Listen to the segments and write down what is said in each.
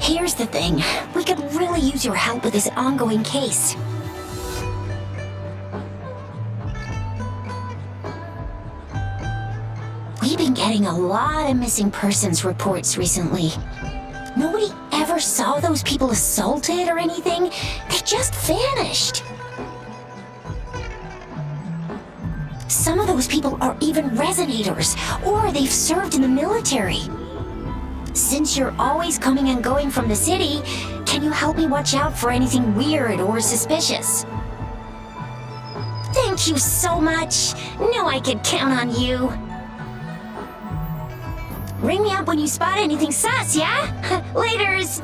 Here's the thing. We could really use your help with this ongoing case. We've been getting a lot of missing persons reports recently. Nobody ever saw those people assaulted or anything. They just vanished. Some of those people are even resonators, or they've served in the military. Since you're always coming and going from the city, can you help me watch out for anything weird or suspicious? Thank you so much. Knew I could count on you. Ring me up when you spot anything sus, yeah? Laters!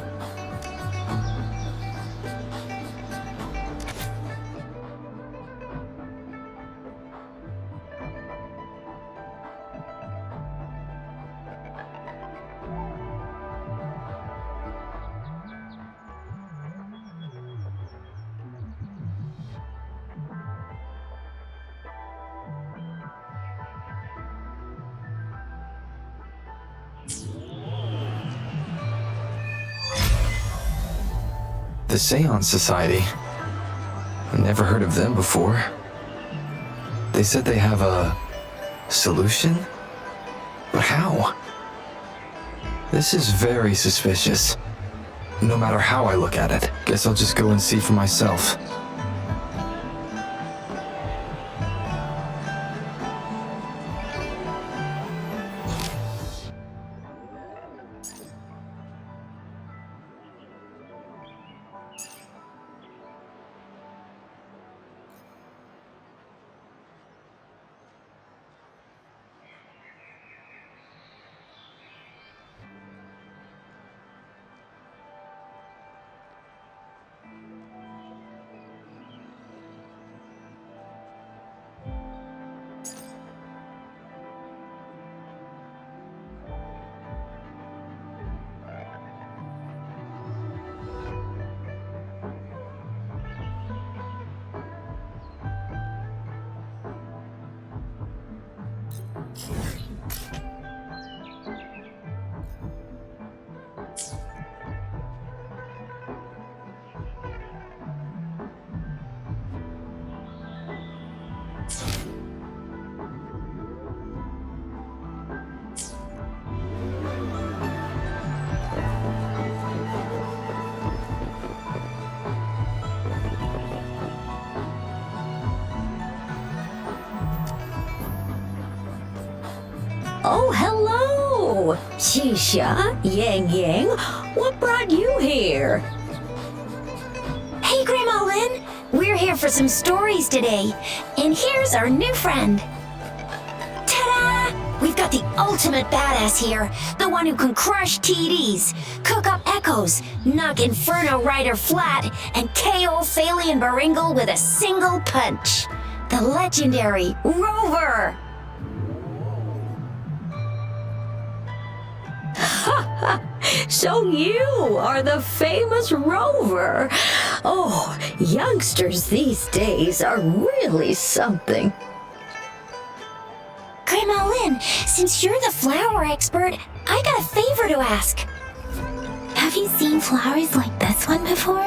The Seance Society. I never heard of them before. They said they have a solution? But how? This is very suspicious. No matter how I look at it, guess I'll just go and see for myself. Oh, hello! Shisha, Yang Yang, what brought you here? Hey, Grandma Lynn! We're here for some stories today, and here's our new friend. Ta-da! We've got the ultimate badass here, the one who can crush TDs, cook up echoes, knock Inferno Rider flat, and KO Phaley and Baringle with a single punch. The legendary Rover! So you are the famous Rover. Oh, youngsters these days are really something. Grandma Lynn, since you're the flower expert, I got a favor to ask. Have you seen flowers like this one before?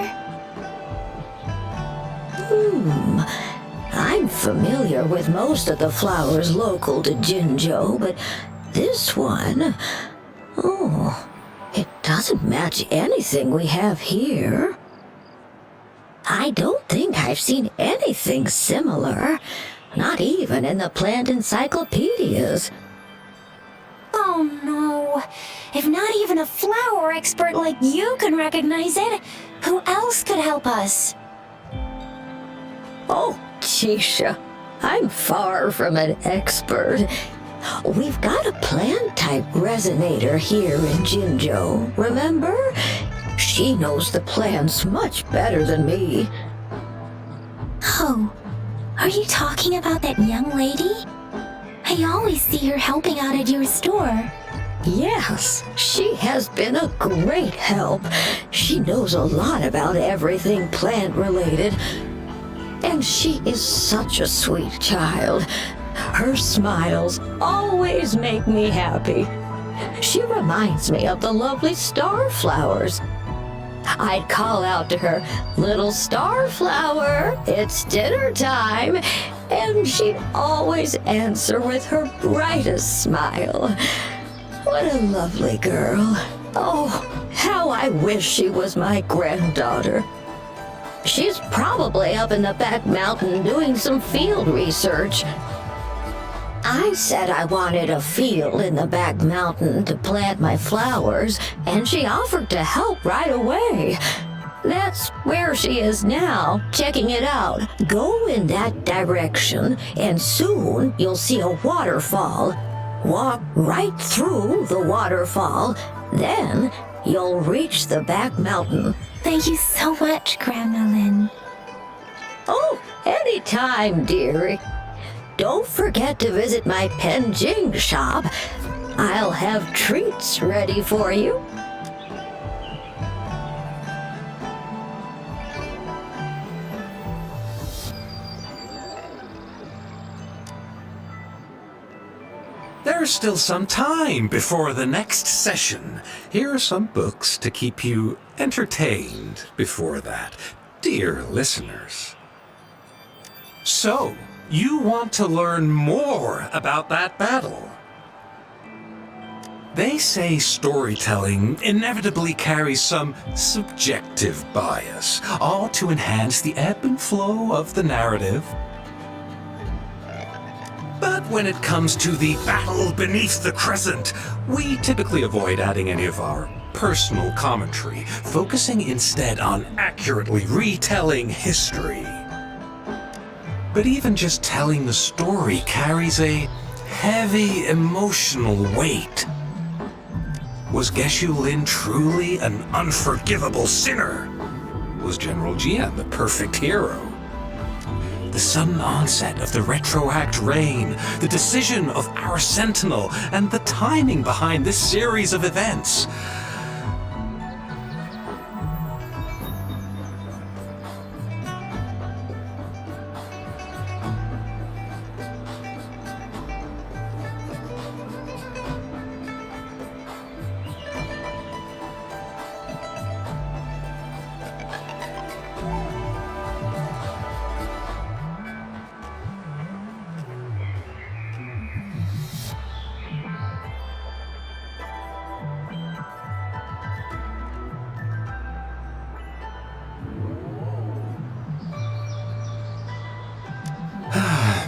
I'm familiar with most of the flowers local to Jinzhou, but this one, it doesn't match anything we have here. I don't think I've seen anything similar, not even in the plant encyclopedias. Oh no, if not even a flower expert like you can recognize it, who else could help us? Oh, Chisha, I'm far from an expert. We've got a plant-type resonator here in Jinzhou, remember? She knows the plants much better than me. Oh, are you talking about that young lady? I always see her helping out at your store. Yes, she has been a great help. She knows a lot about everything plant-related. And she is such a sweet child. Her smiles always make me happy. She reminds me of the lovely star flowers. I'd call out to her, "Little Starflower, it's dinner time," and she'd always answer with her brightest smile. What a lovely girl. Oh, how I wish she was my granddaughter. She's probably up in the back mountain doing some field research. I said I wanted a field in the back mountain to plant my flowers, and she offered to help right away. That's where she is now, checking it out. Go in that direction, and soon you'll see a waterfall. Walk right through the waterfall, then you'll reach the back mountain. Thank you so much, Grandma Lynn. Oh, anytime, dearie. Don't forget to visit my Penjing shop. I'll have treats ready for you. There's still some time before the next session. Here are some books to keep you entertained before that, dear listeners. So, you want to learn more about that battle? They say storytelling inevitably carries some subjective bias, all to enhance the ebb and flow of the narrative. But when it comes to the battle beneath the crescent, we typically avoid adding any of our personal commentary, focusing instead on accurately retelling history. But even just telling the story carries a heavy emotional weight. Was Geshu Lin truly an unforgivable sinner? Was General Jian the perfect hero? The sudden onset of the retroact rain, the decision of our Sentinel, and the timing behind this series of events.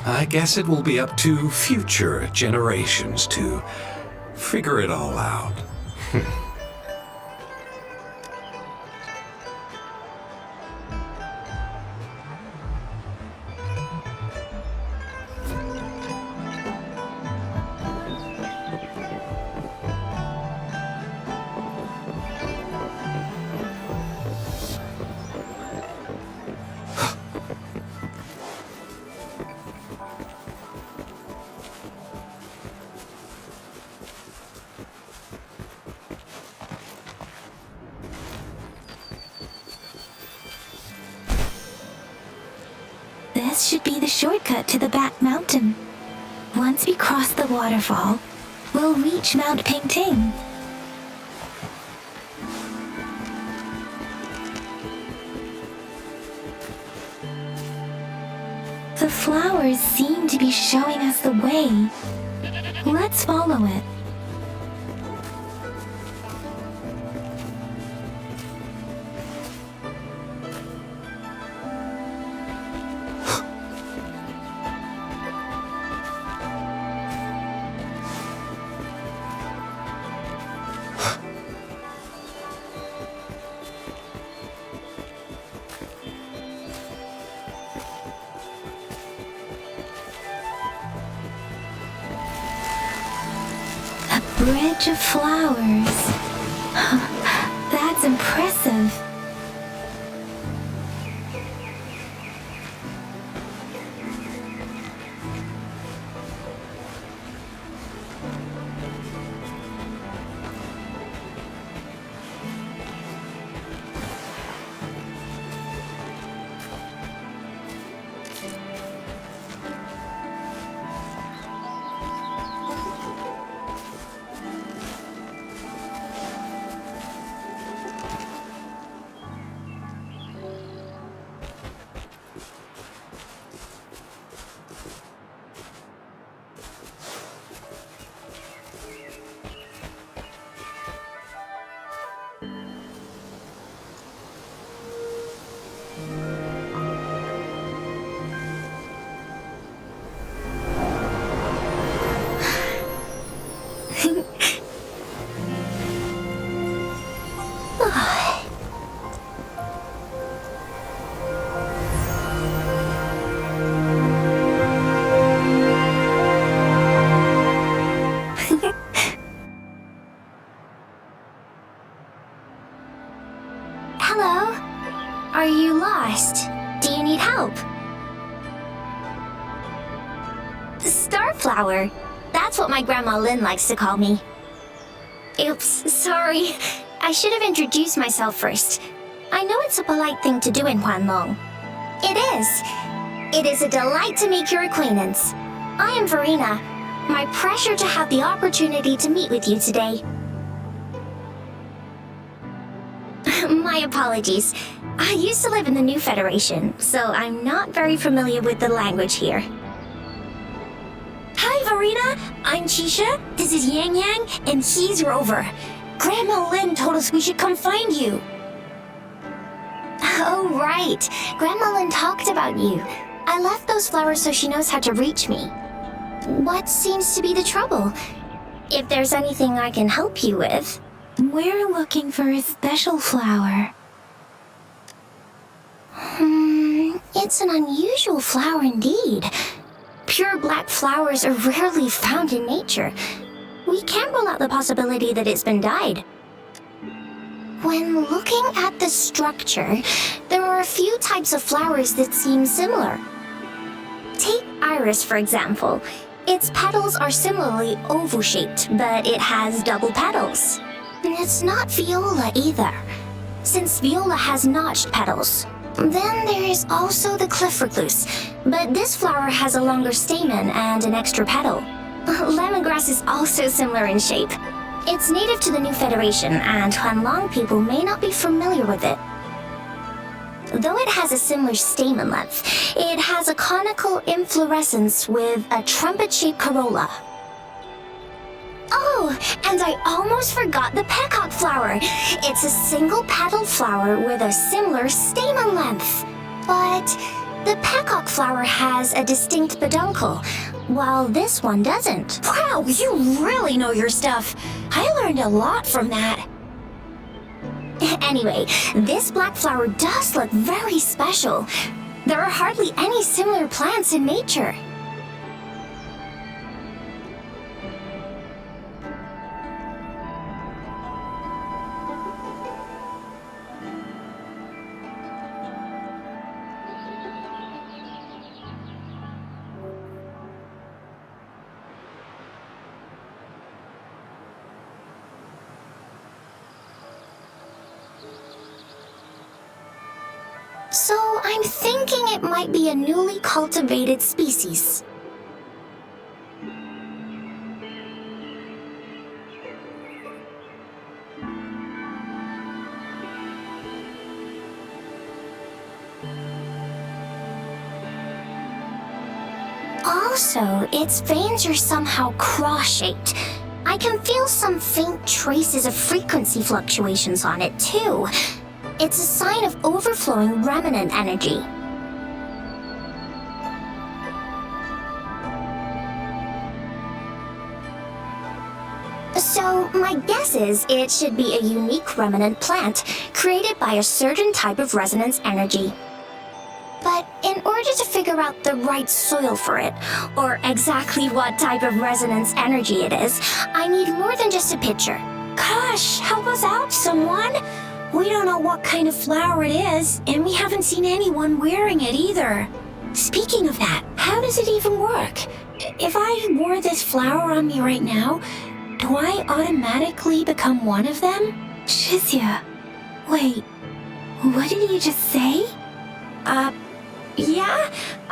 I guess it will be up to future generations to figure it all out. This should be the shortcut to the back mountain. Once we cross the waterfall, we'll reach Mount Pingting. The flowers seem to be showing us the way. Let's follow it. Bridge of flowers. That's impressive. Starflower. That's what my Grandma Lynn likes to call me. Oops, sorry. I should have introduced myself first. I know it's a polite thing to do in Huanlong. It is. It is a delight to make your acquaintance. I am Verena. My pleasure to have the opportunity to meet with you today. My apologies. I used to live in the New Federation, so I'm not very familiar with the language here. Hi, Verena. I'm Chisha. This is Yang Yang, and he's Rover. Grandma Lynn told us we should come find you. Oh, right. Grandma Lynn talked about you. I left those flowers so she knows how to reach me. What seems to be the trouble? If there's anything I can help you with. We're looking for a special flower. It's an unusual flower indeed. Pure black flowers are rarely found in nature. We can't rule out the possibility that it's been dyed. When looking at the structure, there are a few types of flowers that seem similar. Take iris, for example. Its petals are similarly oval-shaped, but it has double petals. And it's not viola either, since viola has notched petals. Then there is also the cliff recluse, but this flower has a longer stamen and an extra petal. Lemongrass is also similar in shape. It's native to the New Federation, and Huanlong people may not be familiar with it. Though it has a similar stamen length, it has a conical inflorescence with a trumpet-shaped corolla. Oh, and I almost forgot the peacock flower. It's a single-petaled flower with a similar stamen length. But the peacock flower has a distinct peduncle, while this one doesn't. Wow, you really know your stuff. I learned a lot from that. Anyway, this black flower does look very special. There are hardly any similar plants in nature. So I'm thinking it might be a newly cultivated species. Also, its veins are somehow cross-shaped. I can feel some faint traces of frequency fluctuations on it, too. It's a sign of overflowing remnant energy. So, my guess is it should be a unique remnant plant created by a certain type of resonance energy. But in order to figure out the right soil for it, or exactly what type of resonance energy it is, I need more than just a picture. Gosh, help us out, someone! We don't know what kind of flower it is, and we haven't seen anyone wearing it either. Speaking of that, how does it even work? If I wore this flower on me right now, do I automatically become one of them? Shizia, wait, what did you just say? Yeah,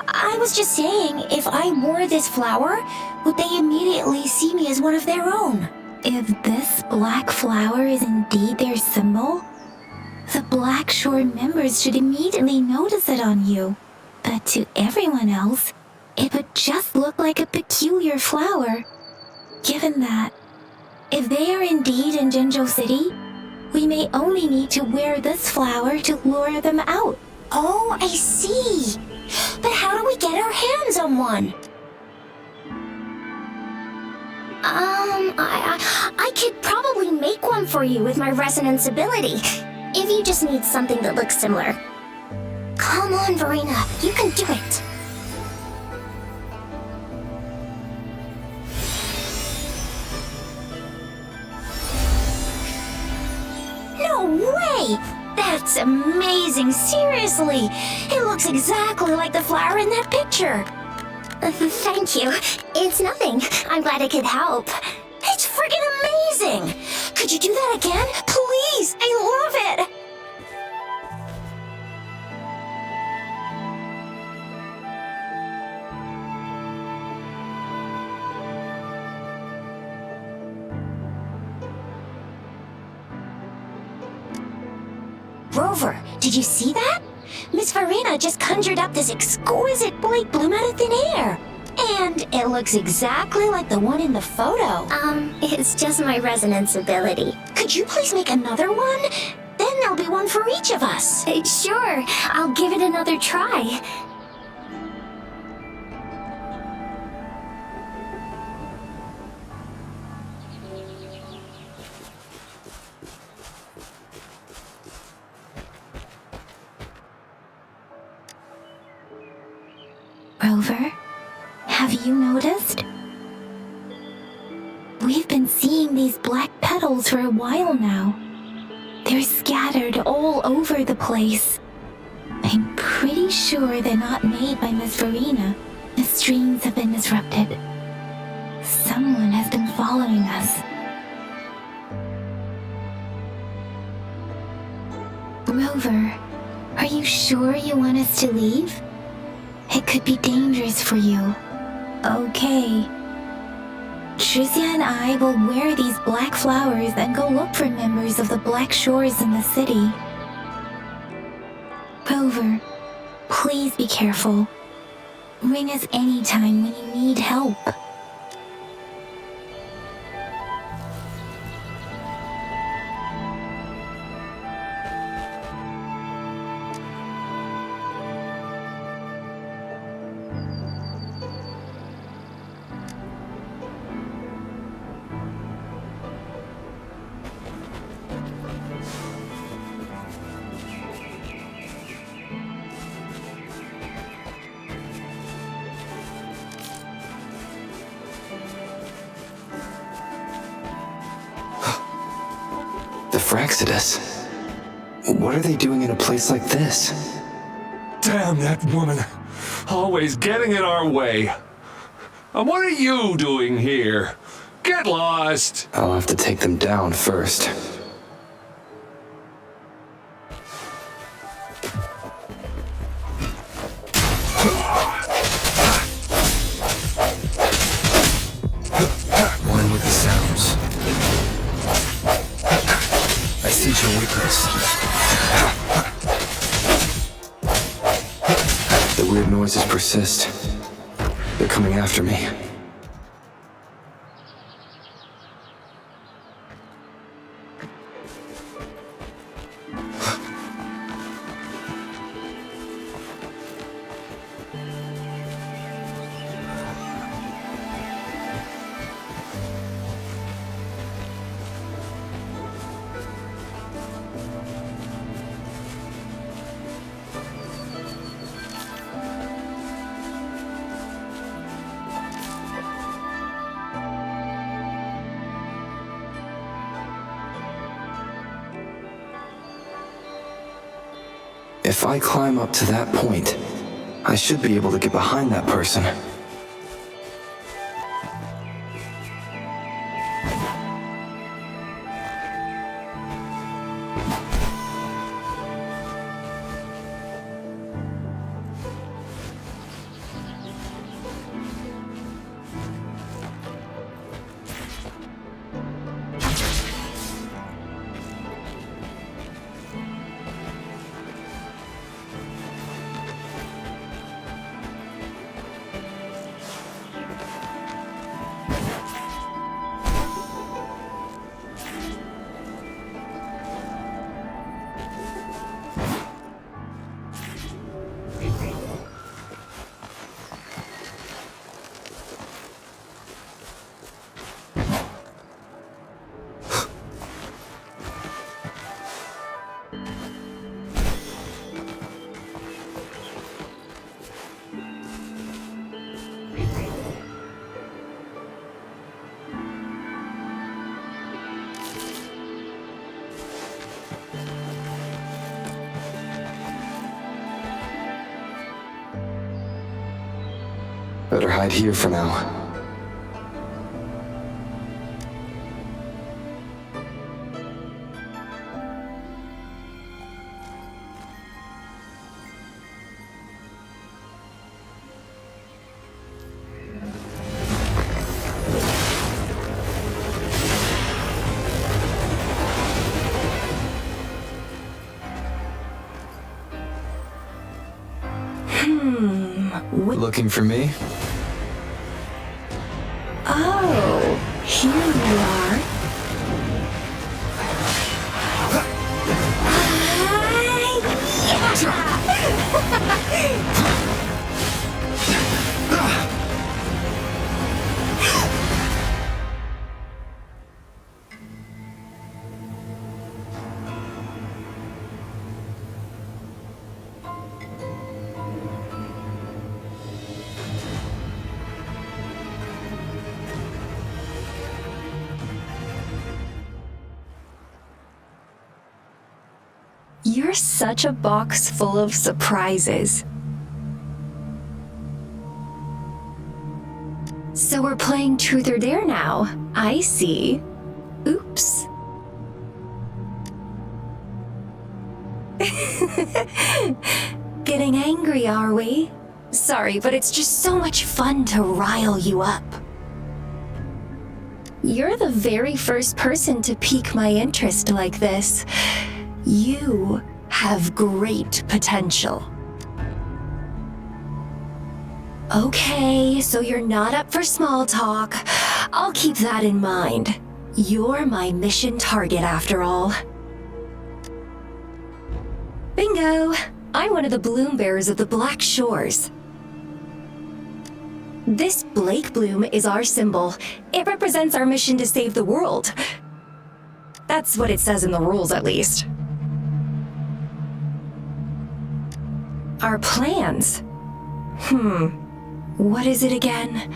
I was just saying, if I wore this flower, would they immediately see me as one of their own? If this black flower is indeed their symbol, the Black Shore members should immediately notice it on you. But to everyone else, it would just look like a peculiar flower. Given that, if they are indeed in Jinzhou City, we may only need to wear this flower to lure them out. Oh, I see. But how do we get our hands on one? I could probably make one for you with my resonance ability, if you just need something that looks similar. Come on, Verena, you can do it. No way! That's amazing, seriously! It looks exactly like the flower in that picture. Thank you. It's nothing. I'm glad I could help. It's freaking amazing! Could you do that again? Please! I love it! Rover, did you see that? Miss Farina just conjured up this exquisite blade bloom out of thin air. And it looks exactly like the one in the photo. It's just my resonance ability. Could you please make another one? Then there'll be one for each of us. Sure, I'll give it another try. Rover, have you noticed? We've been seeing these black petals for a while now. They're scattered all over the place. I'm pretty sure they're not made by Miss Farina. The streams have been disrupted. Someone has been following us. Rover, are you sure you want us to leave? It could be dangerous for you. Okay. Tricia and I will wear these black flowers and go look for members of the Black Shores in the city. Rover, please be careful. Ring us anytime when you need help. The Fraxidus. What are they doing in a place like this? Damn that woman. Always getting in our way. And what are you doing here? Get lost. I'll have to take them down first. One with the sounds. I sense your weakness. The weird noises persist. They're coming after me. If I climb up to that point, I should be able to get behind that person. Better hide here for now. Looking for me? Oh, here you are. You're such a box full of surprises. So we're playing Truth or Dare now. I see. Oops. Getting angry, are we? Sorry, but it's just so much fun to rile you up. You're the very first person to pique my interest like this. You have great potential. Okay, so you're not up for small talk. I'll keep that in mind. You're my mission target after all. Bingo! I'm one of the bloom bearers of the Black Shores. This Blake bloom is our symbol. It represents our mission to save the world. That's what it says in the rules, at least. Our plans? What is it again?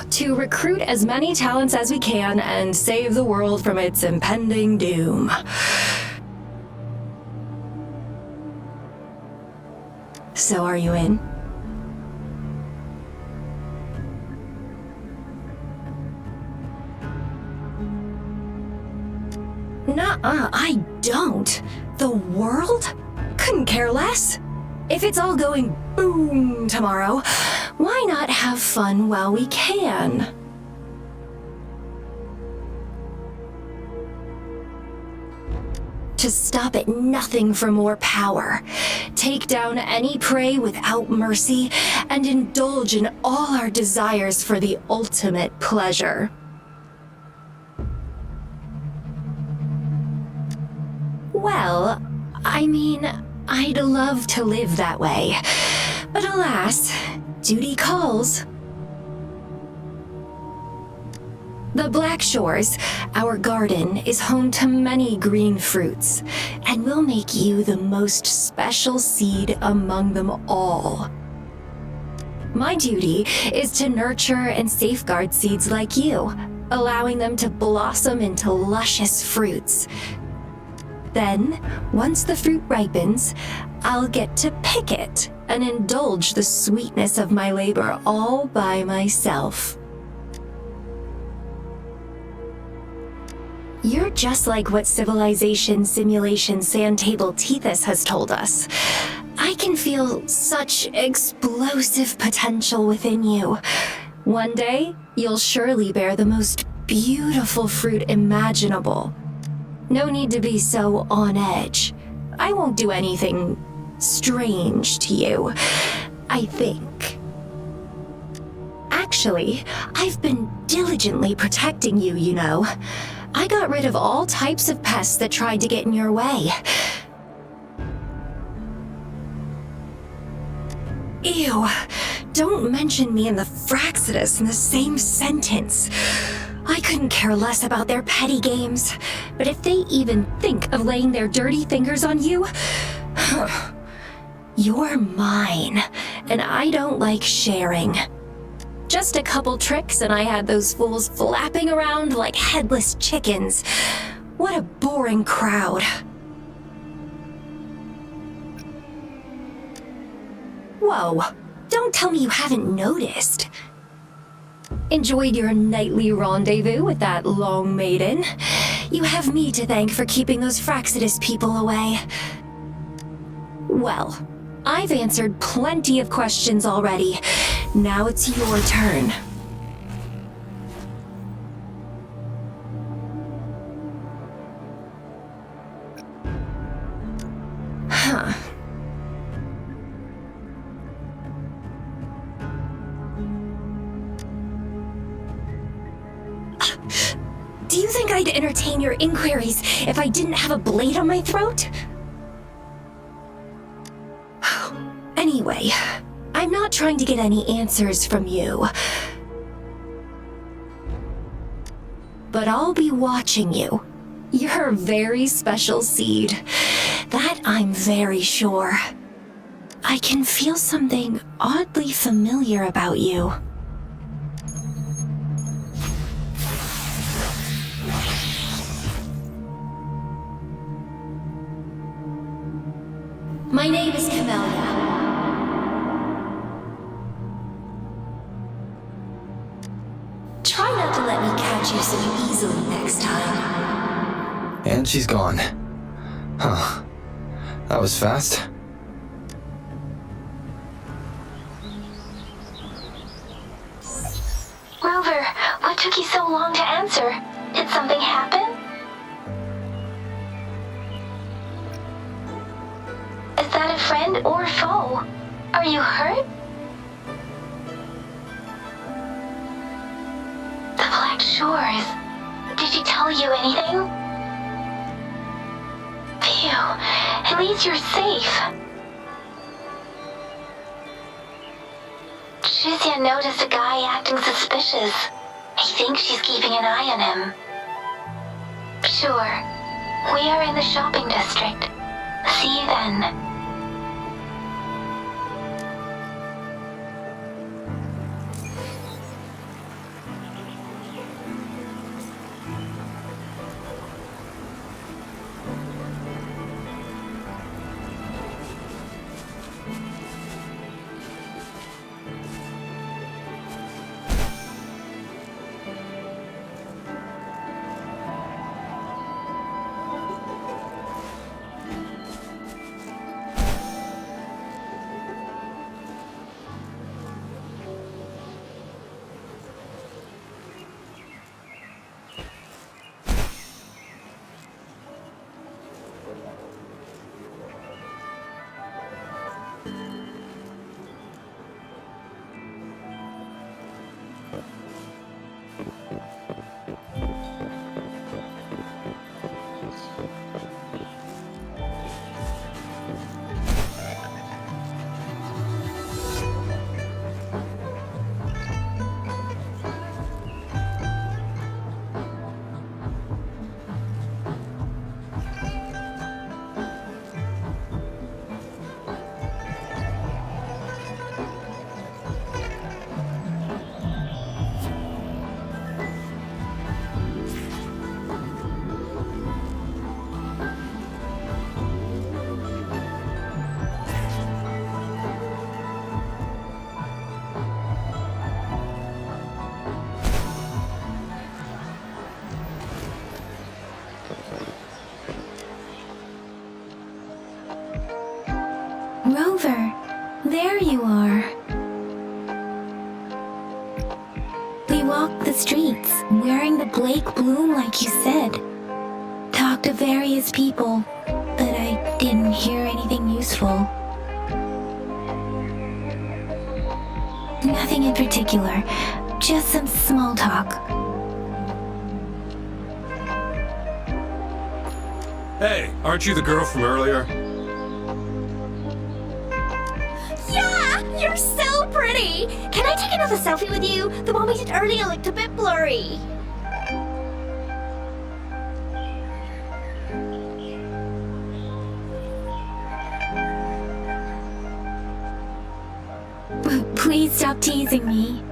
To recruit as many talents as we can and save the world from its impending doom. So are you in? Nuh-uh, I don't. The world? Couldn't care less. If it's all going boom tomorrow, why not have fun while we can? To stop at nothing for more power, take down any prey without mercy, and indulge in all our desires for the ultimate pleasure. Well, I mean, I'd love to live that way, but alas, duty calls. The Black Shores, our garden, is home to many green fruits, and will make you the most special seed among them all. My duty is to nurture and safeguard seeds like you, allowing them to blossom into luscious fruits. Then, once the fruit ripens, I'll get to pick it and indulge the sweetness of my labor all by myself. You're just like what Civilization Simulation Sandtable Tethys has told us. I can feel such explosive potential within you. One day, you'll surely bear the most beautiful fruit imaginable. No need to be so on edge. I won't do anything strange to you, I think. Actually, I've been diligently protecting you, you know. I got rid of all types of pests that tried to get in your way. Ew, don't mention me and the Fraxidus in the same sentence. I couldn't care less about their petty games, but if they even think of laying their dirty fingers on you, you're mine, and I don't like sharing. Just a couple tricks and I had those fools flapping around like headless chickens. What a boring crowd. Whoa, don't Don't tell me you haven't noticed. Enjoyed your nightly rendezvous with that long maiden? You have me to thank for keeping those Fraxidus people away. Well, I've answered plenty of questions already. Now it's your turn. Huh. Do you think I'd entertain your inquiries if I didn't have a blade on my throat? Anyway, I'm not trying to get any answers from you. But I'll be watching you. You're a very special seed. That I'm very sure. I can feel something oddly familiar about you. My name is Camellia. Try not to let me catch you so easily next time. And she's gone. Huh. That was fast. Rover, what took you so long to answer? Did something happen? Is that a friend or foe? Are you hurt? The Black Shores. Did she tell you anything? Phew, at least you're safe. Shuzia noticed a guy acting suspicious. I think she's keeping an eye on him. Sure. We are in the shopping district. See you then. Rover, there you are. We walked the streets, wearing the Blake bloom like you said. Talked to various people, but I didn't hear anything useful. Nothing in particular, just some small talk. Hey, aren't you the girl from earlier? You're so pretty! Can I take another selfie with you? The one we did earlier looked a bit blurry. Please stop teasing me.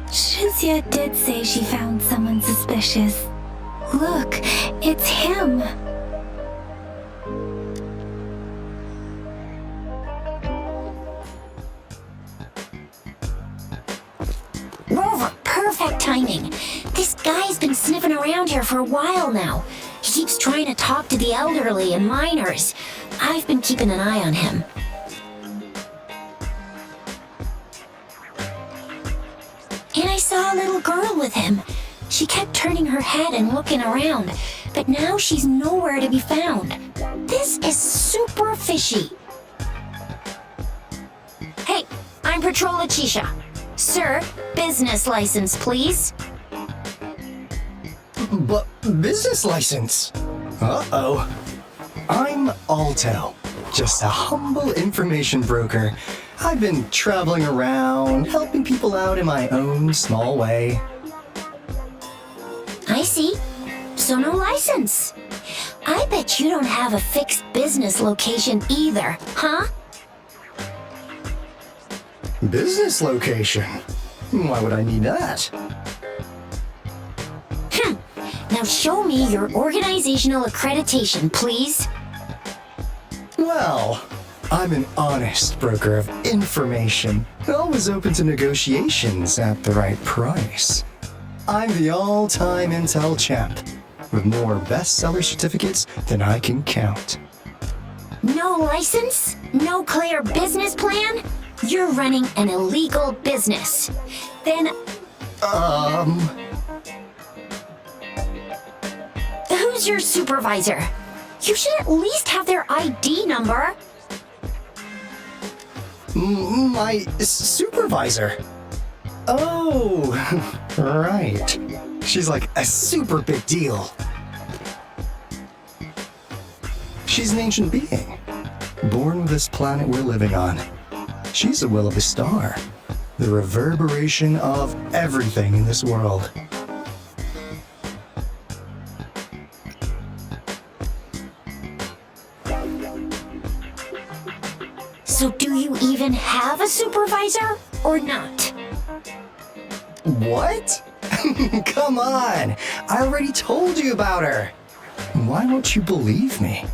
Shuzia did say she found someone suspicious. Look, it's him. timing. This guy's been sniffing around here for a while now. He keeps trying to talk to the elderly and minors. I've been keeping an eye on him. And I saw a little girl with him. She kept turning her head and looking around, but now she's nowhere to be found. This is super fishy. Hey, I'm Patrol Letitia. Sir, business license, please. But business license? Uh-oh. I'm Alto, just a humble information broker. I've been traveling around, helping people out in my own small way. I see. So no license. I bet you don't have a fixed business location either, huh? Business location? Why would I need that? Now show me your organizational accreditation, please. Well, I'm an honest broker of information, always open to negotiations at the right price. I'm the all-time intel champ, with more bestseller certificates than I can count. No license? No clear business plan? You're running an illegal business. Then who's your supervisor? You should at least have their ID number. My supervisor. Oh, right. She's like a super big deal. She's an ancient being, born with this planet we're living on. She's the will of the star, the reverberation of everything in this world. So do you even have a supervisor or not? What? Come on! I already told you about her! Why won't you believe me?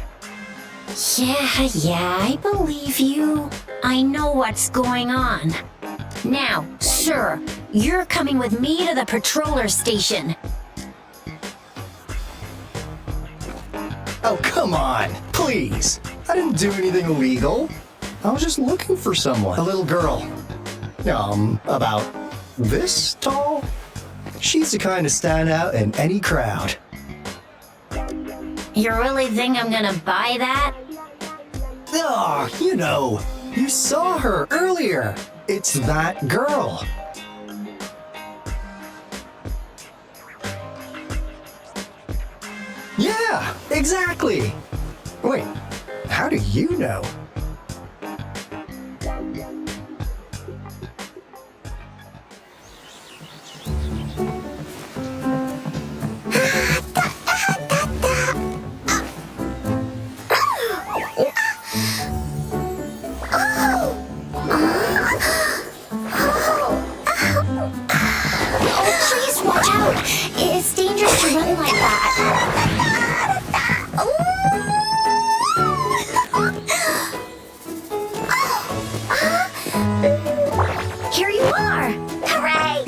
Yeah, I believe you. I know what's going on. Now, sir, you're coming with me to the patroller station. Oh, come on! Please! I didn't do anything illegal. I was just looking for someone. A little girl. About this tall? She's the kind to stand out in any crowd. You really think I'm gonna buy that? Ah, you saw her earlier. It's that girl. Yeah, exactly. Wait, how do you know? It's dangerous to run like that. Here you are! Hooray!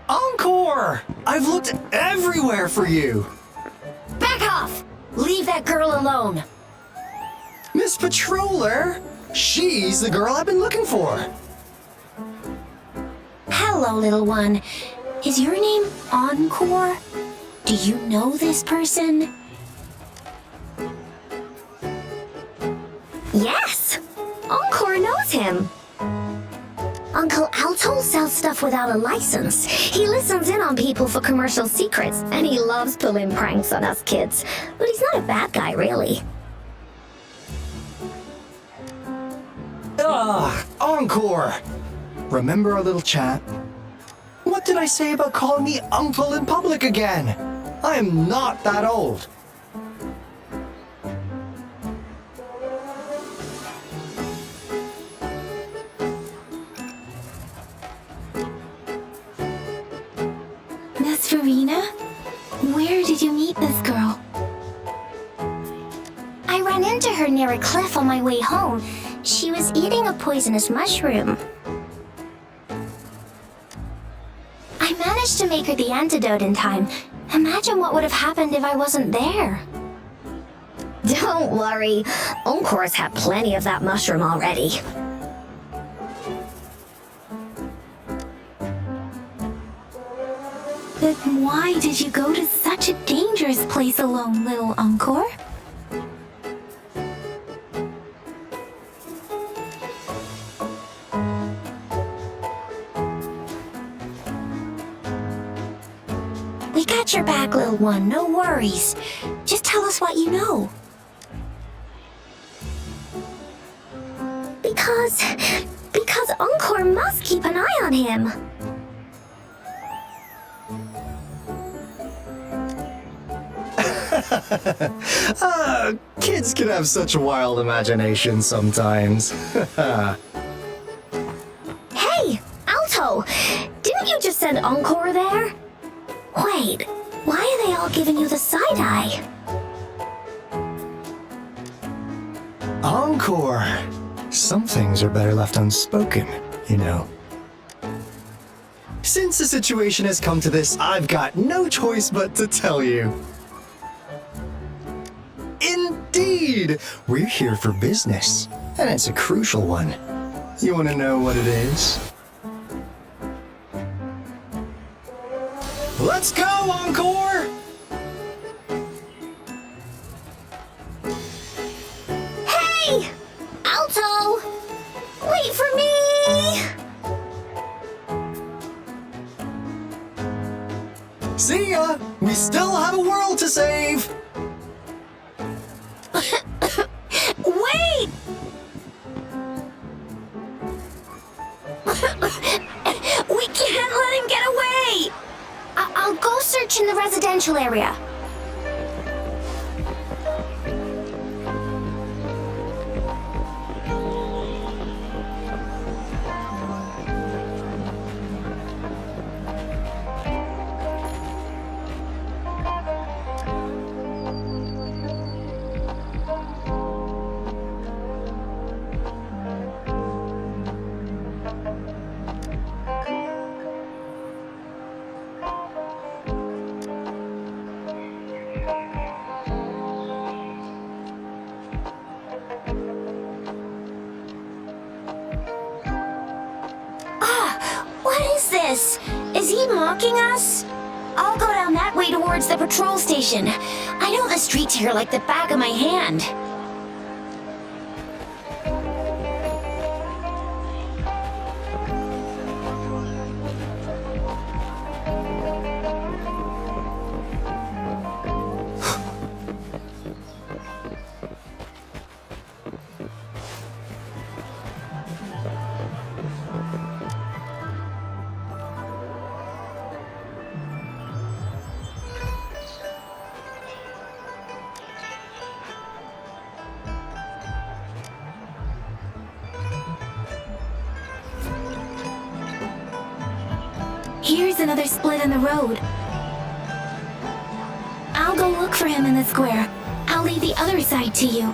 Encore! I've looked everywhere for you! Back off! Leave that girl alone. Miss Patroller! She's the girl I've been looking for! Hello, little one. Is your name Encore? Do you know this person? Yes! Encore knows him. Uncle Alto sells stuff without a license. He listens in on people for commercial secrets, and he loves pulling pranks on us kids. But he's not a bad guy, really. Encore! Remember our little chat? What did I say about calling me uncle in public again? I am not that old. Miss Farina? Where did you meet this girl? I ran into her near a cliff on my way home. She was eating a poisonous mushroom. I managed to make her the antidote in time. Imagine what would have happened if I wasn't there. Don't worry. Encore's had plenty of that mushroom already. But why did you go to such a dangerous place alone, little Encore? We got your back, little one. No worries. Just tell us what you know. Because Encore must keep an eye on him. Kids can have such wild imaginations sometimes. Hey, Alto! Didn't you just send Encore there? Wait, why are they all giving you the side-eye? Encore! Some things are better left unspoken, you know. Since the situation has come to this, I've got no choice but to tell you. Indeed! We're here for business, and it's a crucial one. You want to know what it is? Let's go, Encore! Hey! Alto! Wait for me! See ya! We still have a world to save! Wait! We can't let him get away! I'll go search in the residential area. Is he mocking us? I'll go down that way towards the patrol station. I know the streets here like the back of my hand. Here's another split in the road. I'll go look for him in the square. I'll leave the other side to you.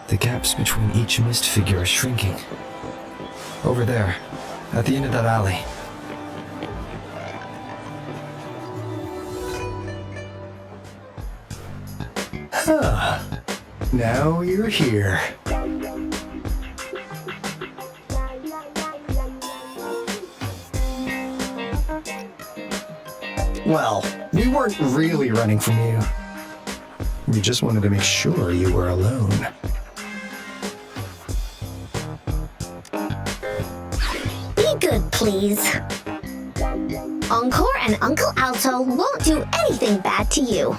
The gaps between each mist figure are shrinking. Over there, at the end of that alley. Huh. Now you're here. Well, we weren't really running from you. We just wanted to make sure you were alone. Be good, please. Encore and Uncle Alto won't do anything bad to you.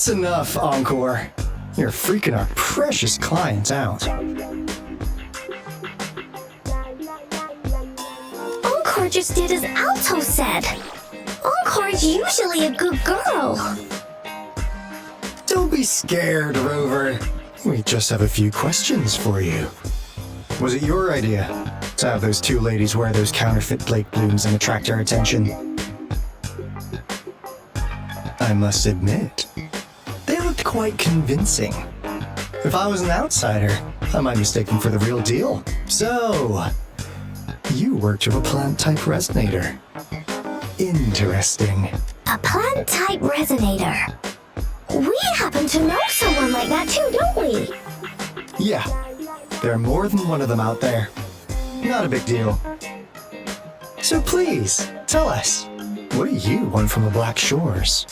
That's enough, Encore. You're freaking our precious clients out. Encore just did as Alto said. Encore's usually a good girl. Don't be scared, Rover. We just have a few questions for you. Was it your idea to have those two ladies wear those counterfeit Blake blooms and attract our attention? I must admit, they looked quite convincing. If I was an outsider, I might mistake them for the real deal. So, you worked with a plant-type resonator. Interesting. A plant-type resonator. We happen to know someone like that too, don't we? Yeah, there are more than one of them out there. Not a big deal. So please, tell us, what do you want from the Black Shores?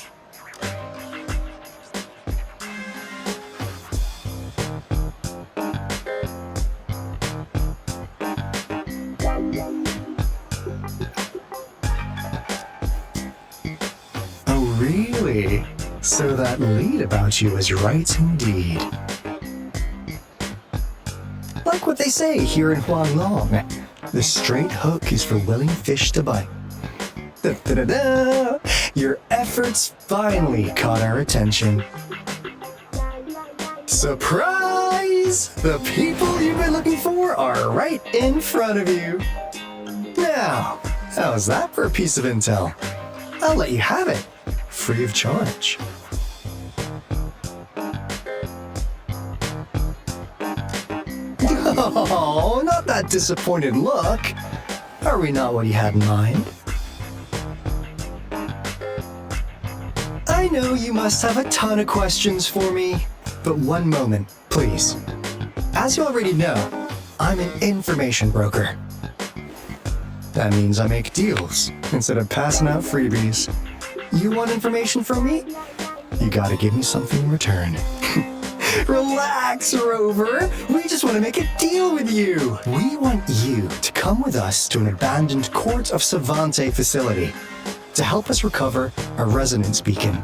Oh, really? So that lead about you is right indeed. Like what they say here in Huanglong, the straight hook is for willing fish to bite. Da-da-da-da! Your efforts finally caught our attention. Surprise! The people you've been looking for are right in front of you. Now, how's that for a piece of intel? I'll let you have it, free of charge. Oh, not that disappointed look. Are we not what you had in mind? I know you must have a ton of questions for me, but one moment, please. As you already know, I'm an information broker. That means I make deals instead of passing out freebies. You want information from me? You gotta give me something in return. Relax, Rover. We just want to make a deal with you. We want you to come with us to an abandoned Court of Savante facility to help us recover a resonance beacon.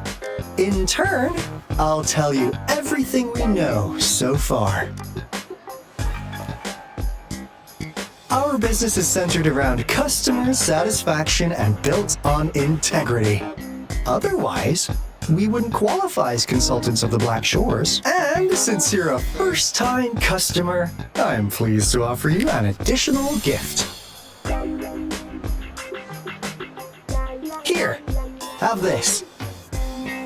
In turn, I'll tell you everything we know so far. Our business is centered around customer satisfaction and built on integrity. Otherwise, we wouldn't qualify as consultants of the Black Shores. And since you're a first-time customer, I'm pleased to offer you an additional gift. Here, have this.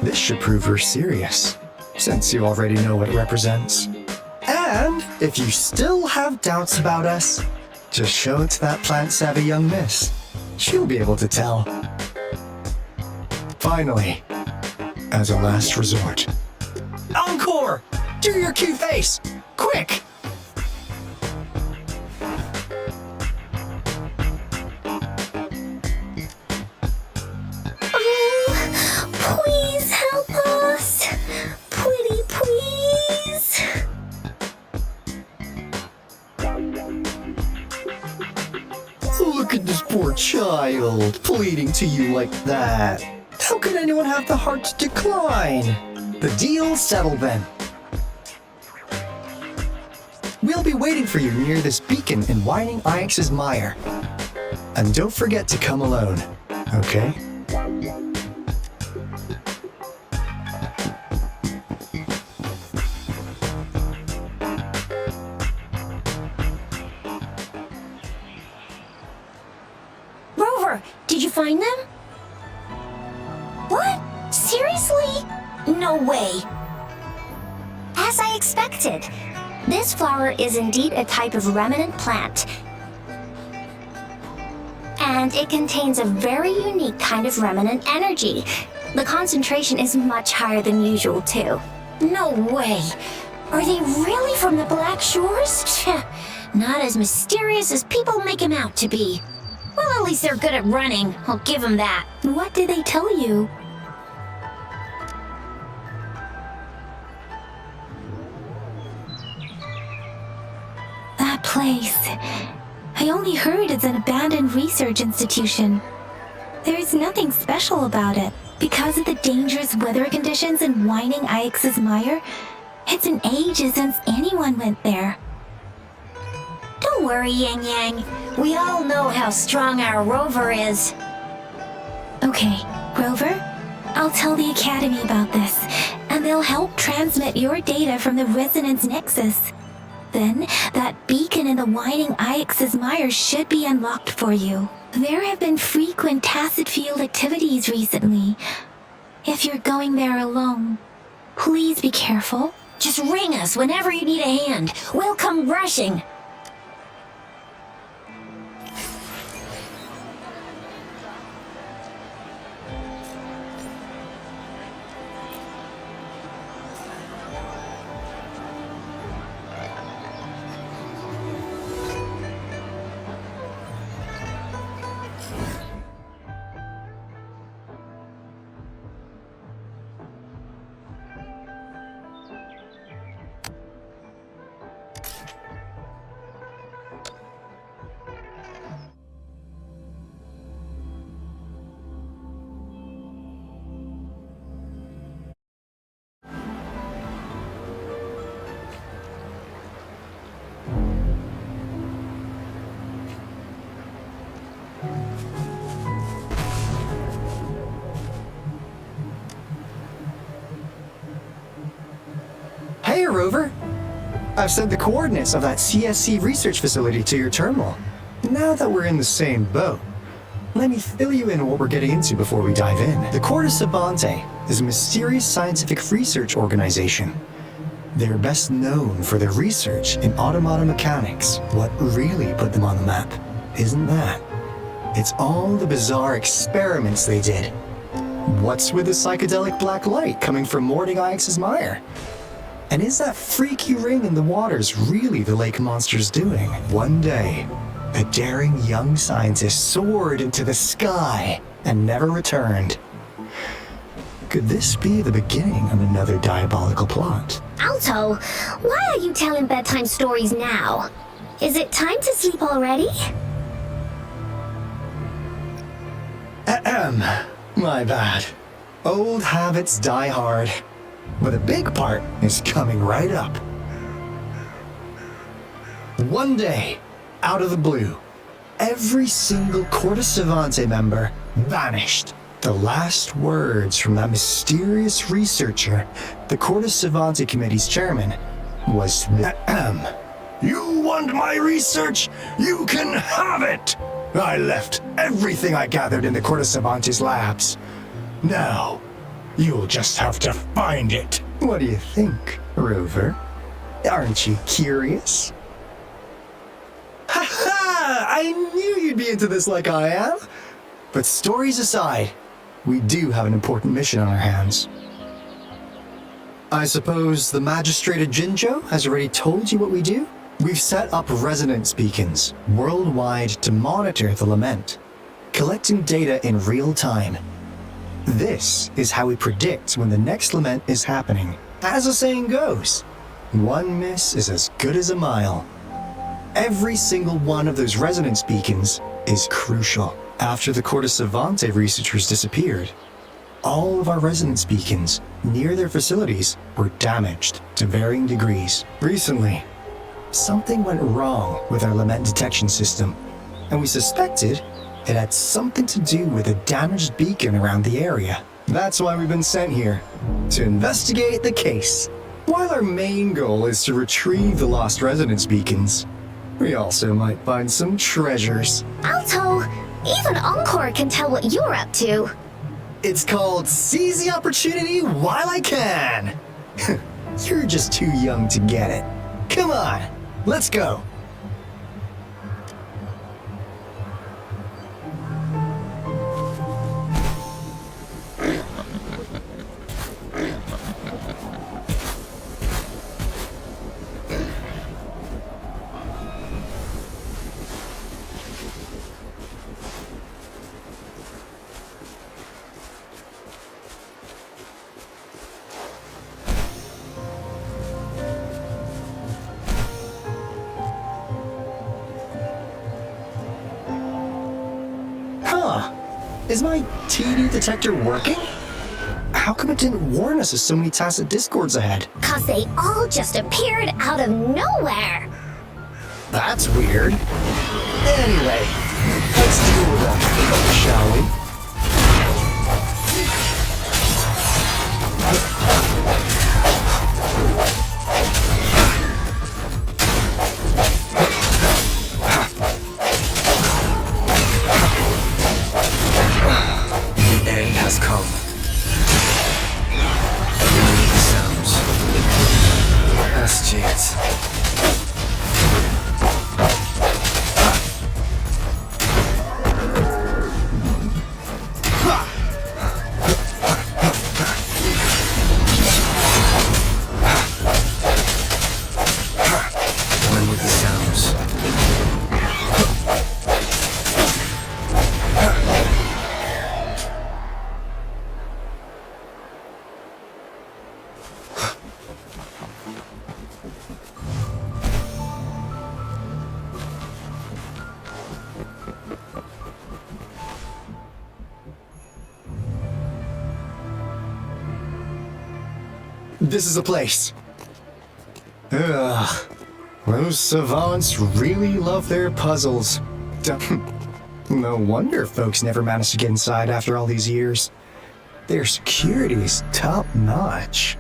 This should prove you're serious, since you already know what it represents. And if you still have doubts about us, just show it to that plant-savvy young miss. She'll be able to tell. Finally, as a last resort, Encore! Do your cute face! Quick! Oh, please help us. Pretty please. Look at this poor child, pleading to you like that. How could anyone have the heart to decline? The deal's settled then. We'll be waiting for you near this beacon in Whining Ix's mire. And don't forget to come alone, okay? Rover, did you find them? What? Seriously? No way. As I expected, this flower is indeed a type of remnant plant. And it contains a very unique kind of remnant energy. The concentration is much higher than usual, too. No way. Are they really from the Black Shores? Not as mysterious as people make him out to be. Well, at least they're good at running. I'll give them that. What did they tell you? That place. I only heard it's an abandoned research institution. There's nothing special about it. Because of the dangerous weather conditions in Whining Ix's Mire, it's been ages since anyone went there. Don't worry, Yang Yang. We all know how strong our rover is. Okay, Rover, I'll tell the Academy about this, and they'll help transmit your data from the Resonance Nexus. Then, that beacon in the Whining Ix's Mire should be unlocked for you. There have been frequent tacit field activities recently. If you're going there alone, please be careful. Just ring us whenever you need a hand. We'll come rushing. Hey, Rover. I've sent the coordinates of that CSC research facility to your terminal. Now that we're in the same boat, let me fill you in on what we're getting into before we dive in. The Corda Savante is a mysterious scientific research organization. They're best known for their research in automata mechanics. What really put them on the map isn't that. It's all the bizarre experiments they did. What's with the psychedelic black light coming from Whining Ix's Mire? And is that freaky ring in the waters really the lake monster's doing? One day, a daring young scientist soared into the sky and never returned. Could this be the beginning of another diabolical plot? Alto, why are you telling bedtime stories now? Is it time to sleep already? Ahem. My bad. Old habits die hard. But a big part is coming right up. One day, out of the blue, every single Corda Savante member vanished. The last words from that mysterious researcher, the Corda Savante Committee's chairman, was ahem. You want my research? You can have it! I left everything I gathered in the Corda Savante's labs. Now, you'll just have to find it. What do you think, Rover? Aren't you curious? Ha ha! I knew you'd be into this like I am. But stories aside, we do have an important mission on our hands. I suppose the Magistrate of Jinzhou has already told you what we do? We've set up resonance beacons worldwide to monitor the lament, collecting data in real time. This is how we predict when the next lament is happening. As the saying goes, one miss is as good as a mile. Every single one of those resonance beacons is crucial. After the Corda Savante researchers disappeared, all of our resonance beacons near their facilities were damaged to varying degrees. Recently, something went wrong with our lament detection system, and we suspected it had something to do with a damaged beacon around the area. That's why we've been sent here, to investigate the case. While our main goal is to retrieve the lost resonance beacons, we also might find some treasures. Alto, even Encore can tell what you're up to. It's called Seize the Opportunity While I Can. You're just too young to get it. Come on, let's go. Is my TD detector working? how come it didn't warn us of so many tacit discords ahead? 'Cause they all just appeared out of nowhere. That's weird. Anyway, let's deal with them, shall we? The end has come. Sounds. Last chance. One with the sounds. This is a place. Ugh. Those savants really love their puzzles. No wonder folks never managed to get inside after all these years. Their security's top-notch.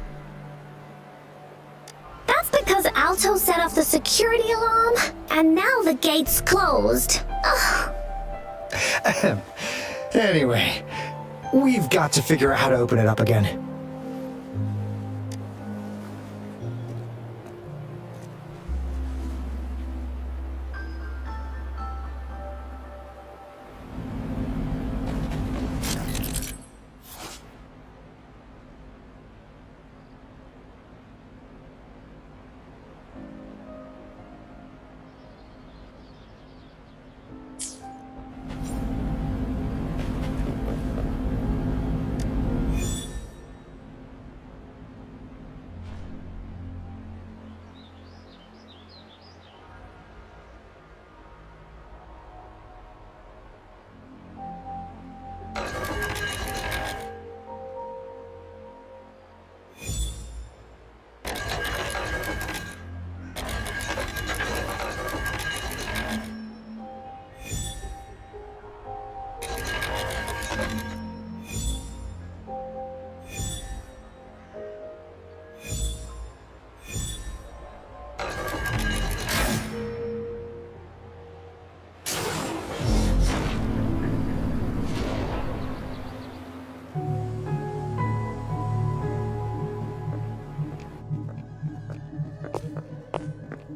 That's because Alto set off the security alarm, and now the gate's closed. Ugh. Anyway, we've got to figure out how to open it up again.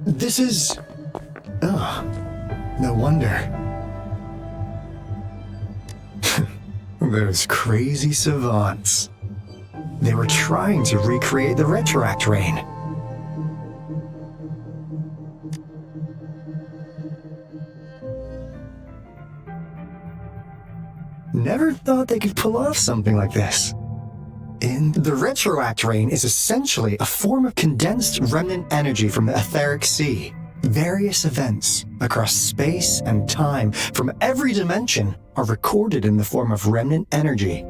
This is... no wonder. Those crazy savants. They were trying to recreate the Retroact Rain. Never thought they could pull off something like this. The Retroact Rain is essentially a form of condensed remnant energy from the etheric sea. Various events across space and time from every dimension are recorded in the form of remnant energy.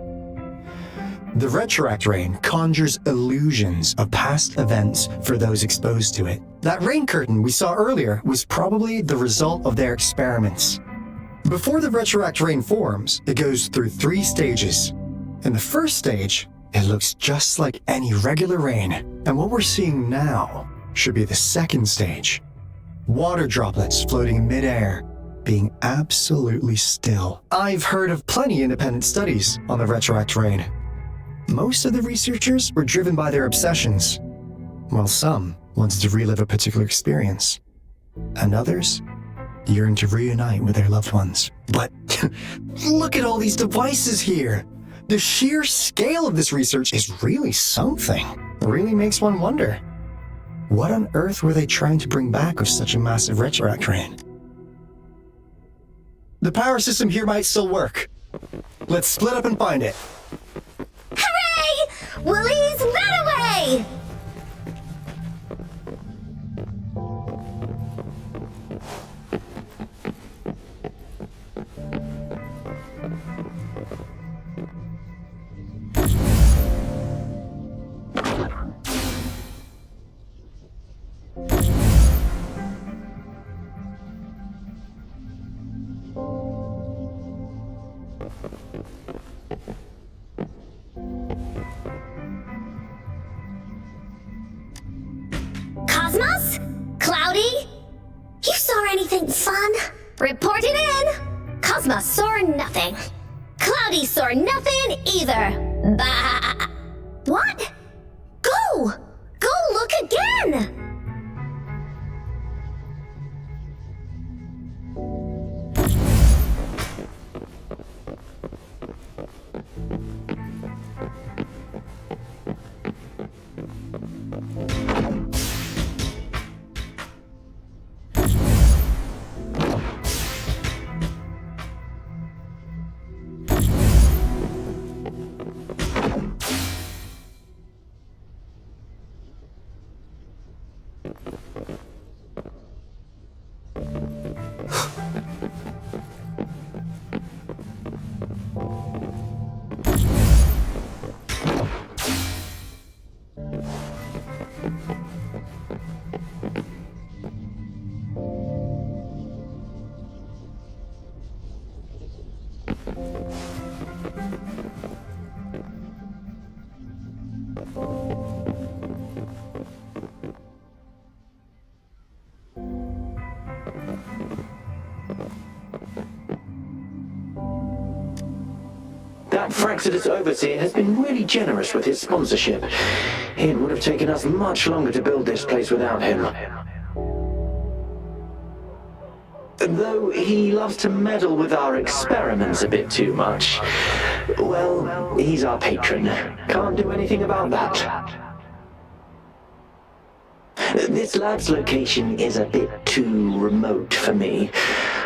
The Retroact Rain conjures illusions of past events for those exposed to it. That rain curtain we saw earlier was probably the result of their experiments. Before the Retroact Rain forms, it goes through 3 stages. In the first stage, it looks just like any regular rain, and what we're seeing now should be the second stage. Water droplets floating in midair, being absolutely still. I've heard of plenty independent studies on the Retroact Rain. Most of the researchers were driven by their obsessions, while some wanted to relive a particular experience, and others yearned to reunite with their loved ones. But look at all these devices here! The sheer scale of this research is really something. It really makes one wonder. What on earth were they trying to bring back with such a massive Retroact Rain? The power system here might still work. Let's split up and find it. Hooray! Woolie's Runaway! Cosmos? Cloudy? You saw anything fun? Report it in! Cosmos saw nothing. Cloudy saw nothing either. Bah! What? Go! Go look again! That Fraxidus overseer has been really generous with his sponsorship. It would have taken us much longer to build this place without him. Though he loves to meddle with our experiments a bit too much. Well, he's our patron. Can't do anything about that. This lab's location is a bit too remote for me,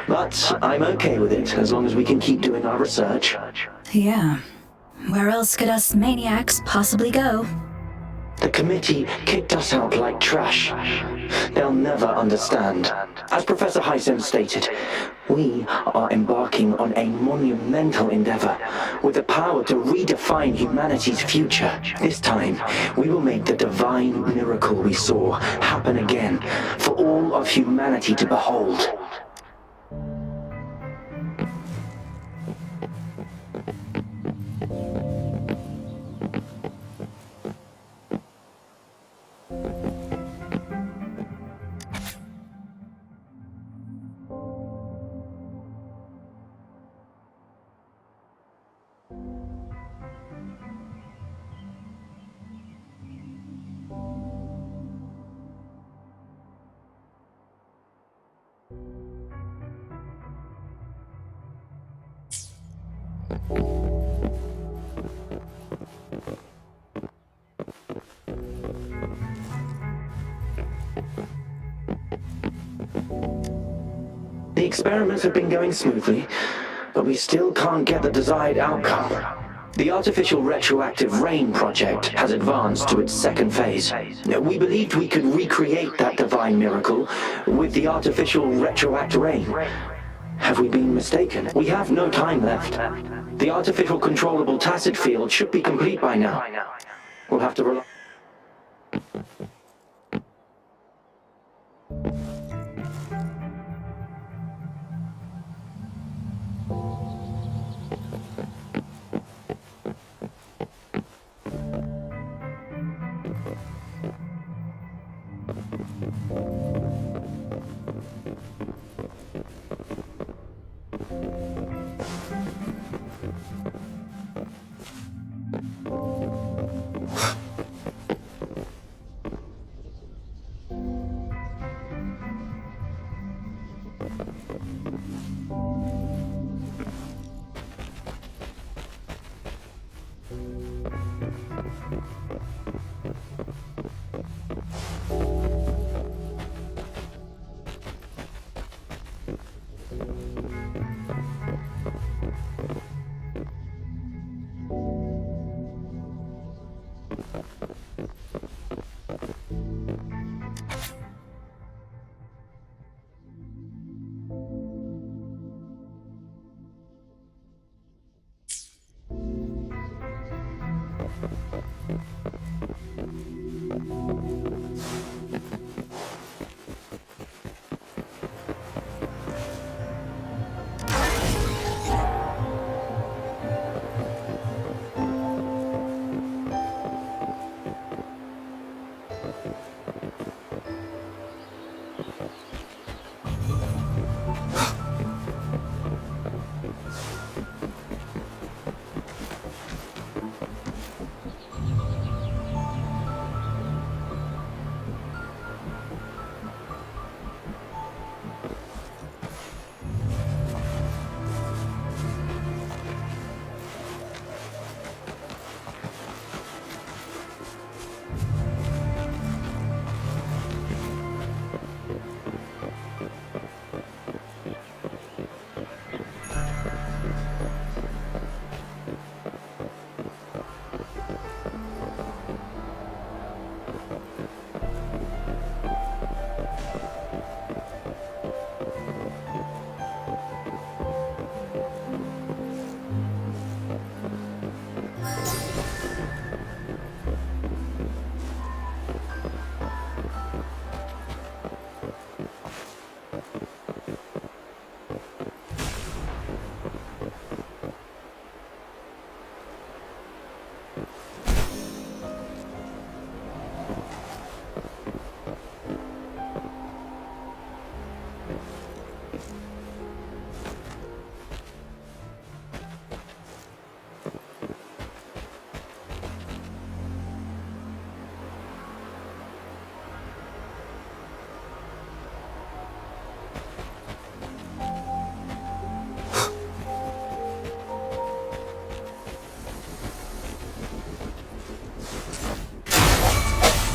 but I'm okay with it as long as we can keep doing our research. Yeah. Where else could us maniacs possibly go? The committee kicked us out like trash. They'll never understand. As Professor Hisem stated, we are embarking on a monumental endeavor with the power to redefine humanity's future. This time, we will make the divine miracle we saw happen again for all of humanity to behold. The experiments have been going smoothly, but we still can't get the desired outcome. The artificial retroactive rain project has advanced to its second phase. We believed we could recreate that divine miracle with the artificial retroact rain. Have we been mistaken? We have no time left. The artificial controllable tacit field should be complete by now. We'll have to rely...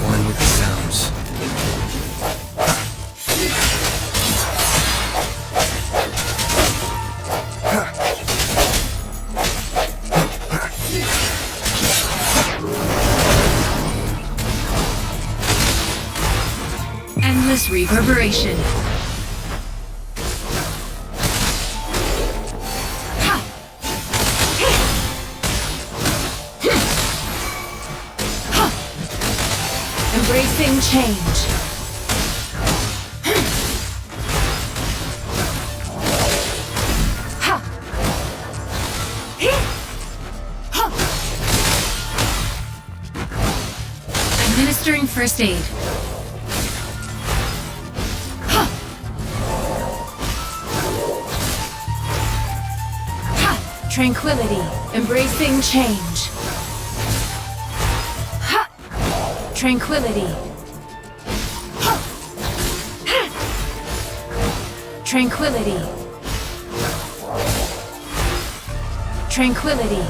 One with the sounds. Endless reverberation. Embracing change. Administering first aid. Tranquility. Embracing change. Tranquility. Tranquility. Tranquility.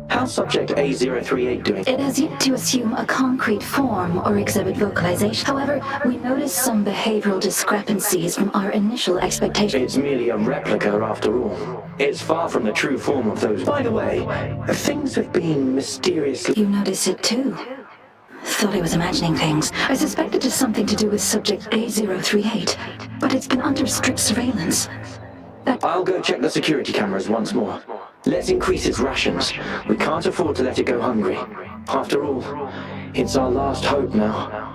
How's subject A038 doing? It has yet to assume a concrete form or exhibit vocalization. However, we noticed some behavioral discrepancies from our initial expectations. It's merely a replica after all. It's far from the true form of those. By the way, things have been mysteriously... You noticed it too. Thought I was imagining things. I suspect it is something to do with subject A038, but it's been under strict surveillance. I'll go check the security cameras once more. Let's increase its rations. We can't afford to let it go hungry. After all, it's our last hope now.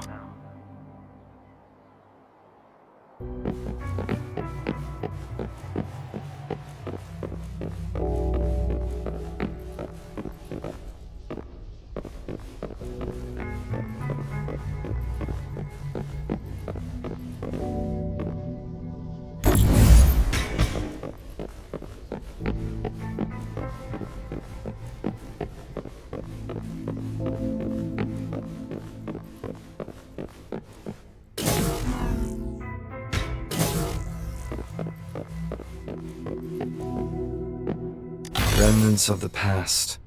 Remnants of the past.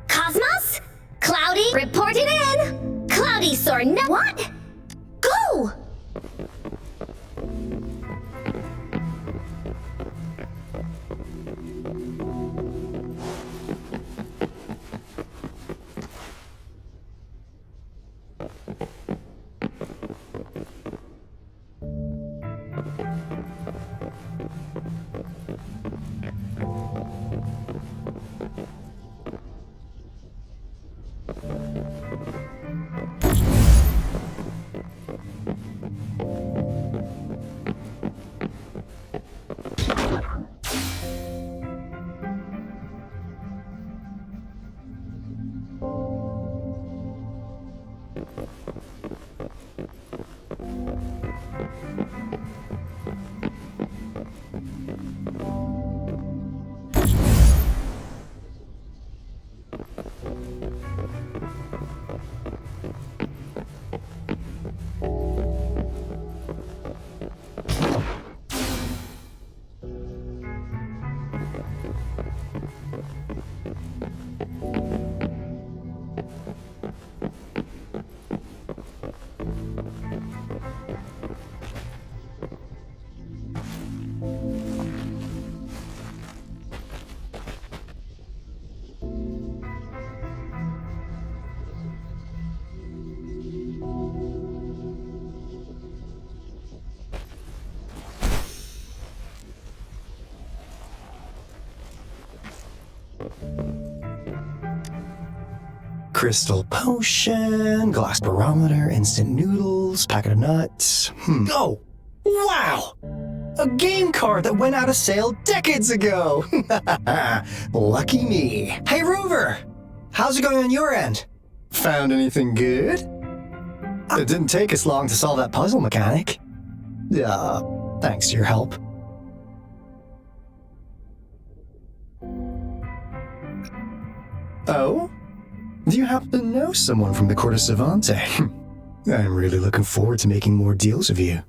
Cosmos? Cloudy, report it in! Cloudy saw no— What? Go! Crystal potion, glass barometer, instant noodles, packet of nuts. Oh, wow! A game card that went out of sale decades ago! Lucky me. Hey, Rover! How's it going on your end? Found anything good? It didn't take us long to solve that puzzle mechanic. Thanks to your help. Oh? Do you happen to know someone from the Court of Savante? I'm really looking forward to making more deals with you.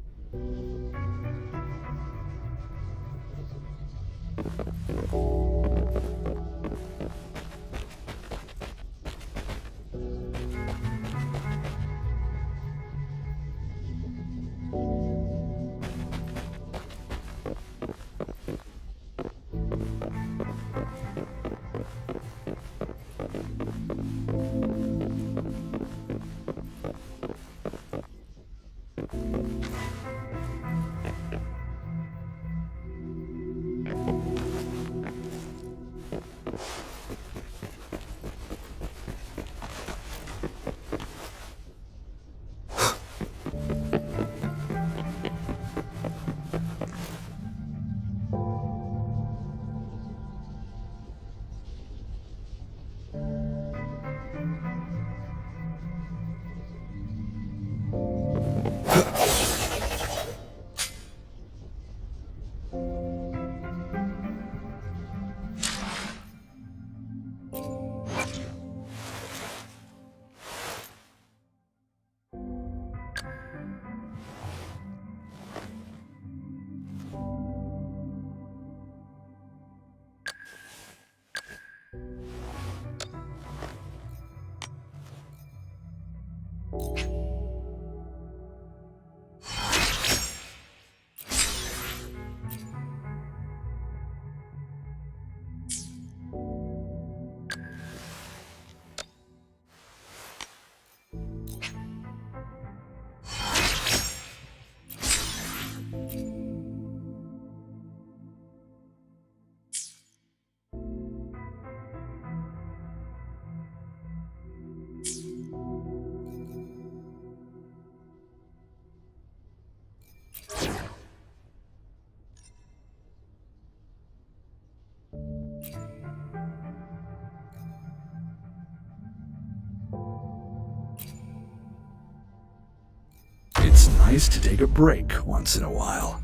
It's nice to take a break once in a while.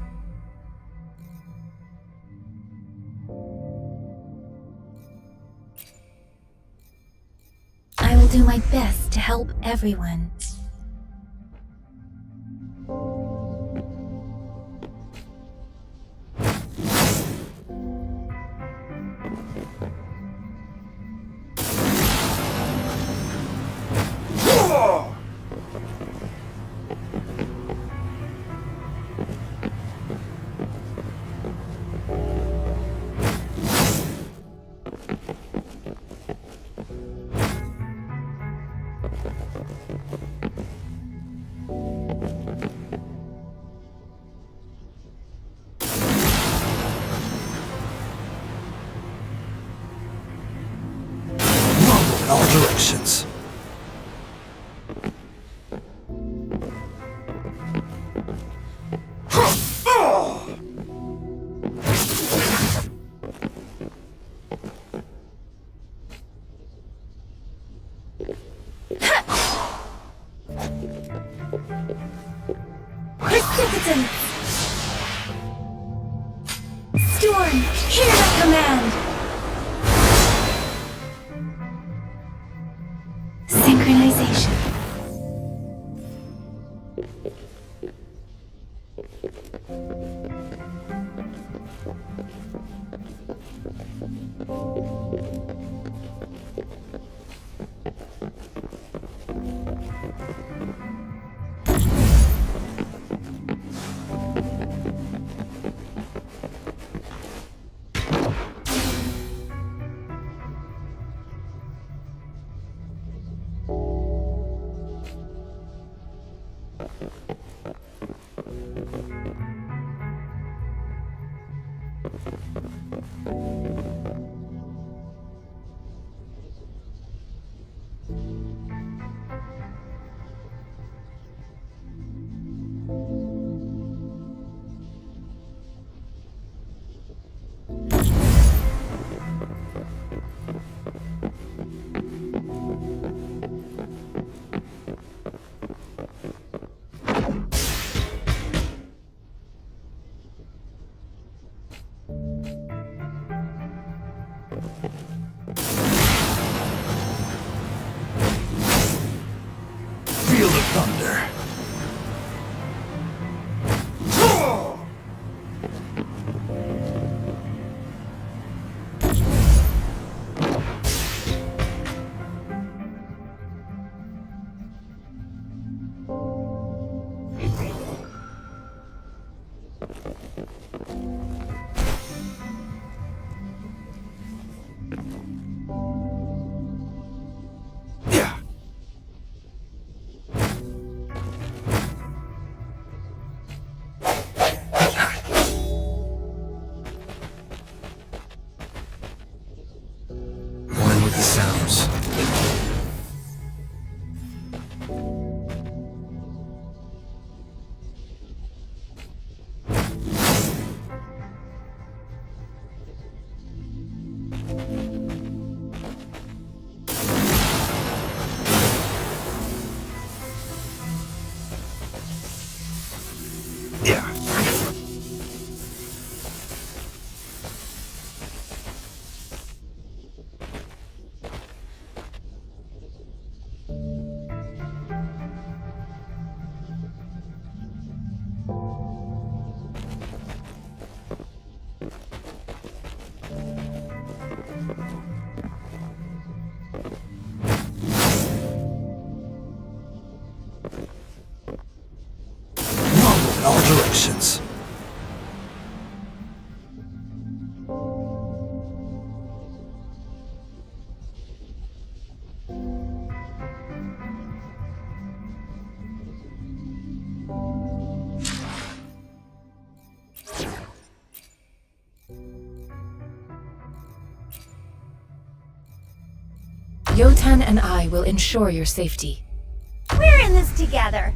I will do my best to help everyone. In all directions. Precipitance! Storm, hear the command! Synchronization. Feel the thunder. One with the sounds. Yeah. Rumble in all directions. Yotan and I will ensure your safety. We're in this together.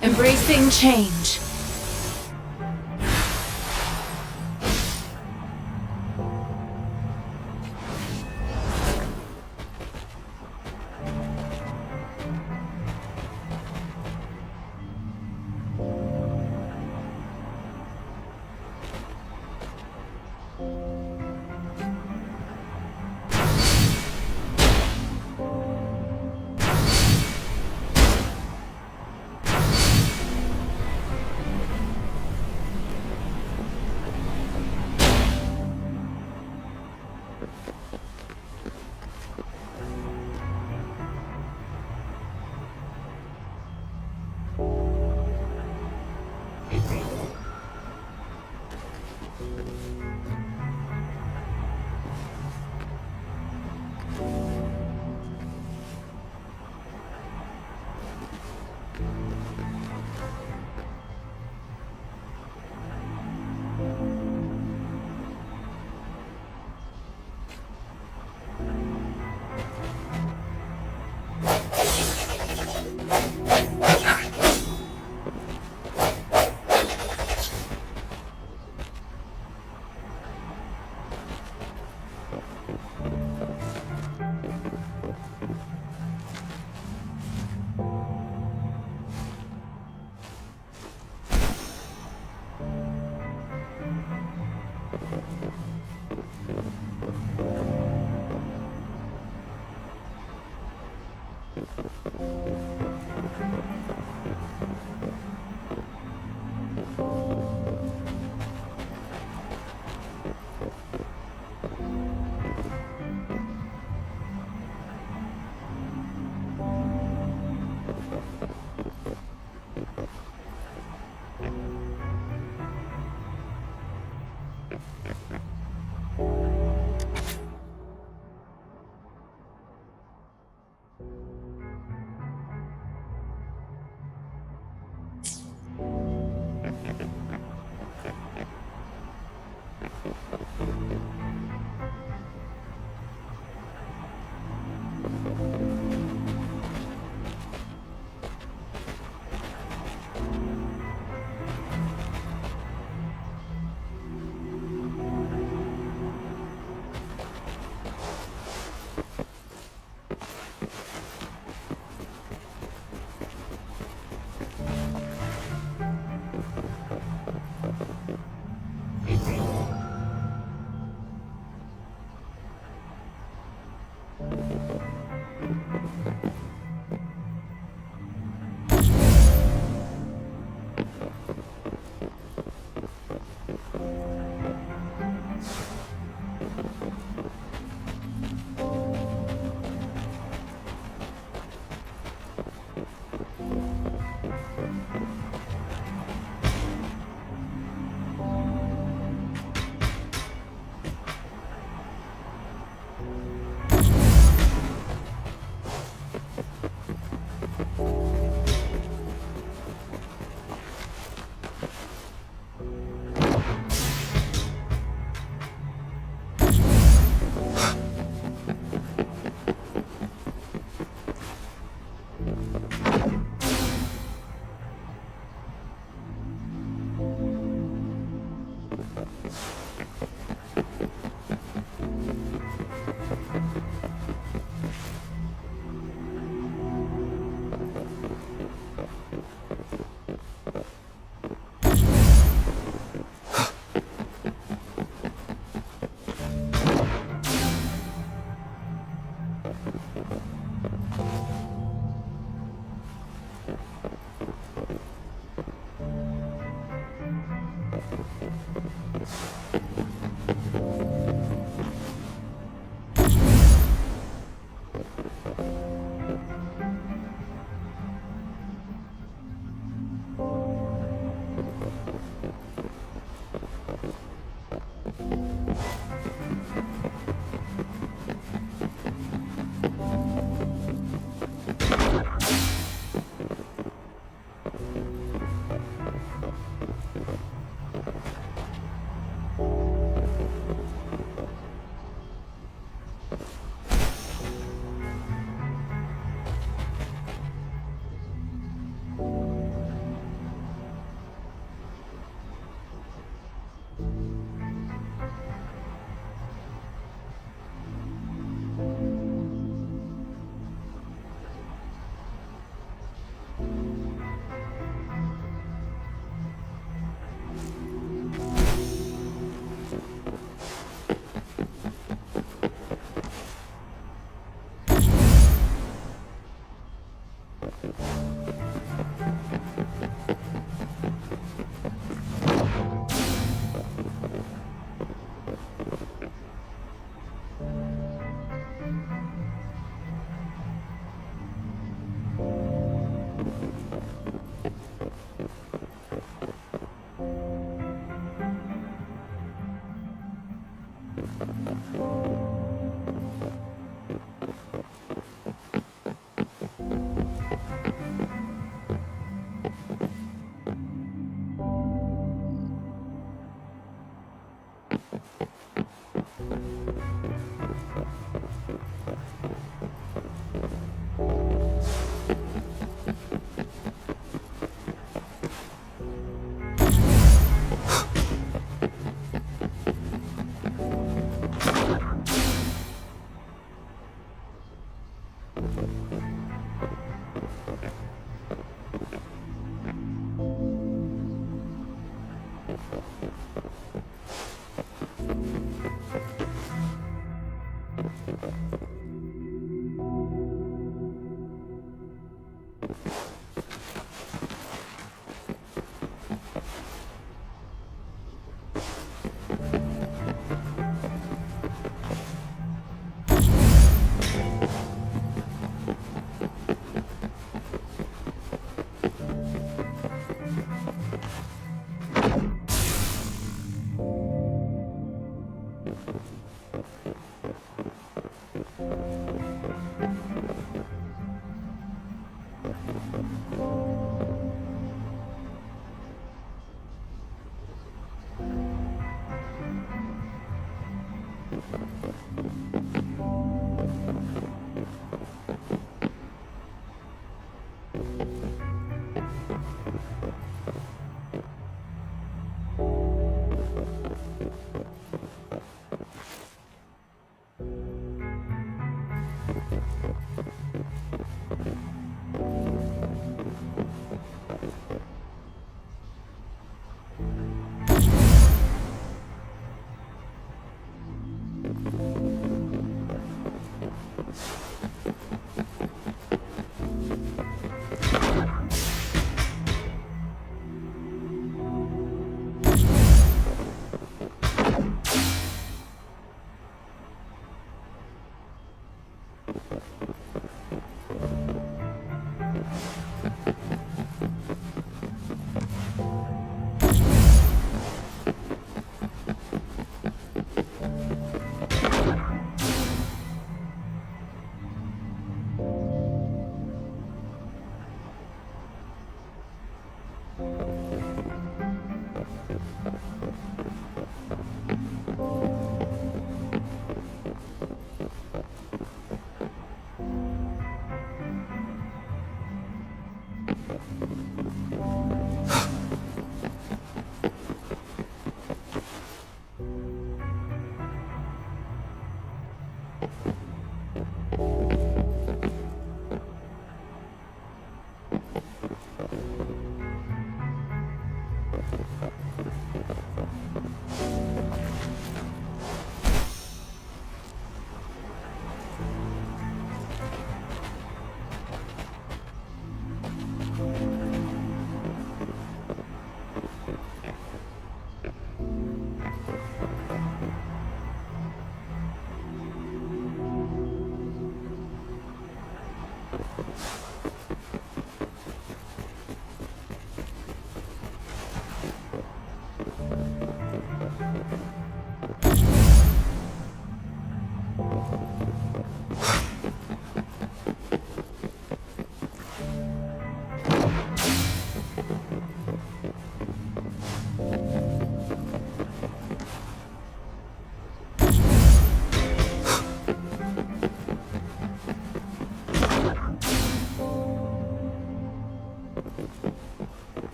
Embracing change.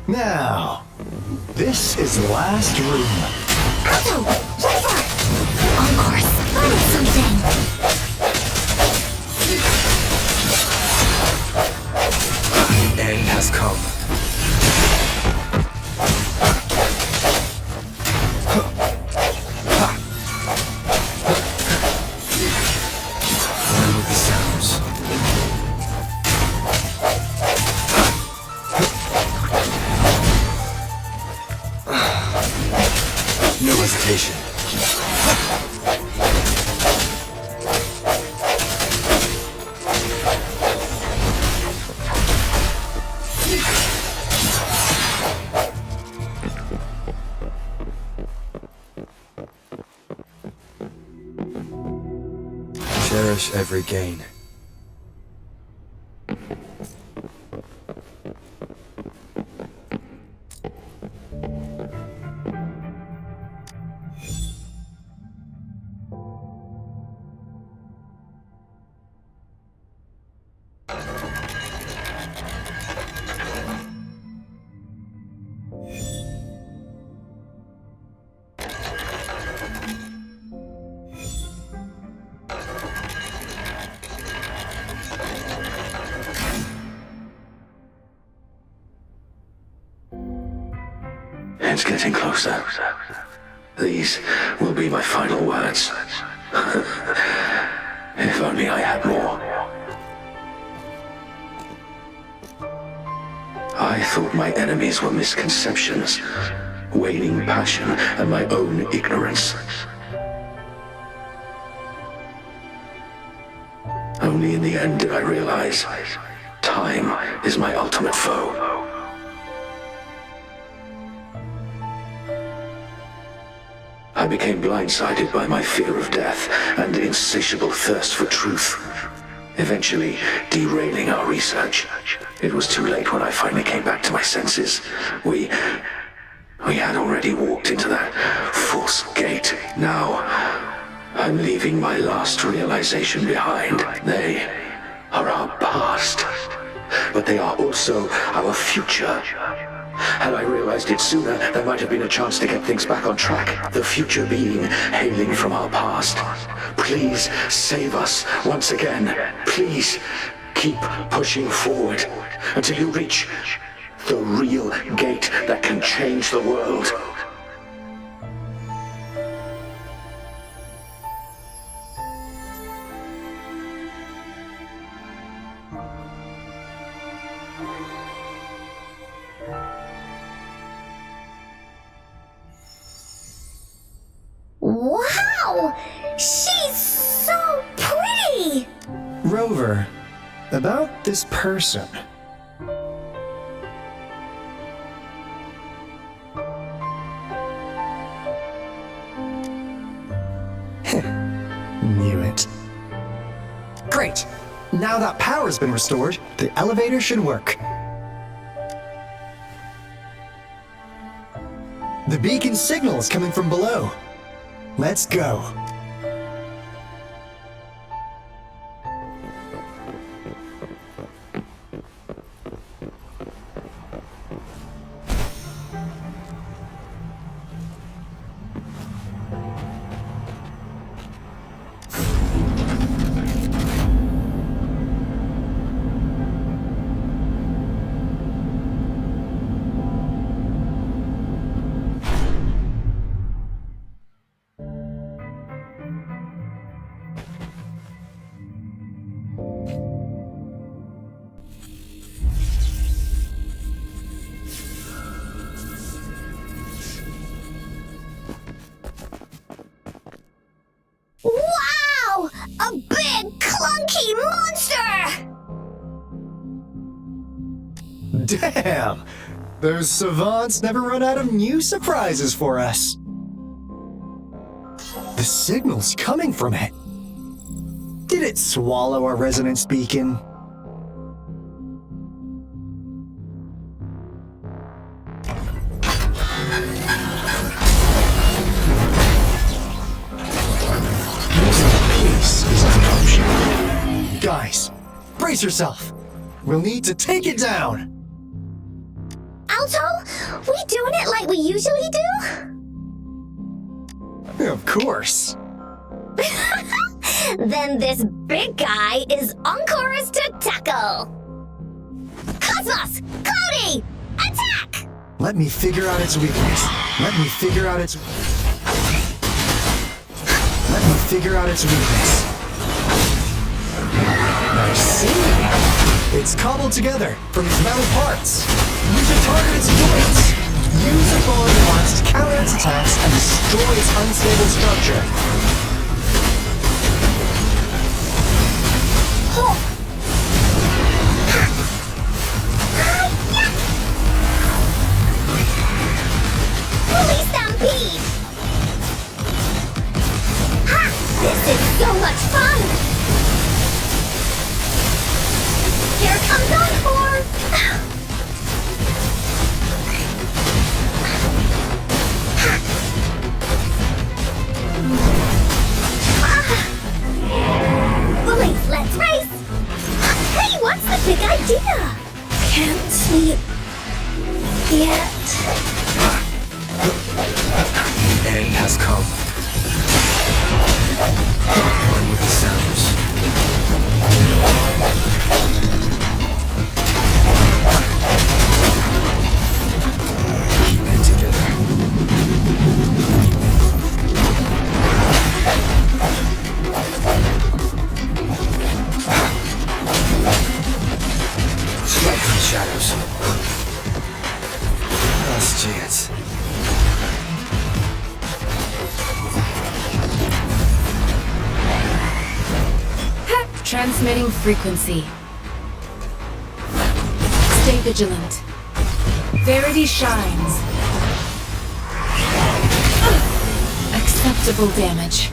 Now, this is the last room. Otto! River! Encore spotted something! The end has come. One with the sounds. No hesitation. Cherish every gain. It's getting closer. These will be my final words. If only I had more. I thought my enemies were misconceptions, waning passion, and my own ignorance. Only in the end did I realize time is my ultimate foe. I became blindsided by my fear of death and insatiable thirst for truth, eventually derailing our research. It was too late when I finally came back to my senses. We had already walked into that false gate. Now, I'm leaving my last realization behind. They are our past, but they are also our future. Had I realized it sooner, there might have been a chance to get things back on track. The future being hailing from our past. Please save us once again. Please keep pushing forward until you reach the real gate that can change the world. Wow! She's so pretty! Rover, about this person. Knew it. Great! Now that power's been restored, the elevator should work. The beacon signal is coming from below. Let's go. Wow! A big, clunky monster! Damn! Those savants never run out of new surprises for us. The signal's coming from it. Did it swallow our resonance beacon? Peace isn't an option. Guys, brace yourself. We'll need to take it down. Alto, we doing it like we usually do? Of course. Then this big guy is Encore's to tackle. Cosmos! Cloudy! Attack! Let me figure out its weakness. Let me figure out its weakness. I see. It's cobbled together from its metal parts. Use to target its joints. Use authority parts to counter its attacks and destroy its unstable structure. Holy stampede! Ha! This is so much fun! Here comes Encore! Bullies, let's race! Hey, what's the big idea? Can't sleep yet. The end has come. One with the sounds. Keep it together. Strike from the shadows. Last chance. Transmitting frequency. Stay vigilant. Verity shines. Acceptable damage.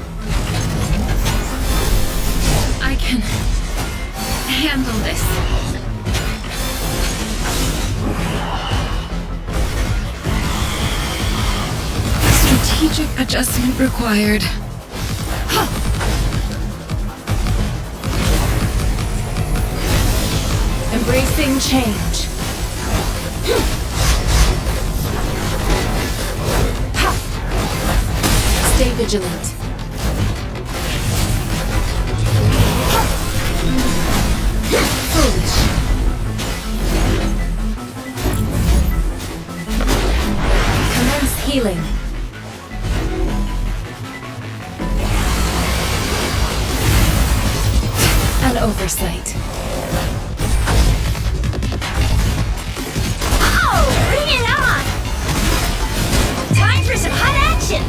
I can handle this. Strategic adjustment required. Embracing change. Stay vigilant. Foolish. Commence healing. An oversight. Bring it on! Time for some hot action!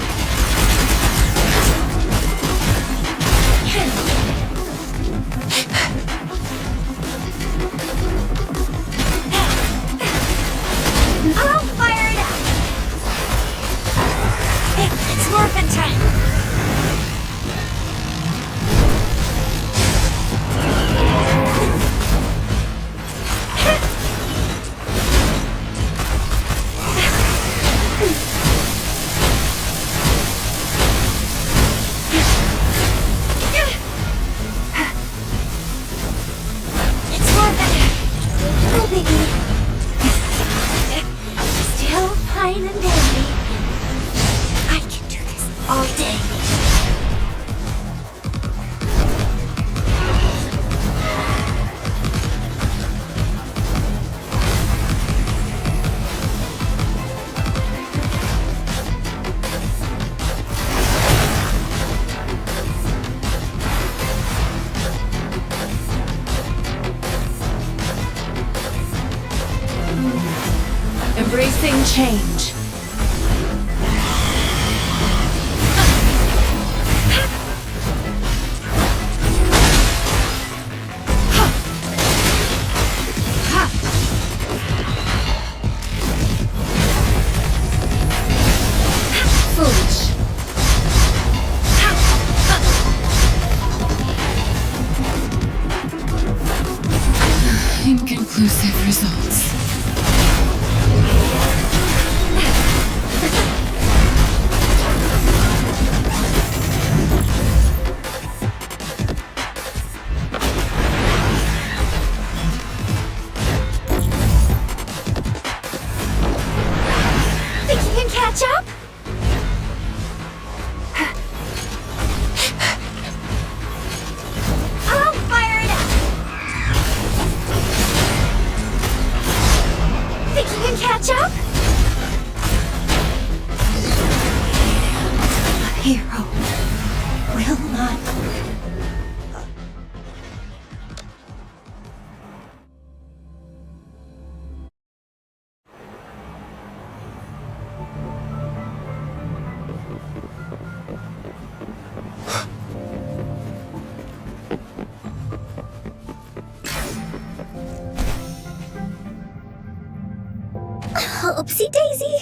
Serpentine! It's Serpent! Oh, baby. Still fine and dandy. I can do this all day. Embracing change. Foolish. Inconclusive results. Think you can catch up? I'll fire it up! Think you can catch up? A hero will not. Oopsie daisy.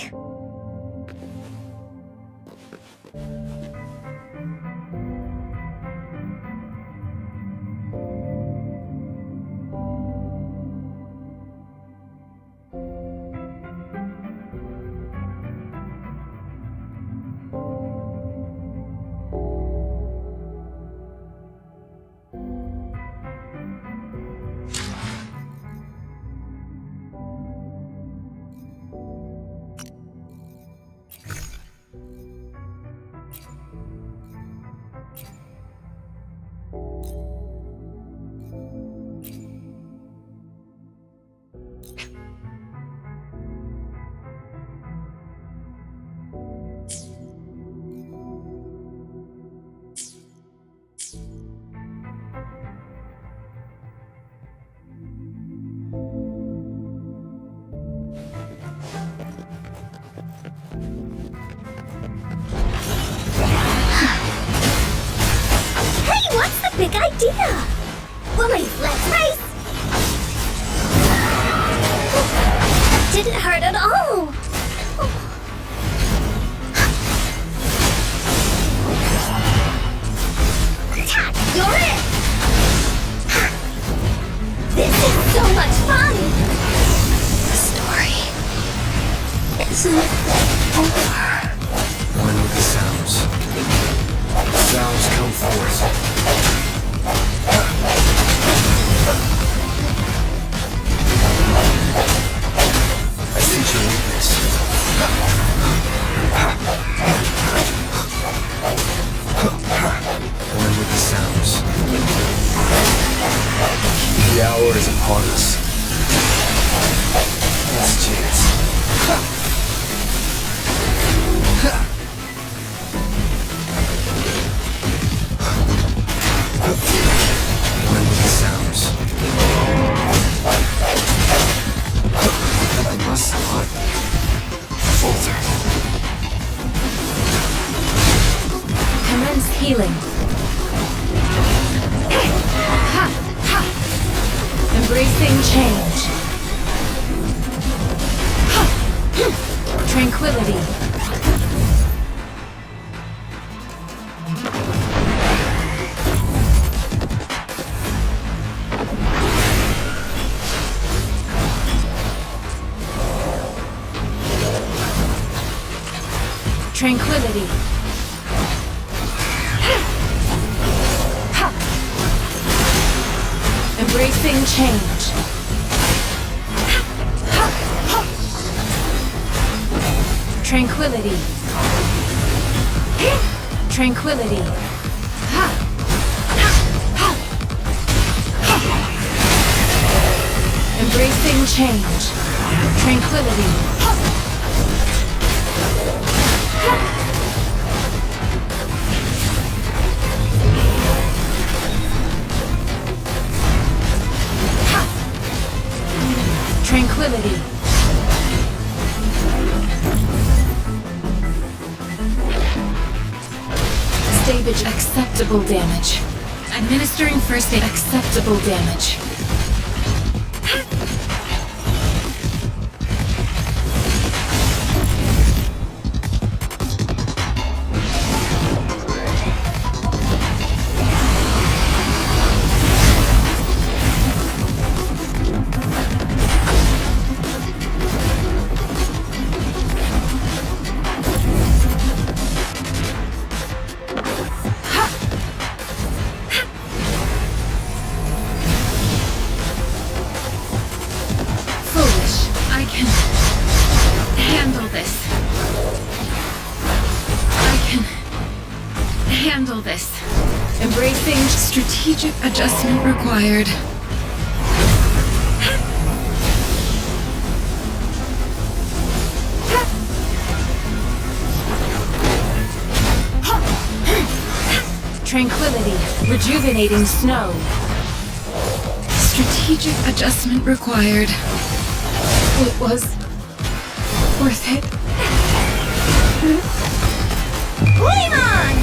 Hey, what's the big idea? Willie, let's race! Didn't hurt at all! Tack, you're it! This is so much fun! The story isn't over. One with the sounds. Sounds come forth. I sense your weakness. One with the sounds. The hour is upon us. Last chance. One with the sounds. I must not falter. Commence healing. Embracing change. Tranquility. Tranquility. Embracing change. Tranquility. Tranquility. Embracing change. Tranquility. Tranquility. Stage acceptable damage. Administering first aid acceptable damage. Handle this. Embracing strategic adjustment required. Tranquility. Rejuvenating snow. Strategic adjustment required. It was worth it. Flame on!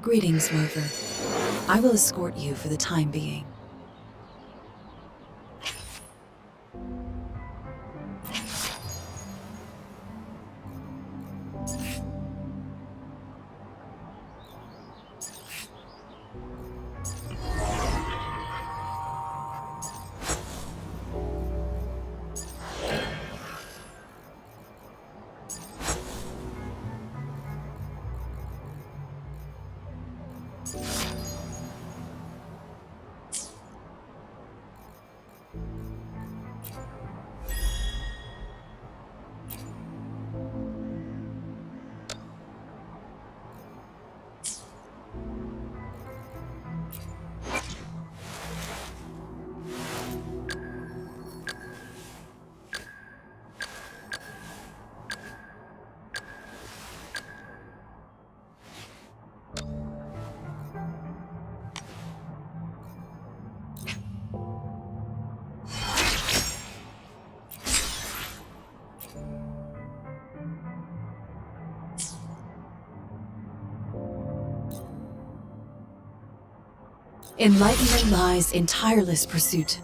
Greetings, Rover. I will escort you for the time being. Enlightenment lies in tireless pursuit.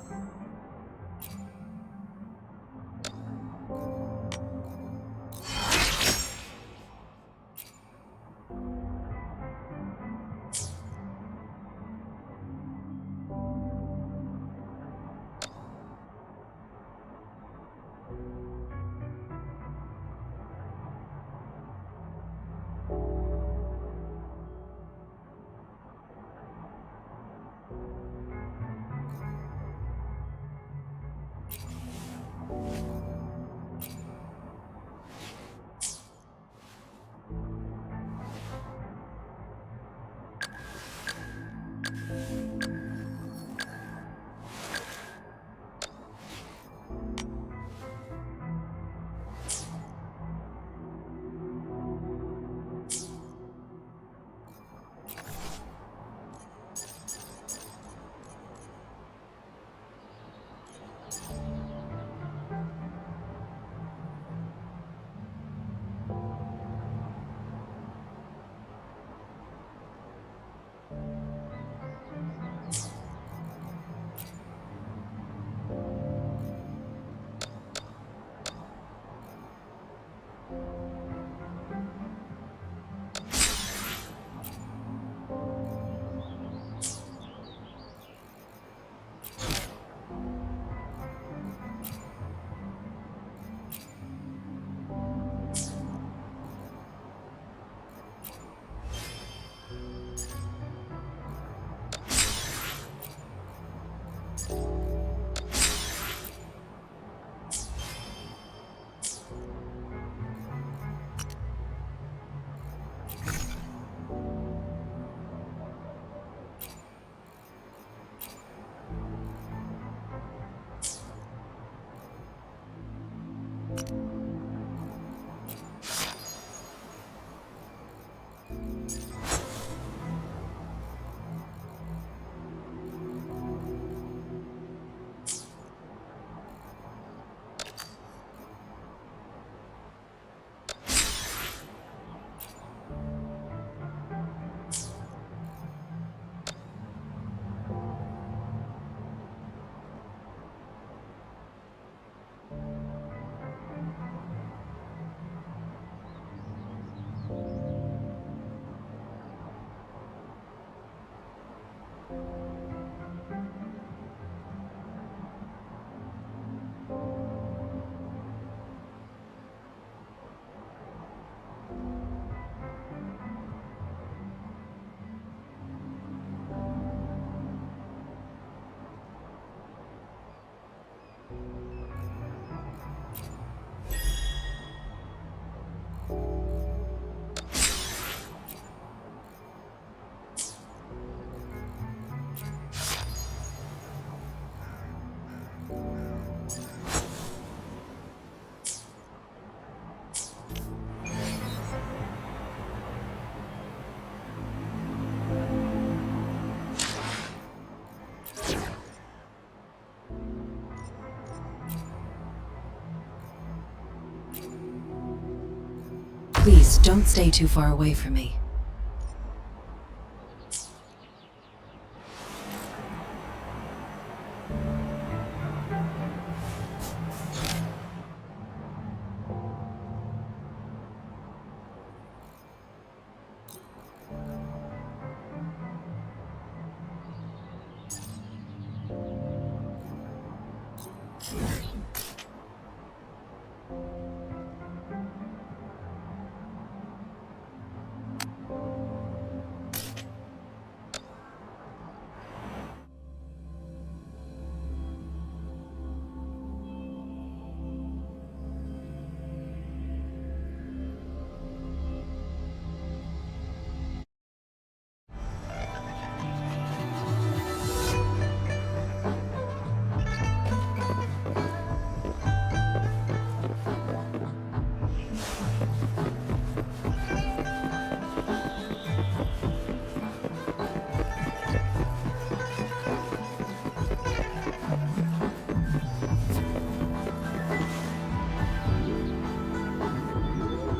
Please don't stay too far away from me.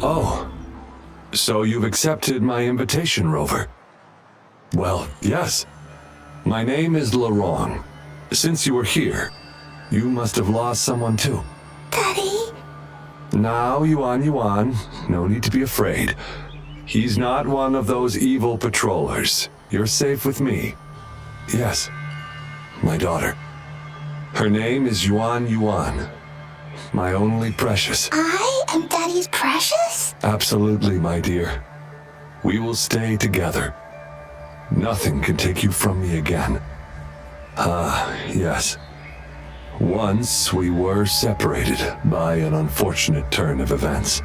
Oh, so you've accepted my invitation, Rover? Well, yes. My name is Laurent. Since you were here, you must have lost someone too. Daddy? Now, Yuan, no need to be afraid. He's not one of those evil patrollers. You're safe with me. Yes, my daughter. Her name is Yuan. My only precious. I am Daddy's precious? Absolutely, my dear. We will stay together. Nothing can take you from me again. Yes. Once we were separated by an unfortunate turn of events.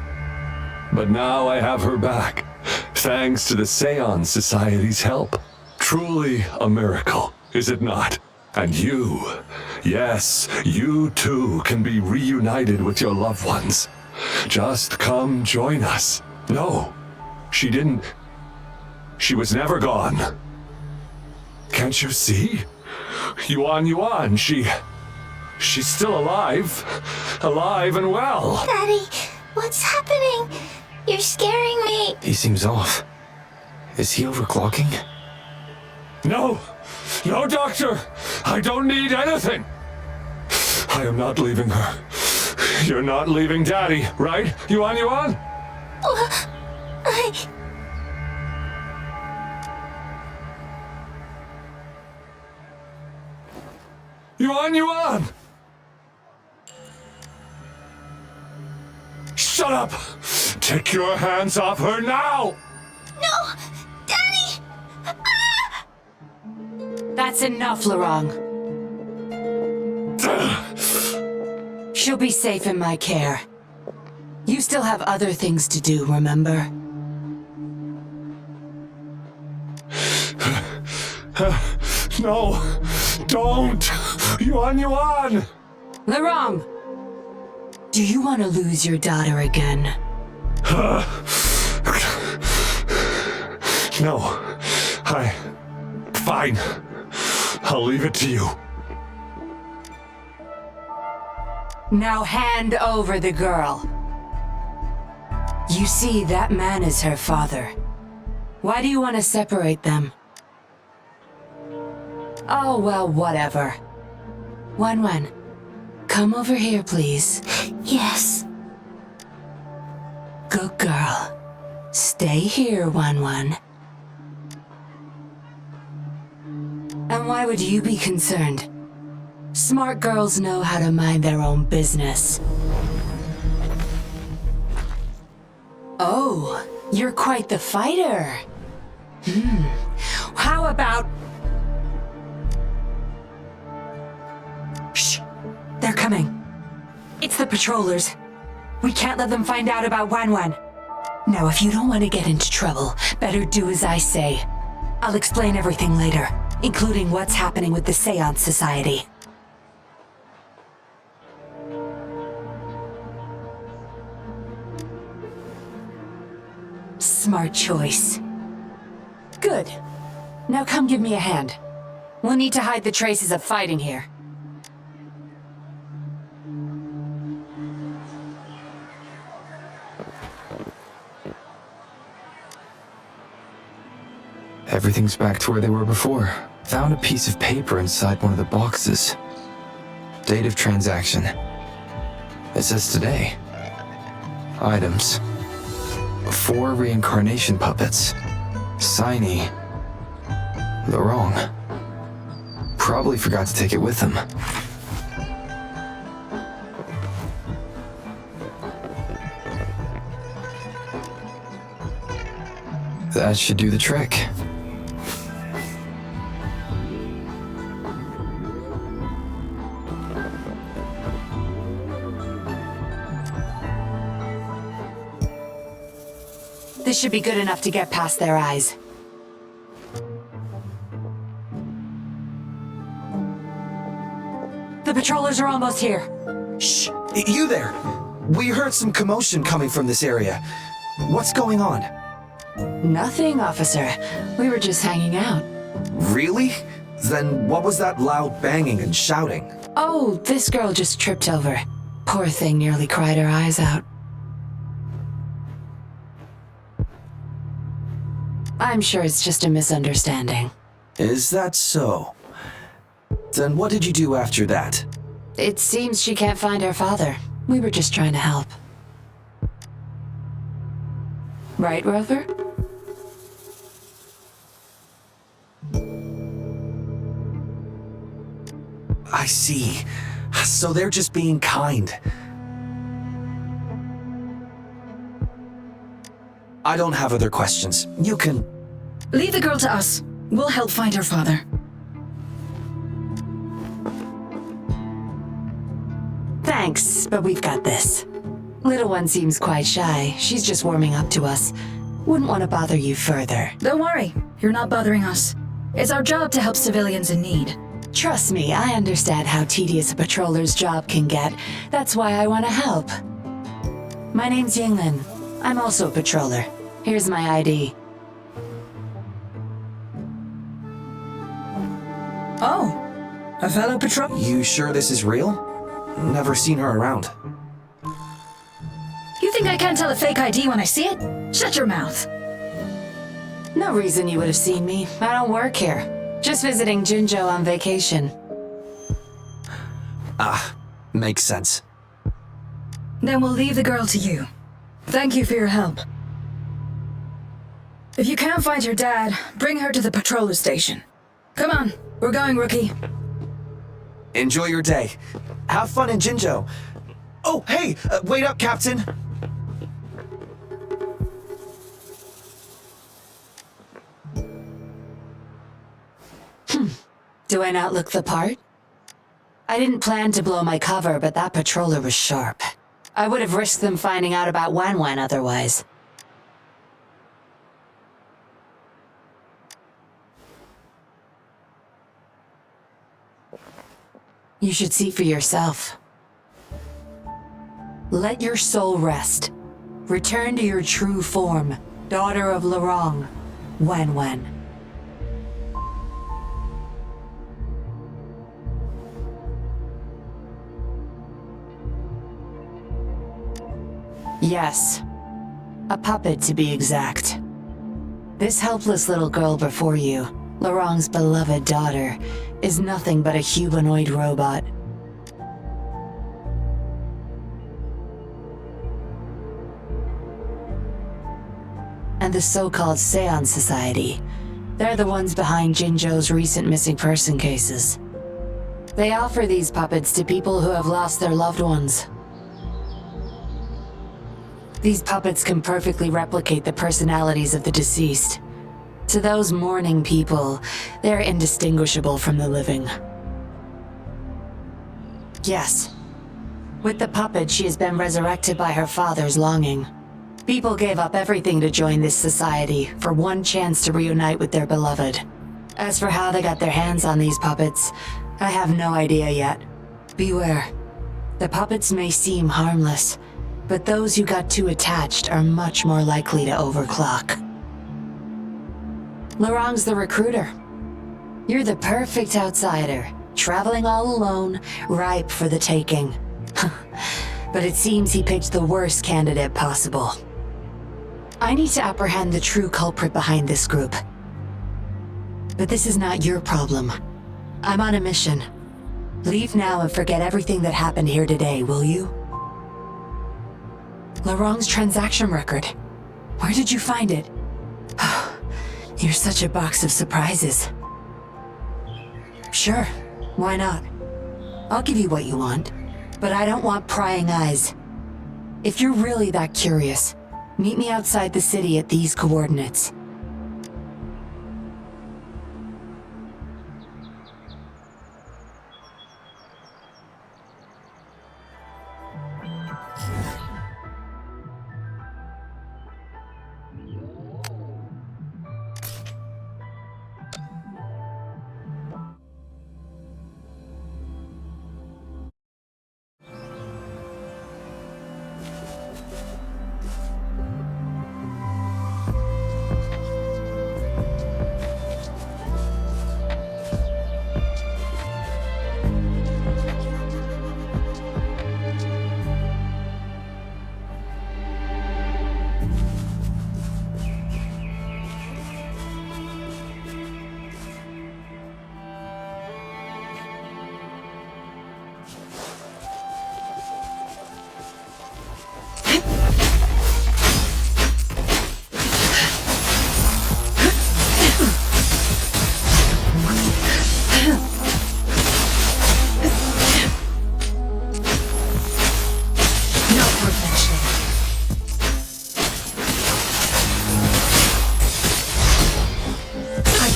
But now I have her back, thanks to the Seance Society's help. Truly a miracle, is it not? And you, yes, you too can be reunited with your loved ones. Just come join us. No, she didn't. She was never gone. Can't you see? Yuan, she's still alive. Alive and well. Daddy, what's happening? You're scaring me. He seems off. Is he overclocking? No, doctor. I don't need anything. I am not leaving her. You're not leaving Daddy, right? Yuan? Yuan! Shut up! Take your hands off her now! No! Daddy! Ah! That's enough, Laurent. She'll be safe in my care. You still have other things to do, remember? No! Don't! Yuan! Laurent! Do you want to lose your daughter again? No. Fine. I'll leave it to you. Now hand over the girl. You see, that man is her father. Why do you want to separate them? Oh, well, whatever. Wan, come over here, please. Yes. Good girl. Stay here, Wan. And why would you be concerned? Smart girls know how to mind their own business. Oh, you're quite the fighter. How about... Shh! They're coming. It's the patrollers. We can't let them find out about Wan. Now, if you don't want to get into trouble, better do as I say. I'll explain everything later, including what's happening with the Seance Society. Smart choice. Good. Now come give me a hand. We'll need to hide the traces of fighting here. Everything's back to where they were before. Found a piece of paper inside one of the boxes. Date of transaction. It says today. Items. 4 reincarnation puppets. Signy. Lorong. Probably forgot to take it with him. That should do the trick. This should be good enough to get past their eyes. The patrollers are almost here. Shh! You there! We heard some commotion coming from this area. What's going on? Nothing, officer. We were just hanging out. Really? Then what was that loud banging and shouting? Oh, this girl just tripped over. Poor thing nearly cried her eyes out. I'm sure it's just a misunderstanding. Is that so? Then what did you do after that? It seems she can't find her father. We were just trying to help. Right, Rover? I see. So they're just being kind. I don't have other questions. You can... Leave the girl to us. We'll help find her father. Thanks, but we've got this. Little one seems quite shy. She's just warming up to us. Wouldn't want to bother you further. Don't worry. You're not bothering us. It's our job to help civilians in need. Trust me, I understand how tedious a patroller's job can get. That's why I want to help. My name's Yinglin. I'm also a patroller. Here's my ID. Oh, a fellow patrol? You sure this is real? Never seen her around. You think I can't tell a fake ID when I see it? Shut your mouth. No reason you would have seen me. I don't work here. Just visiting Jinzhou on vacation. Ah, makes sense. Then we'll leave the girl to you. Thank you for your help. If you can't find your dad, bring her to the patroller station. Come on, we're going, Rookie. Enjoy your day. Have fun in Jinzhou. Oh, hey, wait up, Captain. Do I not look the part? I didn't plan to blow my cover, but that patroller was sharp. I would have risked them finding out about Wanwan otherwise. You should see for yourself. Let your soul rest. Return to your true form, daughter of Lorong, Wanwan. Yes. A puppet, to be exact. This helpless little girl before you, Lorong's beloved daughter, is nothing but a humanoid robot. And the so-called Seance Society, they're the ones behind Jinzhou's recent missing person cases. They offer these puppets to people who have lost their loved ones. These puppets can perfectly replicate the personalities of the deceased. To those mourning people, they're indistinguishable from the living. Yes. With the puppet, she has been resurrected by her father's longing. People gave up everything to join this society for one chance to reunite with their beloved. As for how they got their hands on these puppets, I have no idea yet. Beware. The puppets may seem harmless, but those who got too attached are much more likely to overclock. Lorong's the recruiter. You're the perfect outsider, traveling all alone, ripe for the taking. But it seems he picked the worst candidate possible. I need to apprehend the true culprit behind this group. but this is not your problem. I'm on a mission. Leave now and forget everything that happened here today, will you? Laurent's transaction record. Where did you find it? You're such a box of surprises. Sure, why not? I'll give you what you want, but I don't want prying eyes. If you're really that curious, meet me outside the city at these coordinates.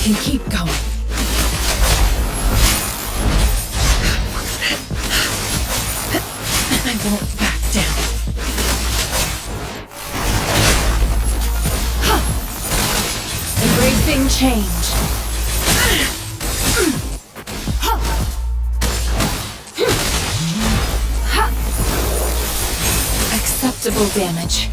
Can keep going. I won't back down. Embracing change. Acceptable damage.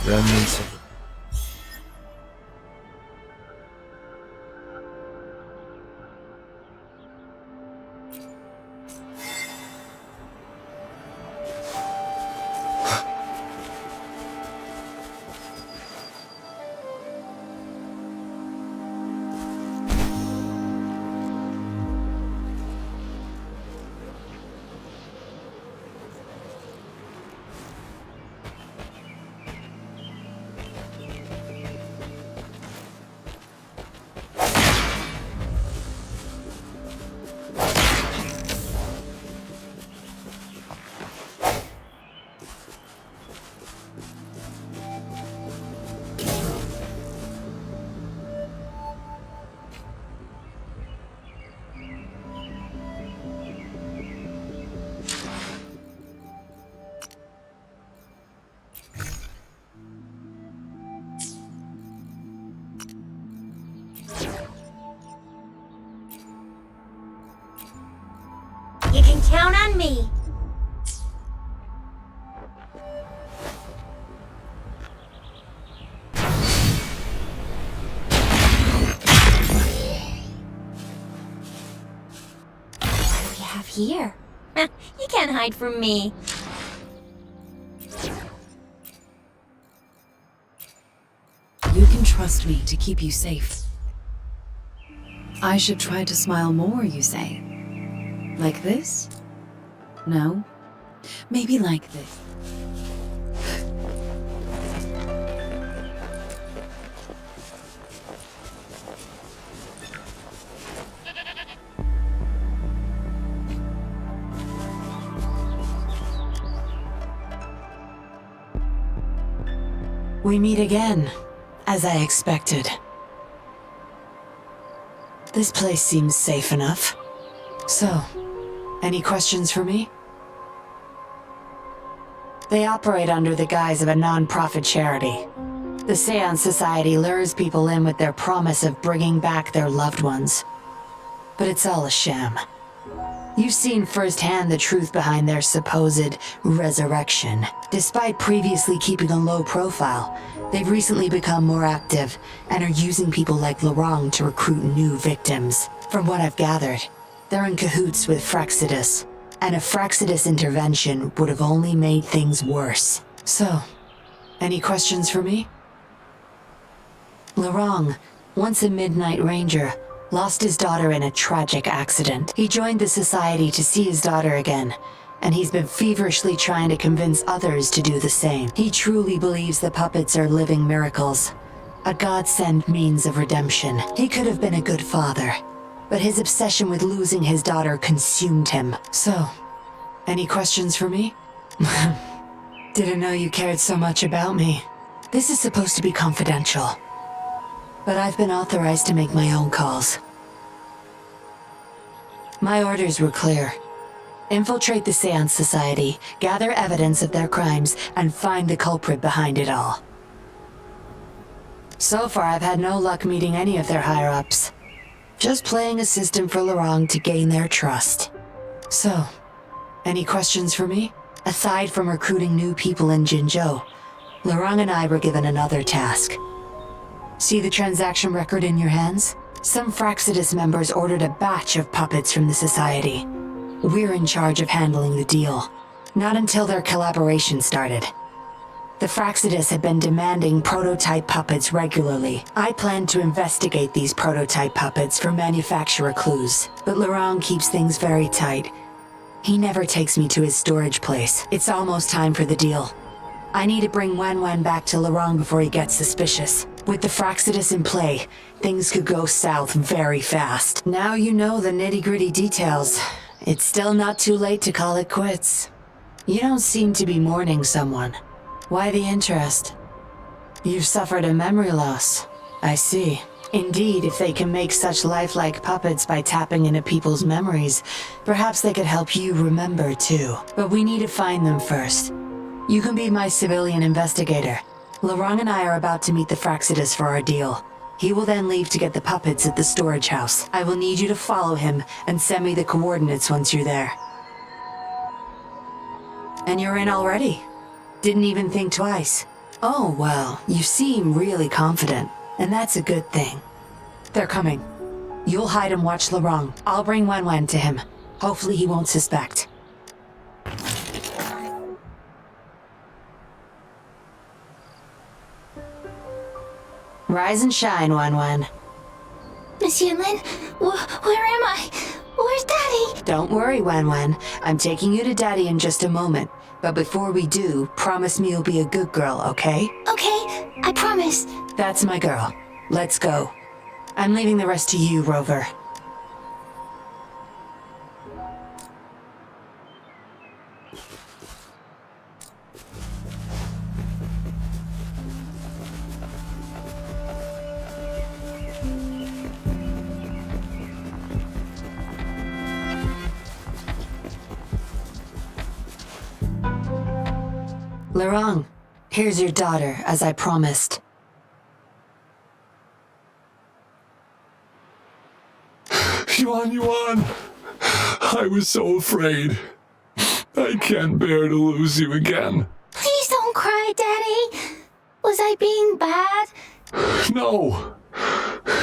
Remnants of You can count on me. What do we have here? You can't hide from me. You can trust me to keep you safe. I should try to smile more, you say? Like this? No? Maybe like this. We meet again, as I expected. This place seems safe enough. So, any questions for me? They operate under the guise of a non-profit charity. The Seance Society lures people in with their promise of bringing back their loved ones. But it's all a sham. You've seen firsthand the truth behind their supposed resurrection. Despite previously keeping a low profile, they've recently become more active and are using people like Lorang to recruit new victims. From what I've gathered, they're in cahoots with Fractsidus, and a Fractsidus intervention would have only made things worse. So, any questions for me? Lorang, once a Midnight Ranger, lost his daughter in a tragic accident. He joined the Society to see his daughter again, and he's been feverishly trying to convince others to do the same. He truly believes the puppets are living miracles, a godsend means of redemption. He could have been a good father, but his obsession with losing his daughter consumed him. So, any questions for me? Didn't know you cared so much about me. This is supposed to be confidential, but I've been authorized to make my own calls. My orders were clear. Infiltrate the Seance Society, gather evidence of their crimes, and find the culprit behind it all. So far, I've had no luck meeting any of their higher-ups. Just playing a system for Lorang to gain their trust. So, any questions for me? Aside from recruiting new people in Jinzhou, Lorang and I were given another task. See the transaction record in your hands? Some Fractsidus members ordered a batch of puppets from the Society. We're in charge of handling the deal. Not until their collaboration started. The Fractsidus had been demanding prototype puppets regularly. I planned to investigate these prototype puppets for manufacturer clues, but Lorang keeps things very tight. He never takes me to his storage place. It's almost time for the deal. I need to bring Wan back to Lorang before he gets suspicious. With the Fractsidus in play, things could go south very fast. Now you know the nitty-gritty details. It's still not too late to call it quits. You don't seem to be mourning someone. Why the interest? You've suffered a memory loss. I see. Indeed, if they can make such lifelike puppets by tapping into people's memories, perhaps they could help you remember too. But we need to find them first. You can be my civilian investigator. Lorang and I are about to meet the Fractsidus for our deal. He will then leave to get the puppets at the storage house. I will need you to follow him and send me the coordinates once you're there. And you're in already? Didn't even think twice. Oh, well, you seem really confident, and that's a good thing. They're coming. You'll hide and watch Lorang. I'll bring Wan to him. Hopefully he won't suspect. Rise and shine, Wan. Miss Yinlin, where am I? Where's Daddy? Don't worry, Wan. I'm taking you to Daddy in just a moment. But before we do, promise me you'll be a good girl, okay? Okay, I promise. That's my girl. Let's go. I'm leaving the rest to you, Rover. Lorang, here's your daughter, as I promised. Yuan, I was so afraid. I can't bear to lose you again. Please don't cry, Daddy. Was I being bad? No,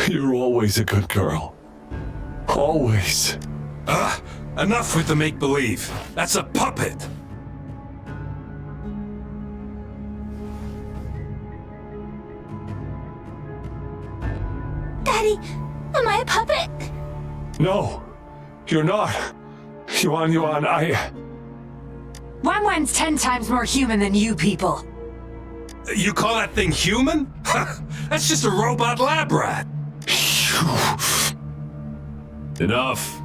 you're always a good girl. Always. Enough with the make-believe. That's a puppet. Daddy, am I a puppet? No, you're not. Yuan, Wan's 10 times more human than you people. You call that thing human? That's just a robot lab rat. Enough.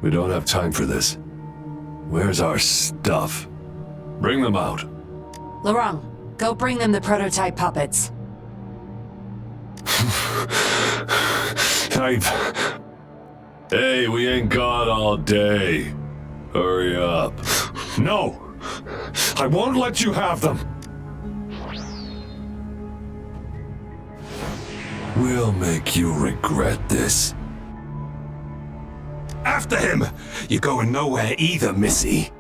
We don't have time for this. Where's our stuff? Bring them out. Lorang, Go bring them the prototype puppets. Hey, we ain't got all day. Hurry up. No! I won't let you have them! We'll make you regret this. After him! You're going nowhere either, Missy.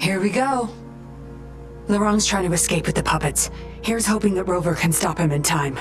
Here we go. Laurent's trying to escape with the puppets. Here's hoping that Rover can stop him in time.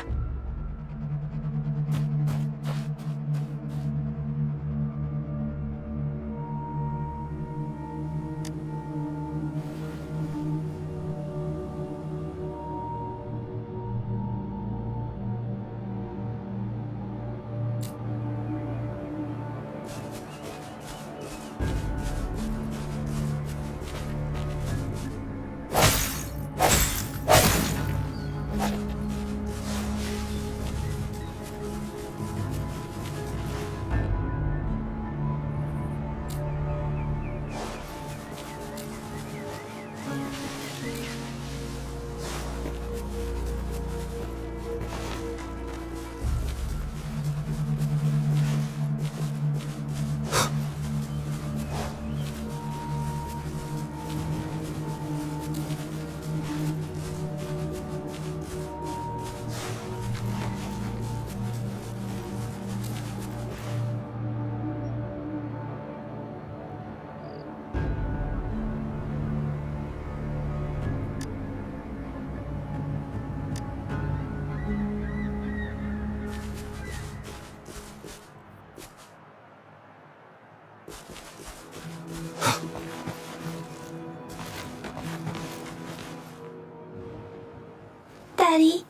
Daddy,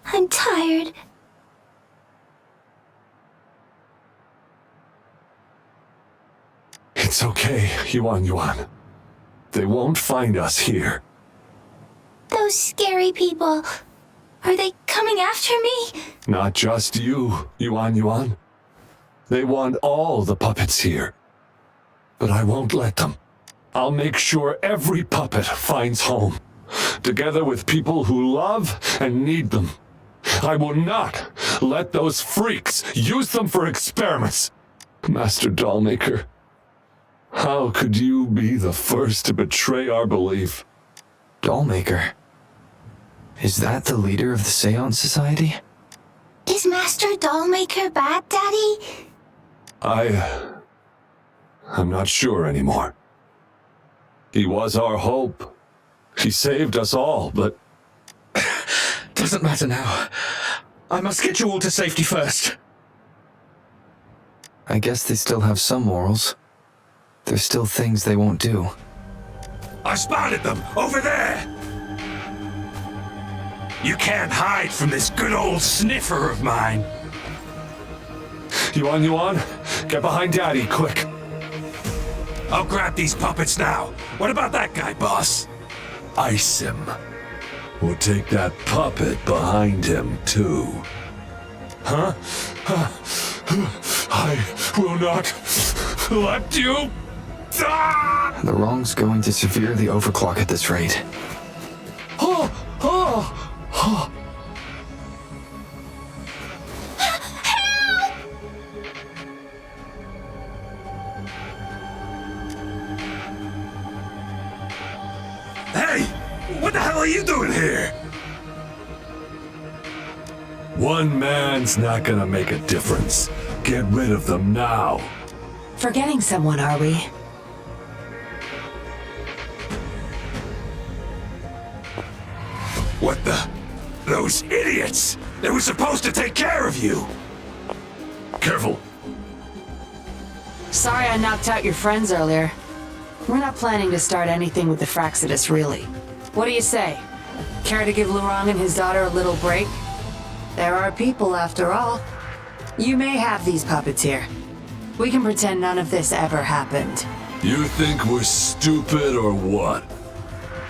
I'm tired. It's okay, Yuan. They won't find us here. Those scary people, are they coming after me? Not just you, Yuan. They want all the puppets here. But I won't let them. I'll make sure every puppet finds home, together with people who love and need them. I will not let those freaks use them for experiments. Master Dollmaker, how could you be the first to betray our belief? Dollmaker? Is that the leader of the Seance Society? Is Master Dollmaker bad, Daddy? I'm not sure anymore. He was our hope. He saved us all, but... Doesn't matter now. I must get you all to safety first. I guess they still have some morals. There's still things they won't do. I spotted them! Over there! You can't hide from this good old sniffer of mine. Yuan, get behind Daddy, quick. I'll grab these puppets now. What about that guy, boss? Ice him. We'll take that puppet behind him, too. Huh? I will not let you... The wrong's going to severely overclock at this rate. Hey! What the hell are you doing here? One man's not gonna make a difference. Get rid of them now. Forgetting someone, are we? What the? Those idiots! They were supposed to take care of you! Careful. Sorry I knocked out your friends earlier. We're not planning to start anything with the Fraxidus, really. What do you say? Care to give Laurent and his daughter a little break? There are people, after all. You may have these puppets here. We can pretend none of this ever happened. You think we're stupid or what?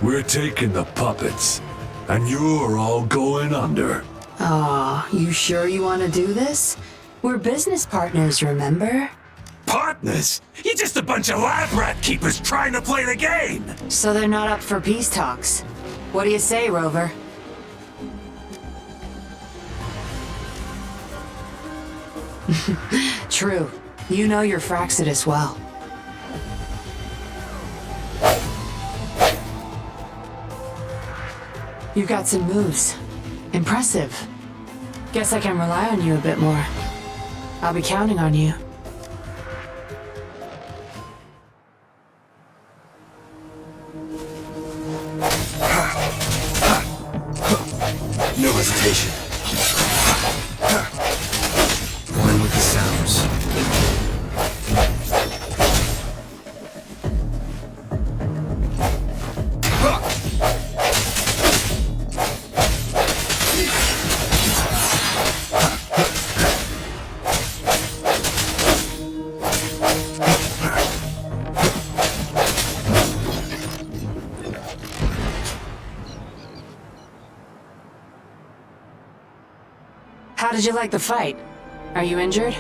We're taking the puppets, and you're all going under. Aw, you sure you want to do this? We're business partners, remember? Partners? You're just a bunch of lab rat keepers trying to play the game! So they're not up for peace talks. What do you say, Rover? True. You know your Fraxidus well. You've got some moves. Impressive. Guess I can rely on you a bit more. I'll be counting on you. No hesitation. One with the sounds. How did you like the fight? Are you injured?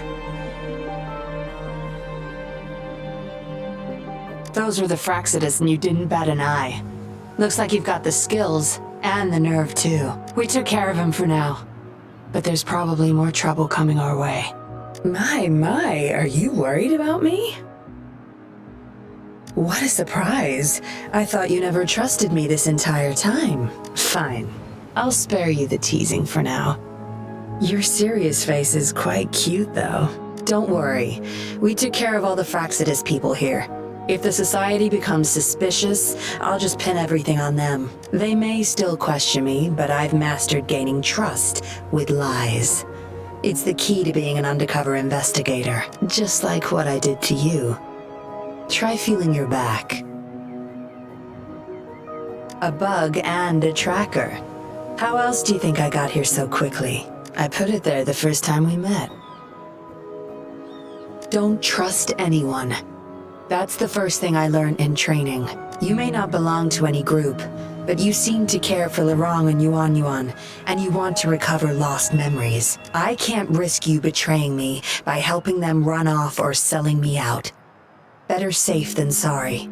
Those were the Fraxidus and you didn't bat an eye. Looks like you've got the skills, and the nerve too. We took care of him for now. But there's probably more trouble coming our way. My, are you worried about me? What a surprise. I thought you never trusted me this entire time. Fine. I'll spare you the teasing for now. Your serious face is quite cute, though. Don't worry. We took care of all the Fraxidus people here. If the Society becomes suspicious, I'll just pin everything on them. They may still question me, but I've mastered gaining trust with lies. It's the key to being an undercover investigator, just like what I did to you. Try feeling your back. A bug and a tracker. How else do you think I got here so quickly? I put it there the first time we met. Don't trust anyone. That's the first thing I learned in training. You may not belong to any group, but you seem to care for Lorong and Yuan Yuan, and you want to recover lost memories. I can't risk you betraying me by helping them run off or selling me out. Better safe than sorry.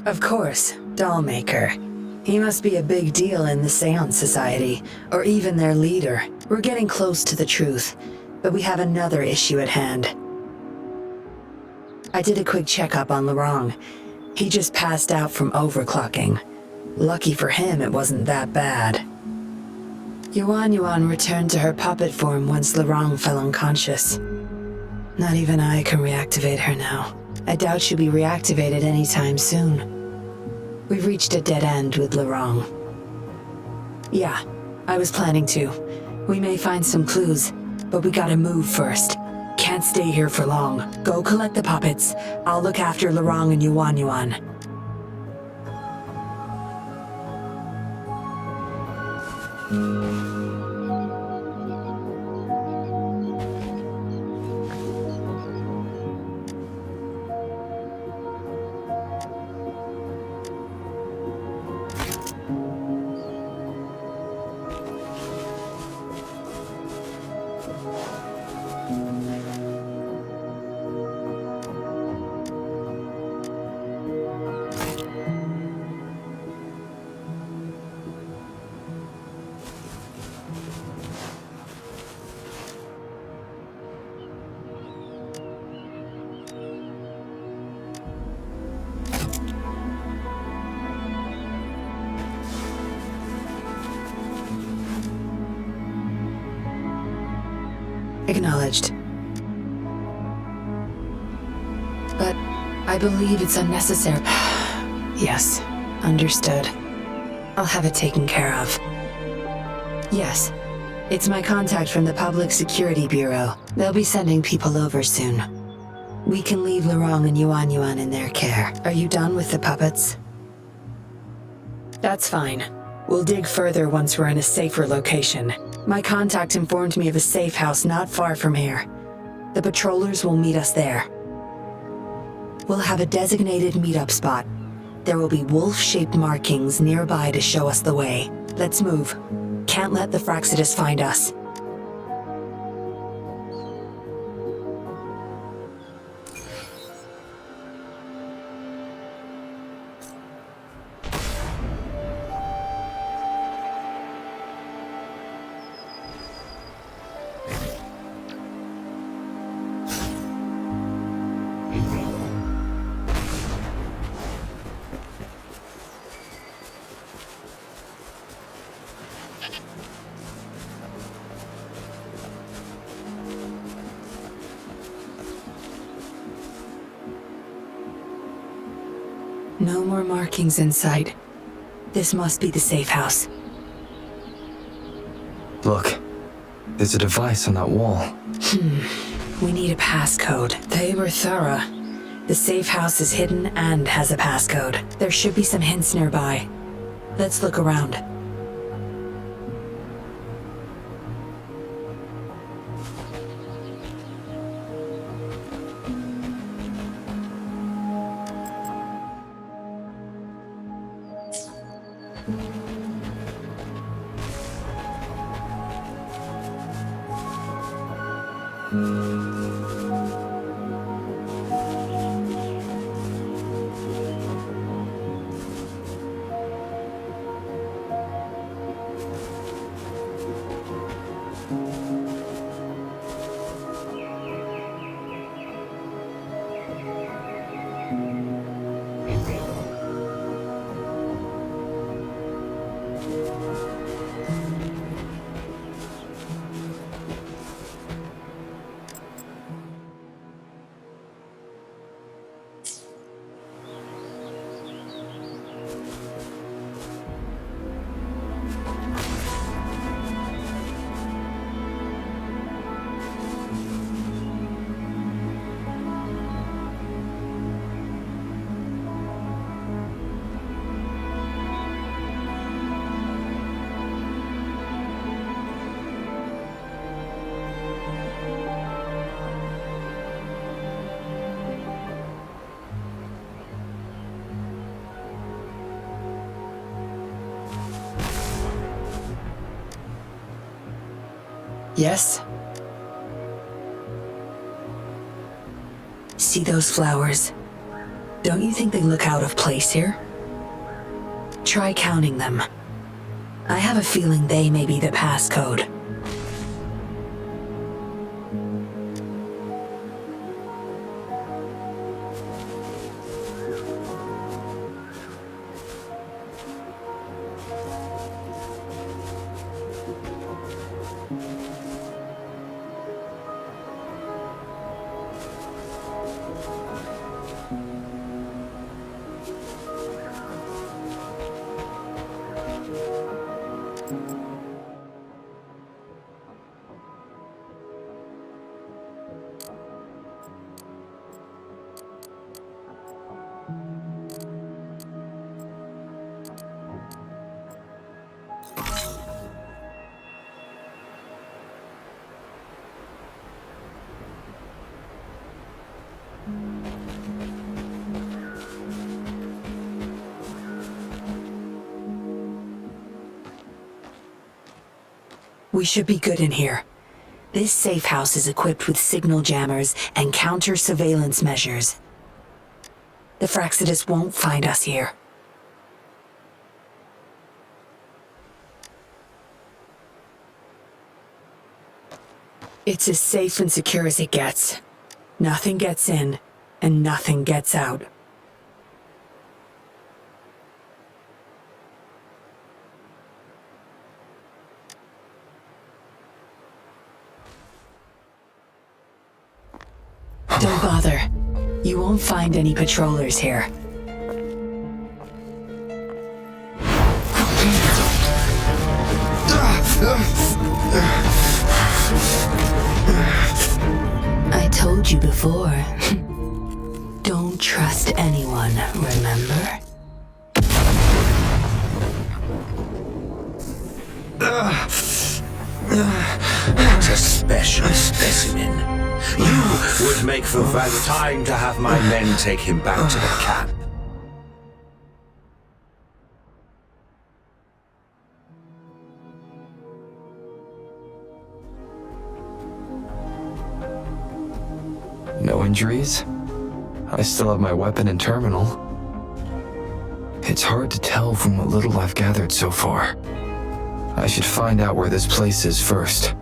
Of course, Dollmaker. He must be a big deal in the Seance Society, or even their leader. We're getting close to the truth, but we have another issue at hand. I did a quick checkup on Lorong. He just passed out from overclocking. Lucky for him, it wasn't that bad. Yuan Yuan returned to her puppet form once Lorong fell unconscious. Not even I can reactivate her now. I doubt she'll be reactivated anytime soon. We've reached a dead end with Lorong. Yeah, I was planning to. We may find some clues, but we gotta move first. Can't stay here for long. Go collect the puppets. I'll look after Lorong and Yuan Yuan. Acknowledged. But I believe it's unnecessary. Yes, understood. I'll have it taken care of. Yes, it's my contact from the Public Security Bureau. They'll be sending people over soon. We can leave Lorong and Yuan Yuan in their care. Are you done with the puppets? That's fine. We'll dig further once we're in a safer location. My contact informed me of a safe house not far from here. The patrollers will meet us there. We'll have a designated meetup spot. There will be wolf-shaped markings nearby to show us the way. Let's move. Can't let the Fraxidus find us. No more markings in sight. This must be the safe house. Look, there's a device on that wall. We need a passcode. They were thorough. The safe house is hidden and has a passcode. There should be some hints nearby. Let's look around. Yes? See those flowers? Don't you think they look out of place here? Try counting them. I have a feeling they may be the passcode. We should be good in here. This safe house is equipped with signal jammers and counter-surveillance measures. The Fractsidus won't find us here. It's as safe and secure as it gets. Nothing gets in, and nothing gets out. Don't bother. You won't find any patrollers here. I told you before. Don't trust anyone, remember? What a special specimen. You would make for time to have my men take him back to the camp. No injuries? I still have my weapon and terminal. It's hard to tell from what little I've gathered so far. I should find out where this place is first.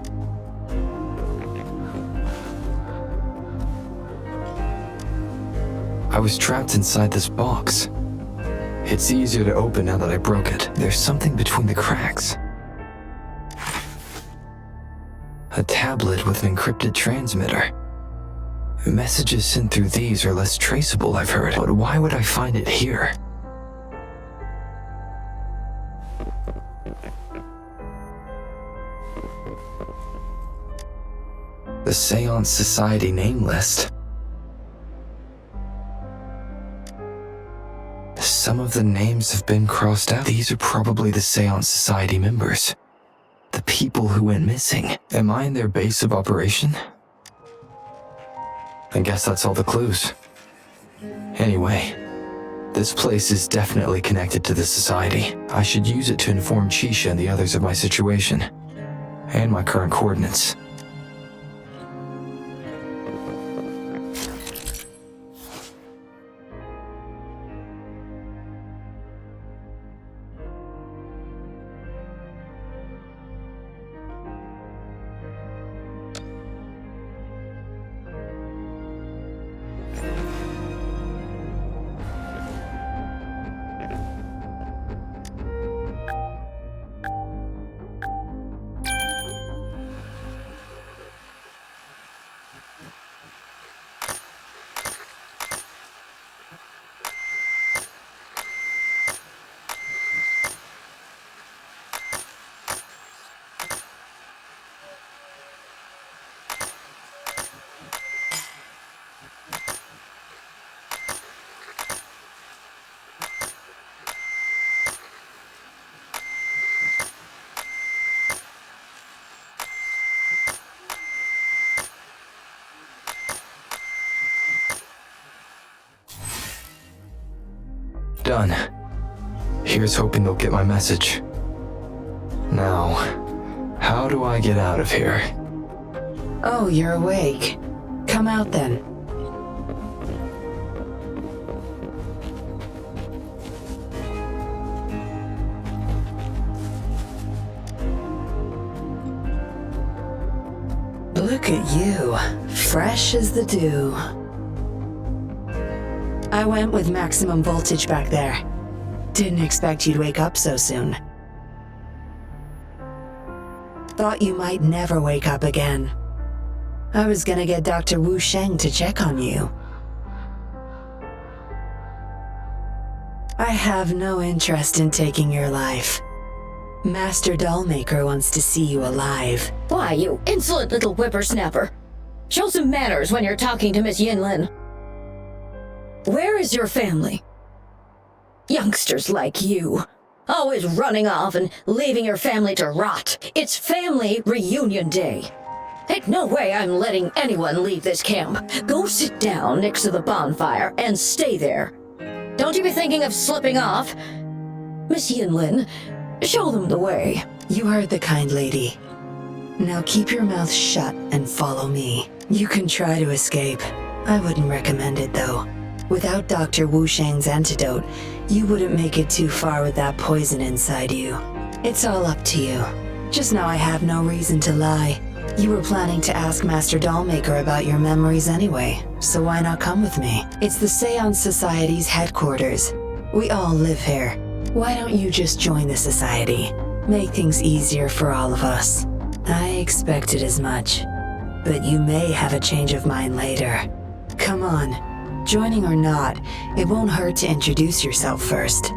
I was trapped inside this box. It's easier to open now that I broke it. There's something between the cracks. A tablet with an encrypted transmitter. Messages sent through these are less traceable, I've heard. But why would I find it here? The Seance Society name list. Some of the names have been crossed out. These are probably the Seance Society members. The people who went missing. Am I in their base of operation? I guess that's all the clues. Anyway, this place is definitely connected to the Society. I should use it to inform Chisha and the others of my situation. And my current coordinates. Done. Here's hoping they'll get my message. Now, how do I get out of here? Oh, you're awake. Come out then. Look at you, fresh as the dew. I went with maximum voltage back there. Didn't expect you'd wake up so soon. Thought you might never wake up again. I was gonna get Dr. Wu Sheng to check on you. I have no interest in taking your life. Master Dollmaker wants to see you alive. Why, you insolent little whippersnapper. Show some manners when you're talking to Miss Yinlin. Where is your family? Youngsters like you, always running off and leaving your family to rot. It's family reunion day. Ain't no way I'm letting anyone leave this camp. Go sit down next to the bonfire and stay there. Don't you be thinking of slipping off. Miss Yinlin, show them the way. You heard the kind lady. Now keep your mouth shut and follow me. You can try to escape. I wouldn't recommend it though. Without Dr. Wu Sheng's antidote, you wouldn't make it too far with that poison inside you. It's all up to you. Just know I have no reason to lie. You were planning to ask Master Dollmaker about your memories anyway, so why not come with me? It's the Seance Society's headquarters. We all live here. Why don't you just join the Society? Make things easier for all of us. I expected as much, but you may have a change of mind later. Come on. Joining or not, it won't hurt to introduce yourself first.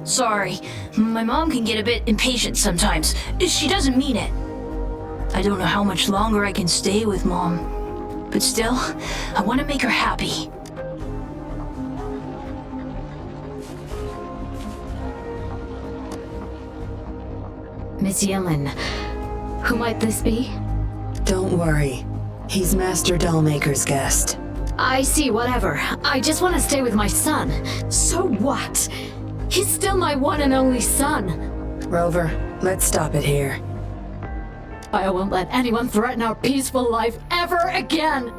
Sorry, my mom can get a bit impatient sometimes. She doesn't mean it. I don't know how much longer I can stay with Mom, but still, I want to make her happy. Miss Yinlin, who might this be? Don't worry. He's Master Dollmaker's guest. I see, whatever. I just want to stay with my son. So what? He's still my one and only son. Rover, let's stop it here. I won't let anyone threaten our peaceful life ever again!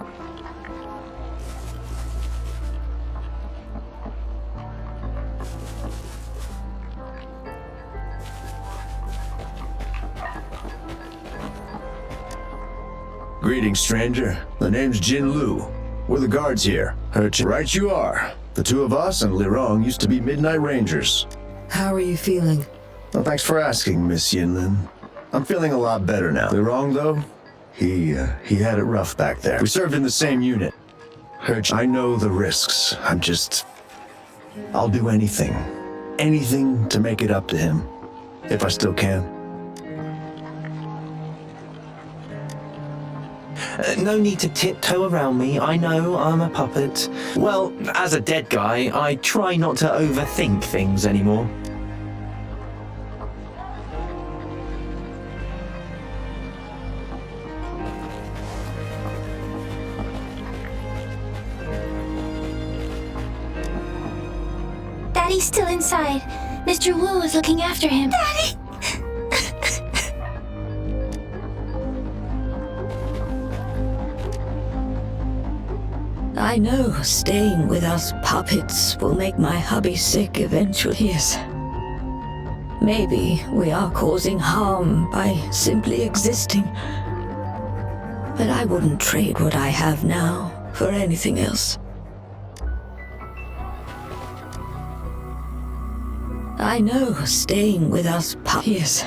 Greetings, stranger. The name's Jin Lu. We're the guards here. Right you are. The two of us and Lirong used to be Midnight Rangers. How are you feeling? Well, thanks for asking, Miss Yinlin. I'm feeling a lot better now. Lirong, though, he had it rough back there. We served in the same unit. I know the risks. I'll do anything. Anything to make it up to him. If I still can. No need to tiptoe around me. I know I'm a puppet. Well, as a dead guy, I try not to overthink things anymore. Daddy's still inside. Mr. Wu is looking after him. Daddy! I know staying with us puppets will make my hubby sick eventually. Yes. Maybe we are causing harm by simply existing. But I wouldn't trade what I have now for anything else. I know staying with us puppets.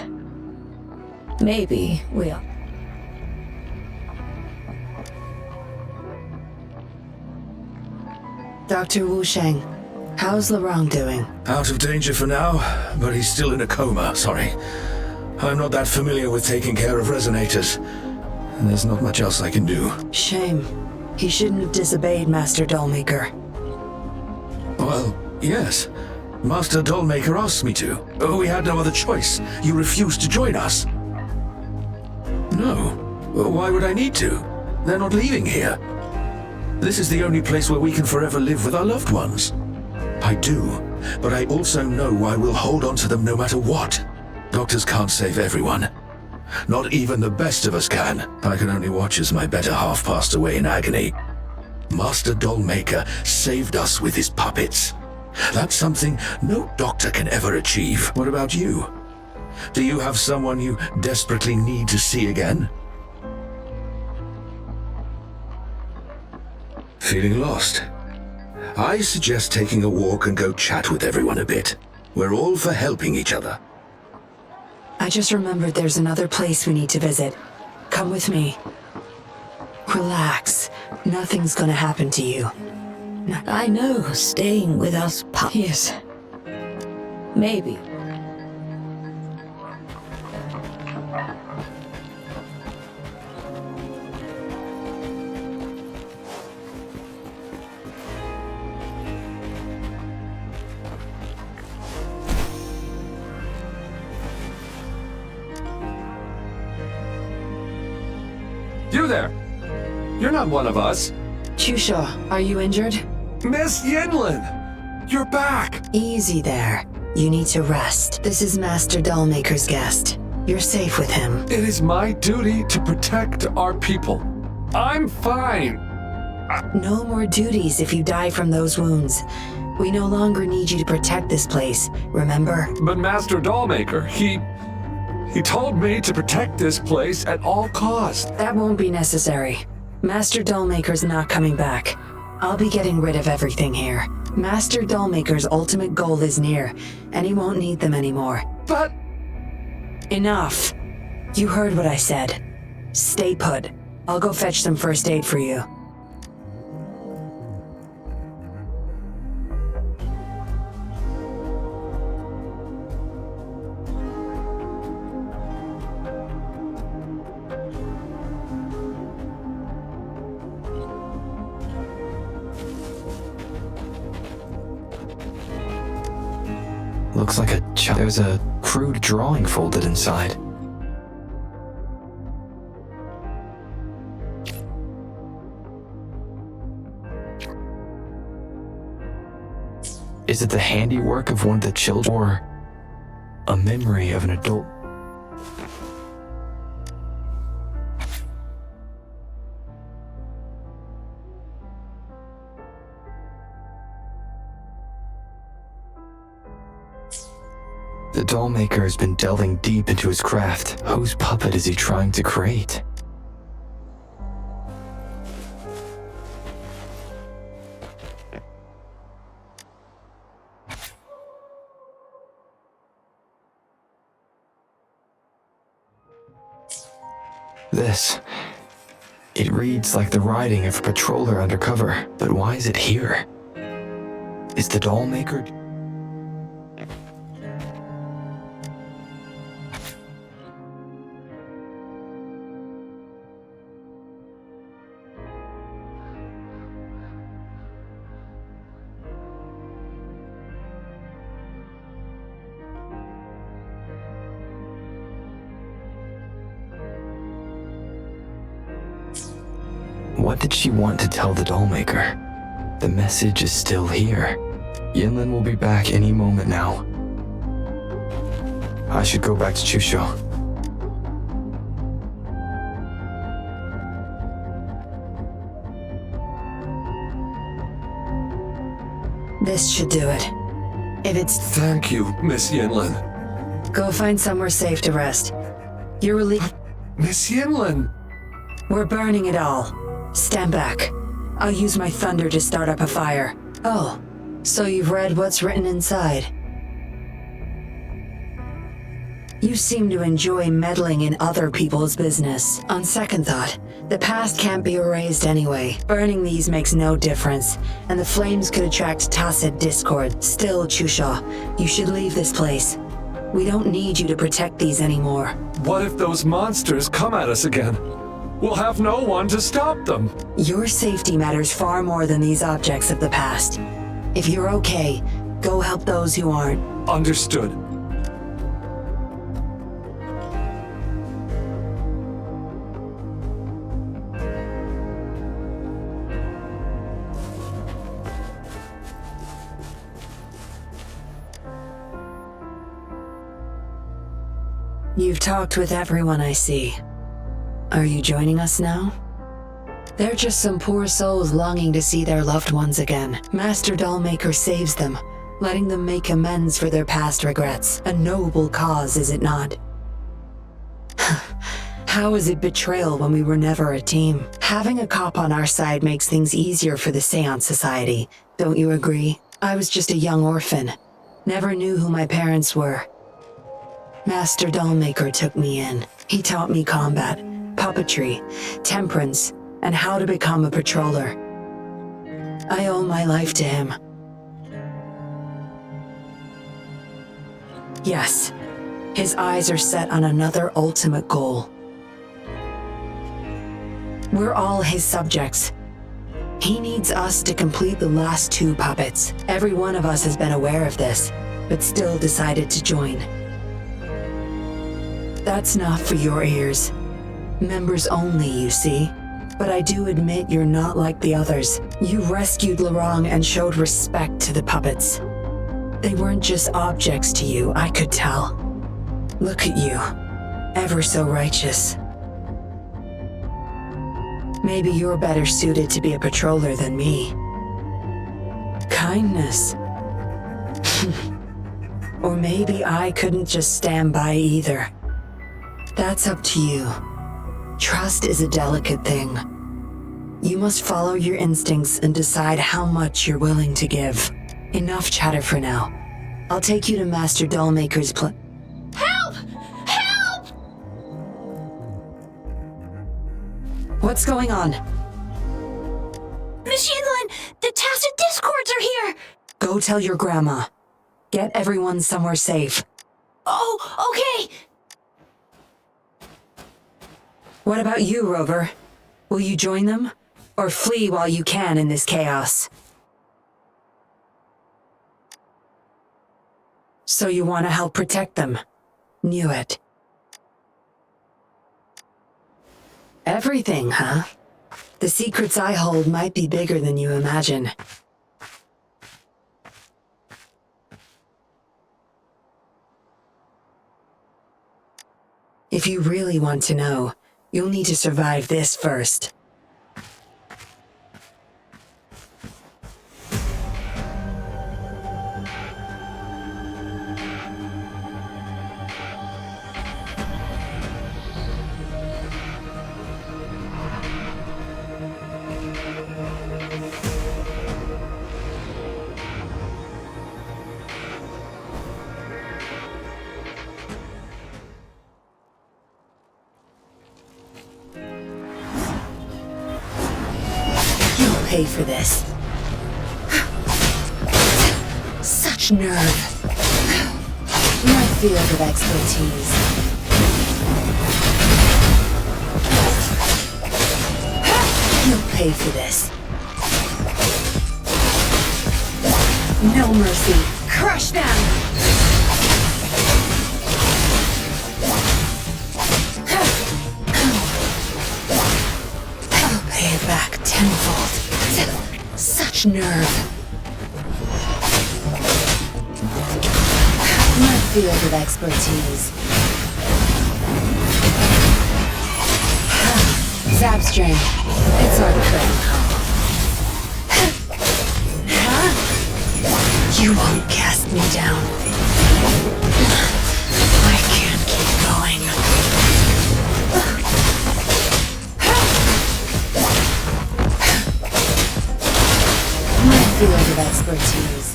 Maybe we are. Dr. Wu Sheng, how's Lirong doing? Out of danger for now, but he's still in a coma, sorry. I'm not that familiar with taking care of resonators. There's not much else I can do. Shame. He shouldn't have disobeyed Master Dollmaker. Well, yes. Master Dollmaker asked me to. We had no other choice. You refused to join us. No. Why would I need to? They're not leaving here. This is the only place where we can forever live with our loved ones. I do, but I also know I will hold on to them no matter what. Doctors can't save everyone. Not even the best of us can. I can only watch as my better half passed away in agony. Master Dollmaker saved us with his puppets. That's something no doctor can ever achieve. What about you? Do you have someone you desperately need to see again? Feeling lost? I suggest taking a walk and go chat with everyone a bit. We're all for helping each other. I just remembered there's another place we need to visit. Come with me. Relax. Nothing's gonna happen to you. I know staying with us puppets. Maybe. You there! You're not one of us. Chusha, are you injured? Miss Yinlin! You're back! Easy there. You need to rest. This is Master Dollmaker's guest. You're safe with him. It is my duty to protect our people. I'm fine. No more duties if you die from those wounds. We no longer need you to protect this place, remember? But Master Dollmaker, he told me to protect this place at all costs. That won't be necessary. Master Dollmaker's not coming back. I'll be getting rid of everything here. Master Dollmaker's ultimate goal is near, and he won't need them anymore. But... Enough. You heard what I said. Stay put. I'll go fetch some first aid for you. Looks like a There's a crude drawing folded inside. Is it the handiwork of one of the children, or a memory of an adult? The dollmaker has been delving deep into his craft. Whose puppet is he trying to create? This. It reads like the writing of a patroller undercover, but why is it here? Is the doll maker... What did she want to tell the doll maker? The message is still here. Yinlin will be back any moment now. I should go back to Chusho. This should do it. If it's... Thank you, Miss Yinlin. Go find somewhere safe to rest. You're relieved... Miss Yinlin! We're burning it all. Stand back. I'll use my thunder to start up a fire. Oh, so you've read what's written inside. You seem to enjoy meddling in other people's business. On second thought, the past can't be erased anyway. Burning these makes no difference, and the flames could attract tacit discord. Still, Chusha, you should leave this place. We don't need you to protect these anymore. What if those monsters come at us again? We'll have no one to stop them. Your safety matters far more than these objects of the past. If you're okay, go help those who aren't. Understood. You've talked with everyone I see. Are you joining us now? They're just some poor souls longing to see their loved ones again. Master Dollmaker saves them, letting them make amends for their past regrets. A noble cause, is it not? How is it betrayal when we were never a team? Having a cop on our side makes things easier for the Seance Society, don't you agree? I was just a young orphan. Never knew who my parents were. Master Dollmaker took me in. He taught me combat, puppetry, temperance, and how to become a patroller. I owe my life to him. Yes, his eyes are set on another ultimate goal. We're all his subjects. He needs us to complete the last 2 puppets. Every one of us has been aware of this, but still decided to join. That's not for your ears. Members only, you see. But I do admit you're not like the others. You rescued Lorong and showed respect to the puppets. They weren't just objects to you, I could tell. Look at you, ever so righteous. Maybe you're better suited to be a patroller than me. Kindness. Or maybe I couldn't just stand by either. That's up to you. Trust is a delicate thing. You must follow your instincts and decide how much you're willing to give. Enough chatter for now. I'll take you to Master Dollmaker's Help! Help! What's going on? Miss Yinlin, the tacit discords are here! Go tell your grandma. Get everyone somewhere safe. Oh, okay! What about you, Rover? Will you join them? Or flee while you can in this chaos? So you want to help protect them? Knew it. Everything, huh? The secrets I hold might be bigger than you imagine. If you really want to know, you'll need to survive this first. pay for this. Such nerve. My field of expertise. You'll pay for this. No mercy. Crush them! I'll pay it back tenfold. Such nerve. My field of expertise. Zapstring. It's our curtain call. You won't cast me down. I can't keep going. My field of expertise.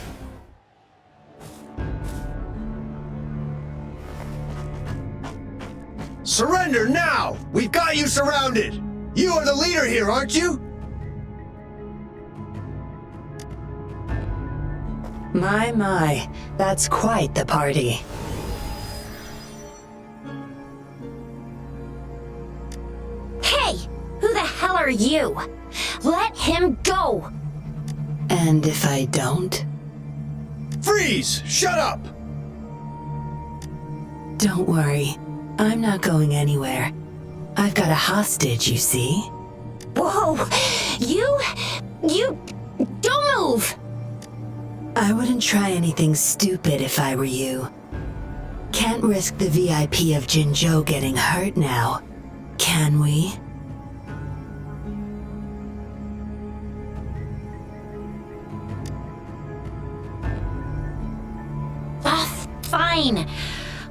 Surrender now! We've got you surrounded! You are the leader here, aren't you? My, that's quite the party. Hey! Who the hell are you? Let him go! And if I don't? Freeze! Shut up! Don't worry. I'm not going anywhere. I've got a hostage, you see? Whoa! You... Don't move! I wouldn't try anything stupid if I were you. Can't risk the VIP of Jinzhou getting hurt now, can we? Ah, fine.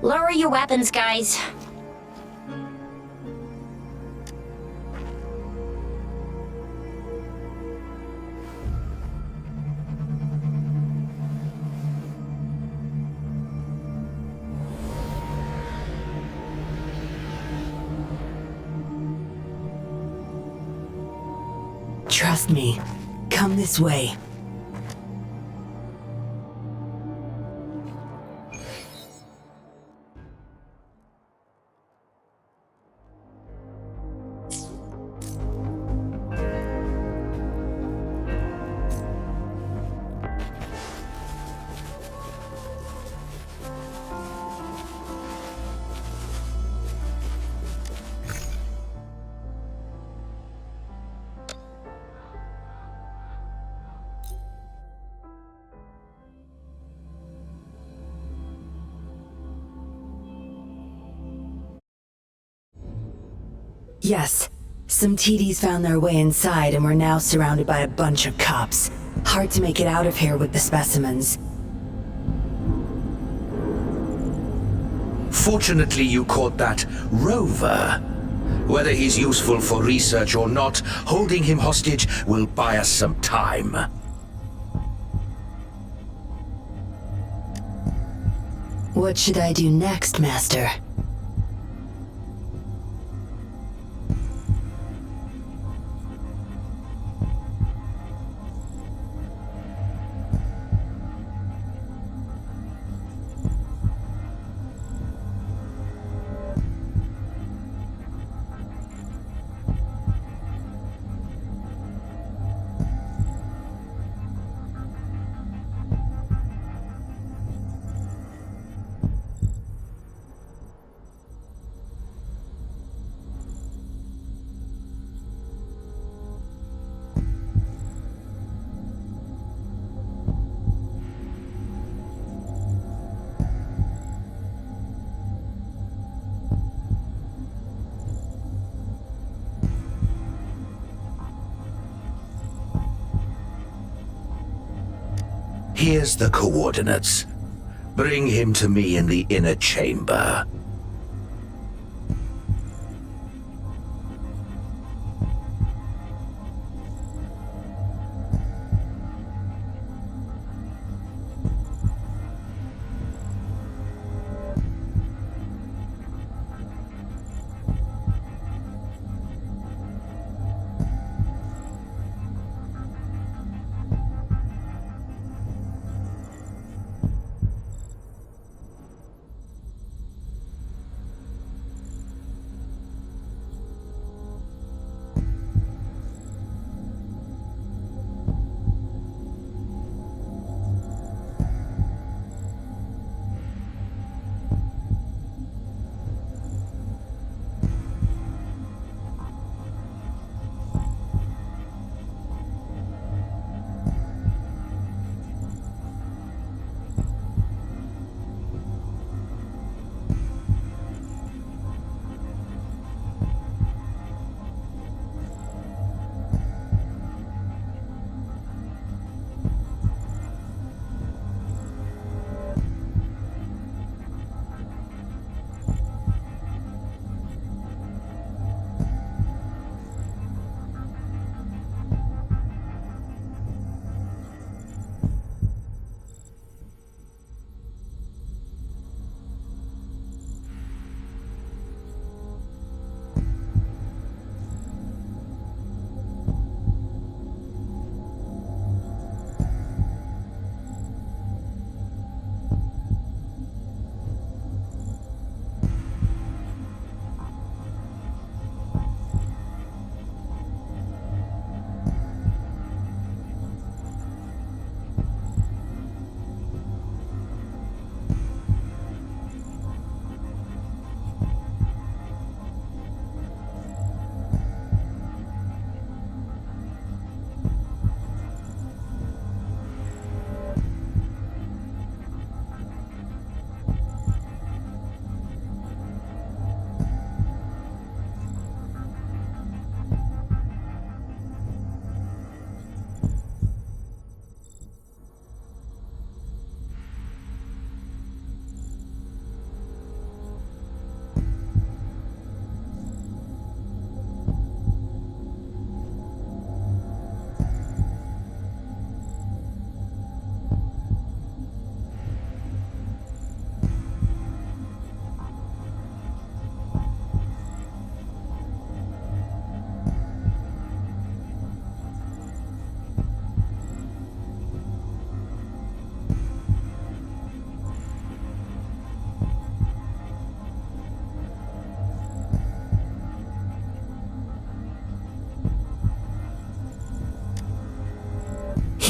Lower your weapons, guys. Trust me. Come this way. Yes. Some TDs found their way inside and we're now surrounded by a bunch of cops. Hard to make it out of here with the specimens. Fortunately, you caught that rover. Whether he's useful for research or not, holding him hostage will buy us some time. What should I do next, Master? Here's the coordinates. Bring him to me in the inner chamber.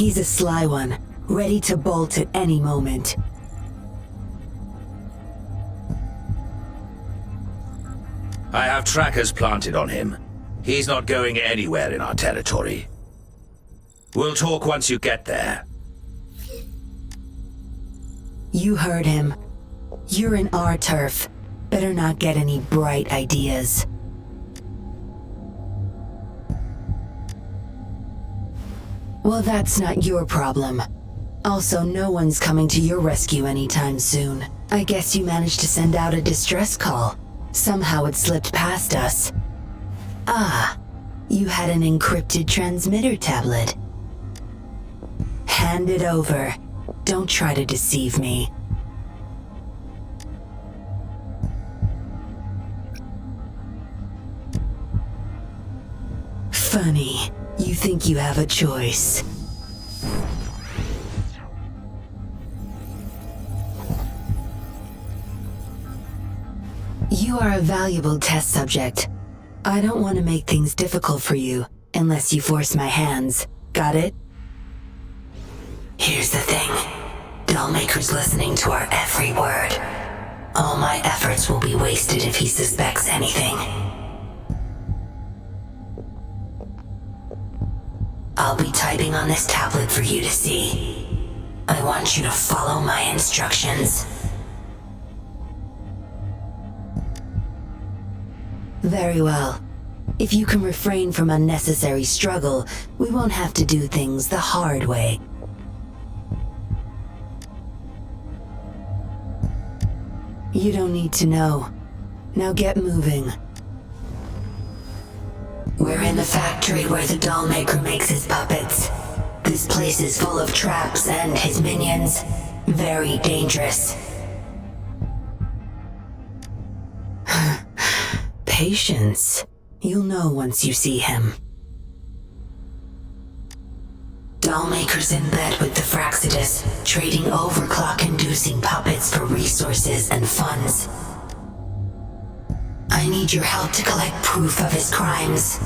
He's a sly one, ready to bolt at any moment. I have trackers planted on him. He's not going anywhere in our territory. We'll talk once you get there. You heard him. You're in our turf. Better not get any bright ideas. Well, that's not your problem. Also, no one's coming to your rescue anytime soon. I guess you managed to send out a distress call. Somehow it slipped past us. Ah, you had an encrypted transmitter tablet. Hand it over. Don't try to deceive me. Funny. You think you have a choice. You are a valuable test subject. I don't want to make things difficult for you, unless you force my hands. Got it? Here's the thing. Dollmaker's listening to our every word. All my efforts will be wasted if he suspects anything. I'll be typing on this tablet for you to see. I want you to follow my instructions. Very well. If you can refrain from unnecessary struggle, we won't have to do things the hard way. You don't need to know. Now get moving. We're in the factory where the Dollmaker makes his puppets. This place is full of traps and his minions. Very dangerous. Patience. You'll know once you see him. Dollmaker's in bed with the Fraxidus, trading overclock-inducing puppets for resources and funds. I need your help to collect proof of his crimes.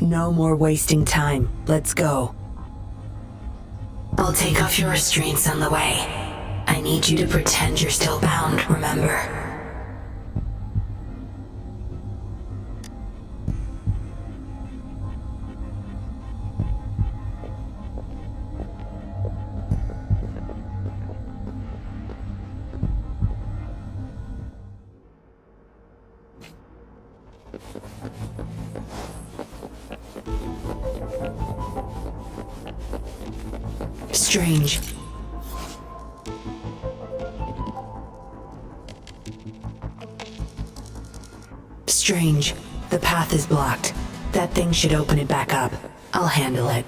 No more wasting time. Let's go. I'll take off your restraints on the way. I need you to pretend you're still bound, remember? Strange. Strange. The path is blocked. That thing should open it back up. I'll handle it.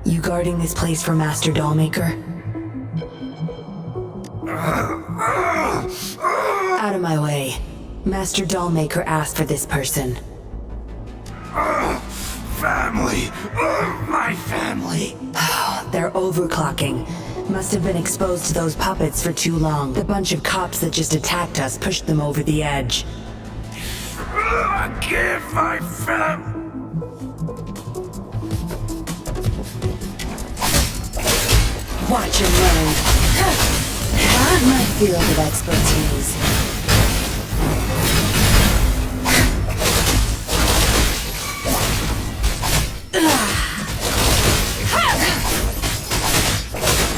You guarding this place for Master Dollmaker? Out of my way. Master Dollmaker asked for this person. Family. My family. They're overclocking. Must have been exposed to those puppets for too long. The bunch of cops that just attacked us pushed them over the edge. Give my family. Watch and learn. Not my field of expertise.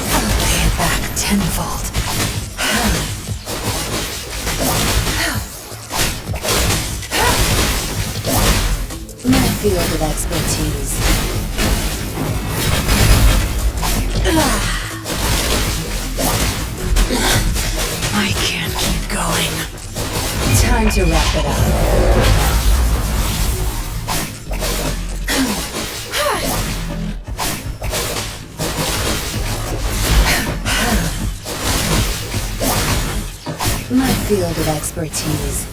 I'll pay it back tenfold. My field of expertise. I can't keep going. Time to wrap it up. My field of expertise.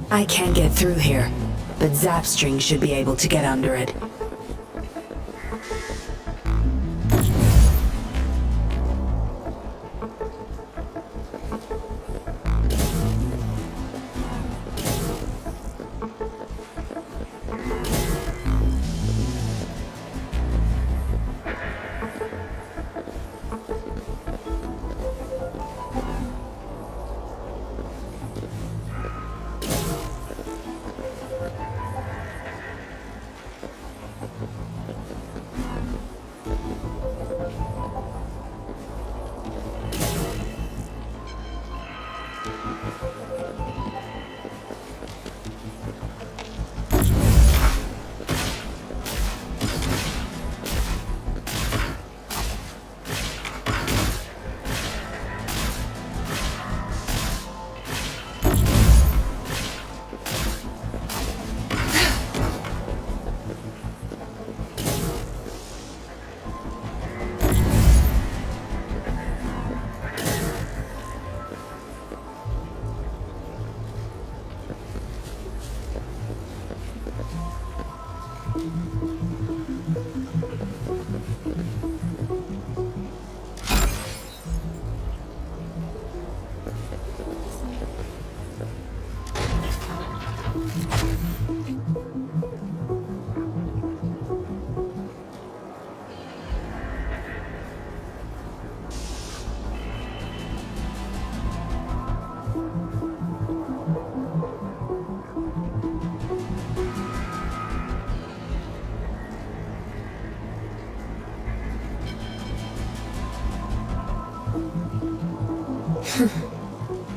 I can't get through here, but Zapstring should be able to get under it.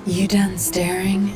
You done staring?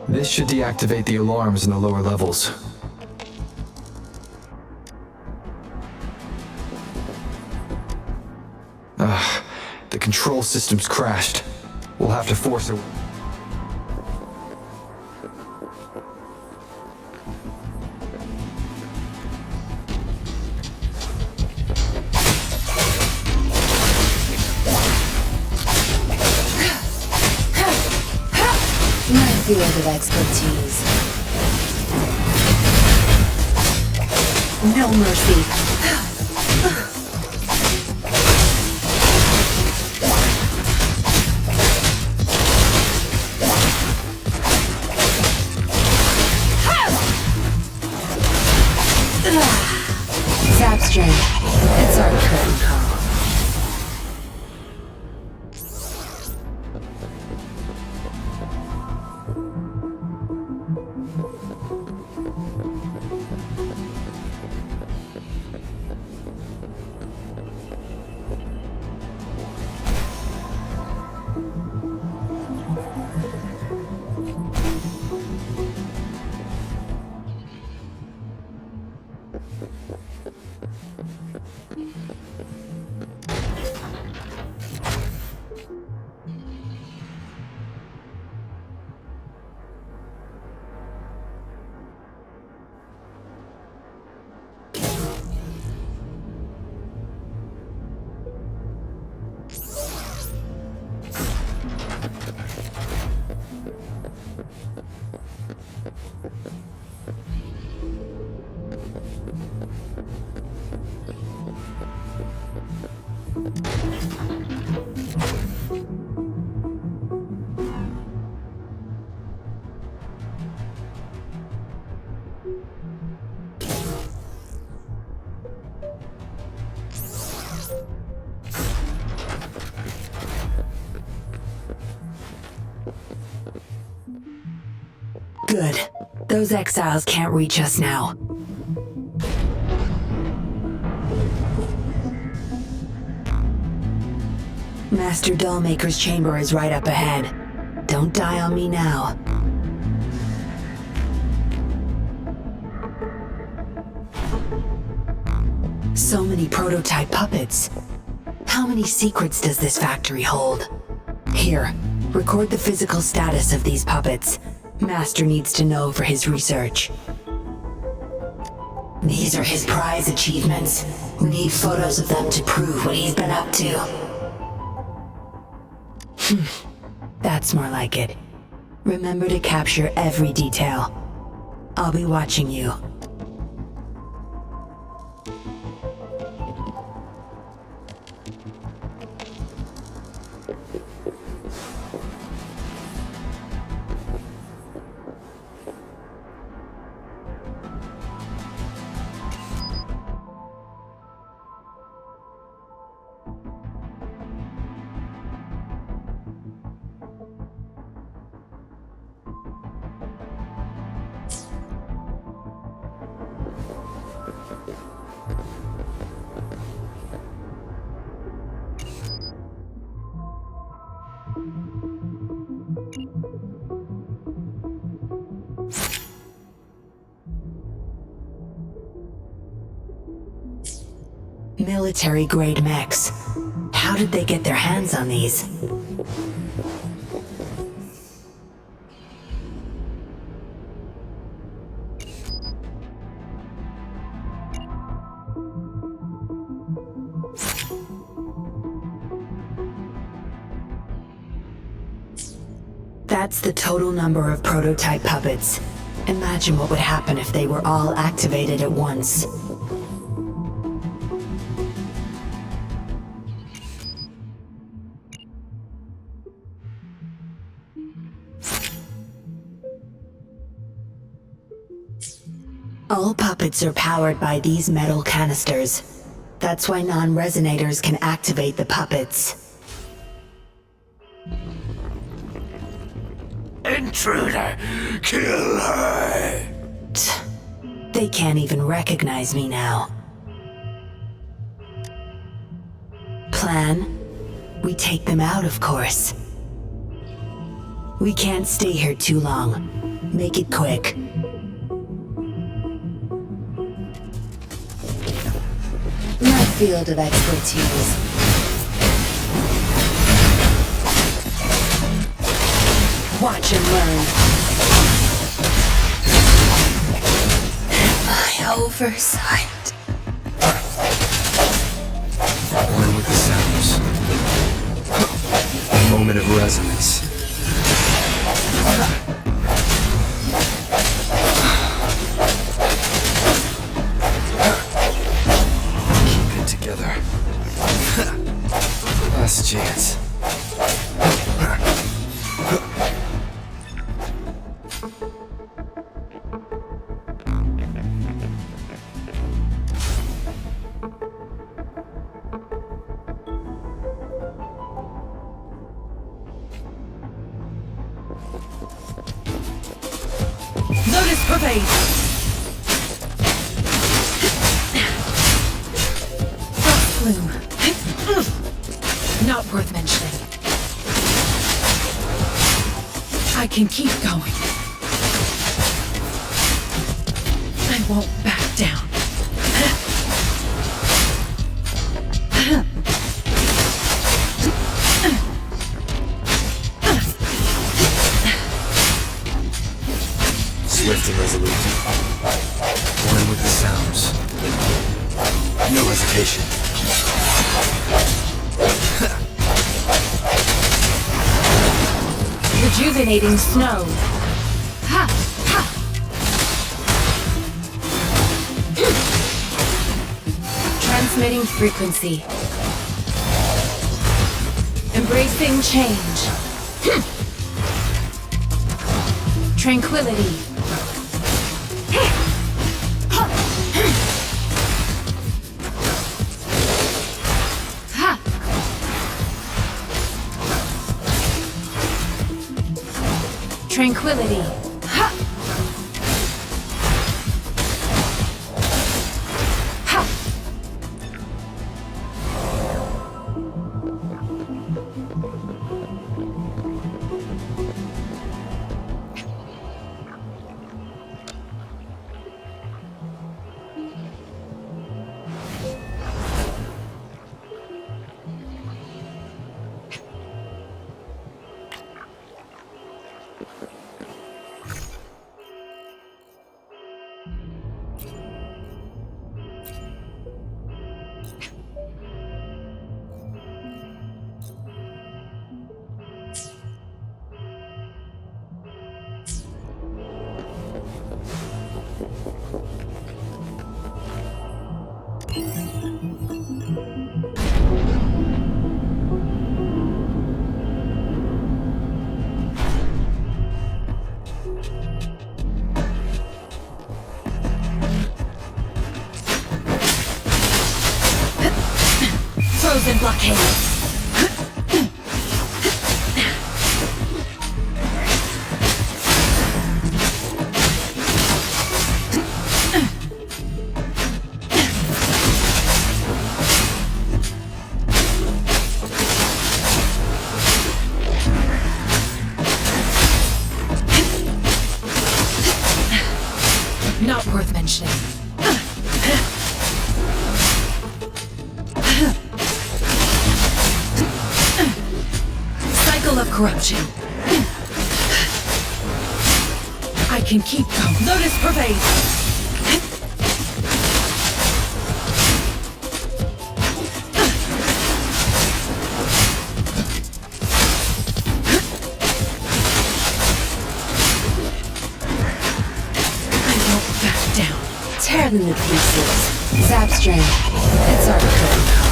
This should deactivate the alarms in the lower levels. The control system's crashed. We'll have to force it. Field of expertise. No mercy. Okay, it's our curtain call. Good. Those exiles can't reach us now. Master Dollmaker's chamber is right up ahead. Don't die on me now. So many prototype puppets. How many secrets does this factory hold? Here, record the physical status of these puppets. Master needs to know for his research. These are his prize achievements. We need photos of them to prove what he's been up to. That's more like it. Remember to capture every detail. I'll be watching you. Military-grade mechs. How did they get their hands on these? That's the total number of prototype puppets. Imagine what would happen if they were all activated at once. All puppets are powered by these metal canisters. That's why non-resonators can activate the puppets. Intruder! Kill her! They can't even recognize me now. Plan? We take them out, of course. We can't stay here too long. Make it quick. My field of expertise. Watch and learn. My oversight. One with the sounds. A moment of resonance. Keep it together. Last chance. pervade. Frost plume. Not worth mentioning. I can keep going. I won't back down. Swift and resolute. One with the sounds. No hesitation. Rejuvenating snow. Ha! Ha! Transmitting frequency. Embracing change. Tranquility. Ha! Tranquility. Ha! Ha! Frozen blockade. Not worth mentioning. Cycle of corruption. I can keep going. Lotus pervade. Tear them to pieces. Zap strain. It's our turn now.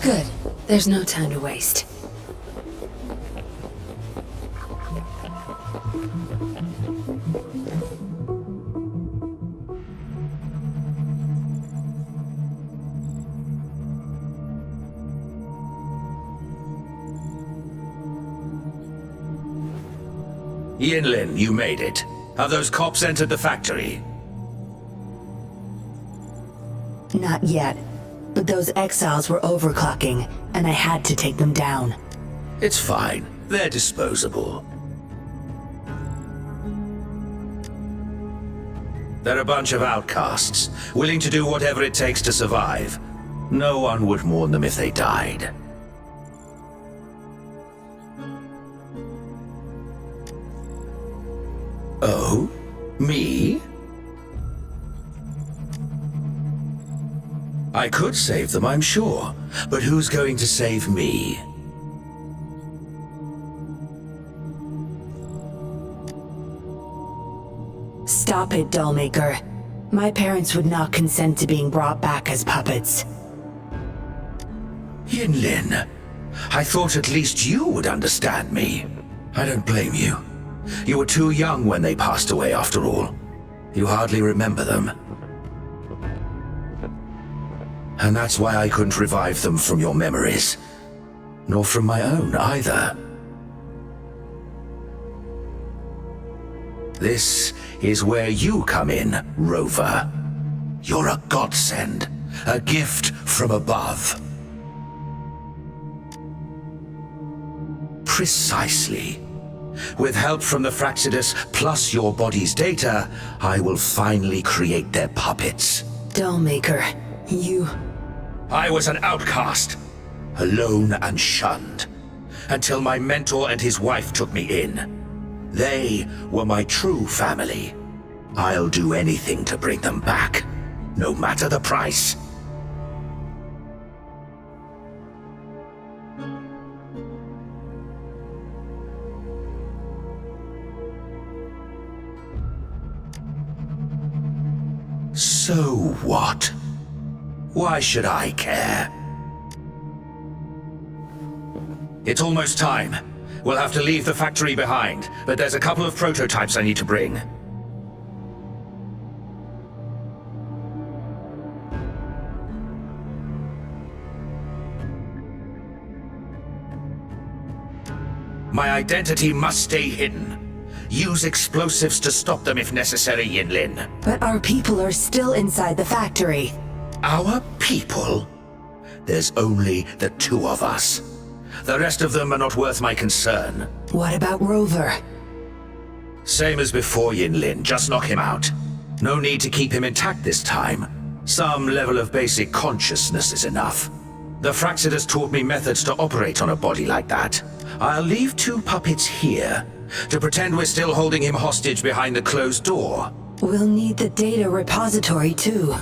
Good. There's no time to waste. Yinlin, you made it. Have those cops entered the factory? Not yet. But those exiles were overclocking, and I had to take them down. It's fine. They're disposable. They're a bunch of outcasts, willing to do whatever it takes to survive. No one would mourn them if they died. Oh? Me? I could save them, I'm sure. But who's going to save me? Stop it, Dollmaker. My parents would not consent to being brought back as puppets. Yinlin, I thought at least you would understand me. I don't blame you. You were too young when they passed away after all. You hardly remember them. And that's why I couldn't revive them from your memories. Nor from my own either. This is where you come in, Rover. You're a godsend, a gift from above. Precisely. With help from the Fraxidus plus your body's data, I will finally create their puppets. Dollmaker, you... I was an outcast, alone and shunned, until my mentor and his wife took me in. They were my true family. I'll do anything to bring them back, no matter the price. So what? Why should I care? It's almost time. We'll have to leave the factory behind, but there's a couple of prototypes I need to bring. My identity must stay hidden. Use explosives to stop them if necessary, Yinlin. But our people are still inside the factory. Our people? There's only the two of us. The rest of them are not worth my concern. What about Rover? Same as before, Yinlin. Just knock him out. No need to keep him intact this time. Some level of basic consciousness is enough. The Fraxidus taught me methods to operate on a body like that. I'll leave 2 puppets here to pretend we're still holding him hostage behind the closed door. We'll need the data repository too.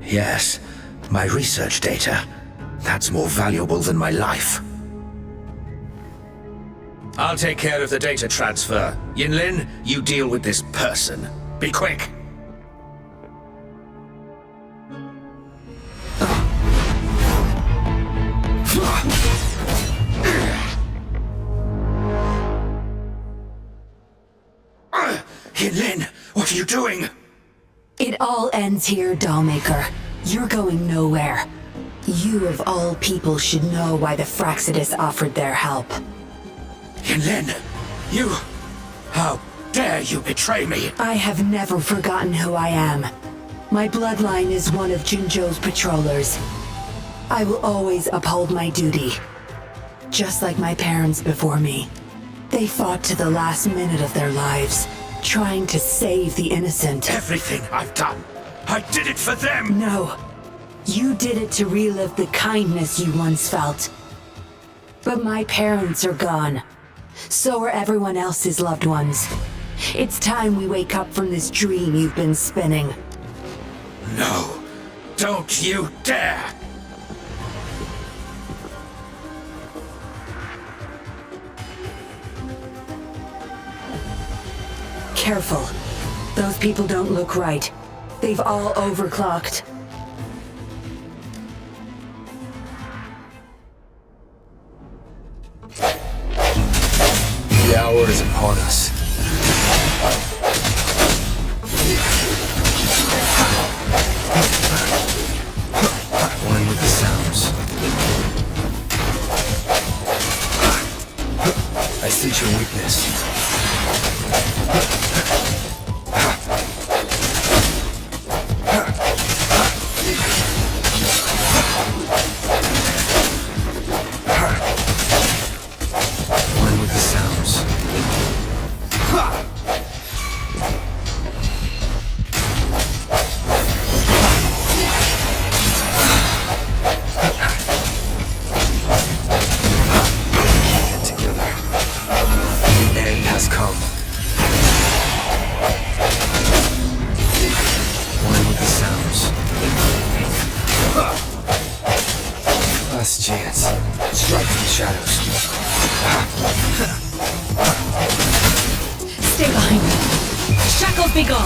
Yes, my research data. That's more valuable than my life. I'll take care of the data transfer. Yinlin, you deal with this person. Be quick! Yinlin, what are you doing? It all ends here, Dollmaker. You're going nowhere. You of all people should know why the Fraxidus offered their help. Yinlin, you... How dare you betray me? I have never forgotten who I am. My bloodline is one of Jinzhou's patrollers. I will always uphold my duty. Just like my parents before me. They fought to the last minute of their lives, trying to save the innocent. Everything I've done, I did it for them! No. You did it to relive the kindness you once felt. But my parents are gone. So are everyone else's loved ones. It's time we wake up from this dream you've been spinning. No. Don't you dare! Careful. Those people don't look right. They've all overclocked. The hour is upon us. One with the sounds. I sense your weakness. One with the sounds. Get together. The end has come. be gone!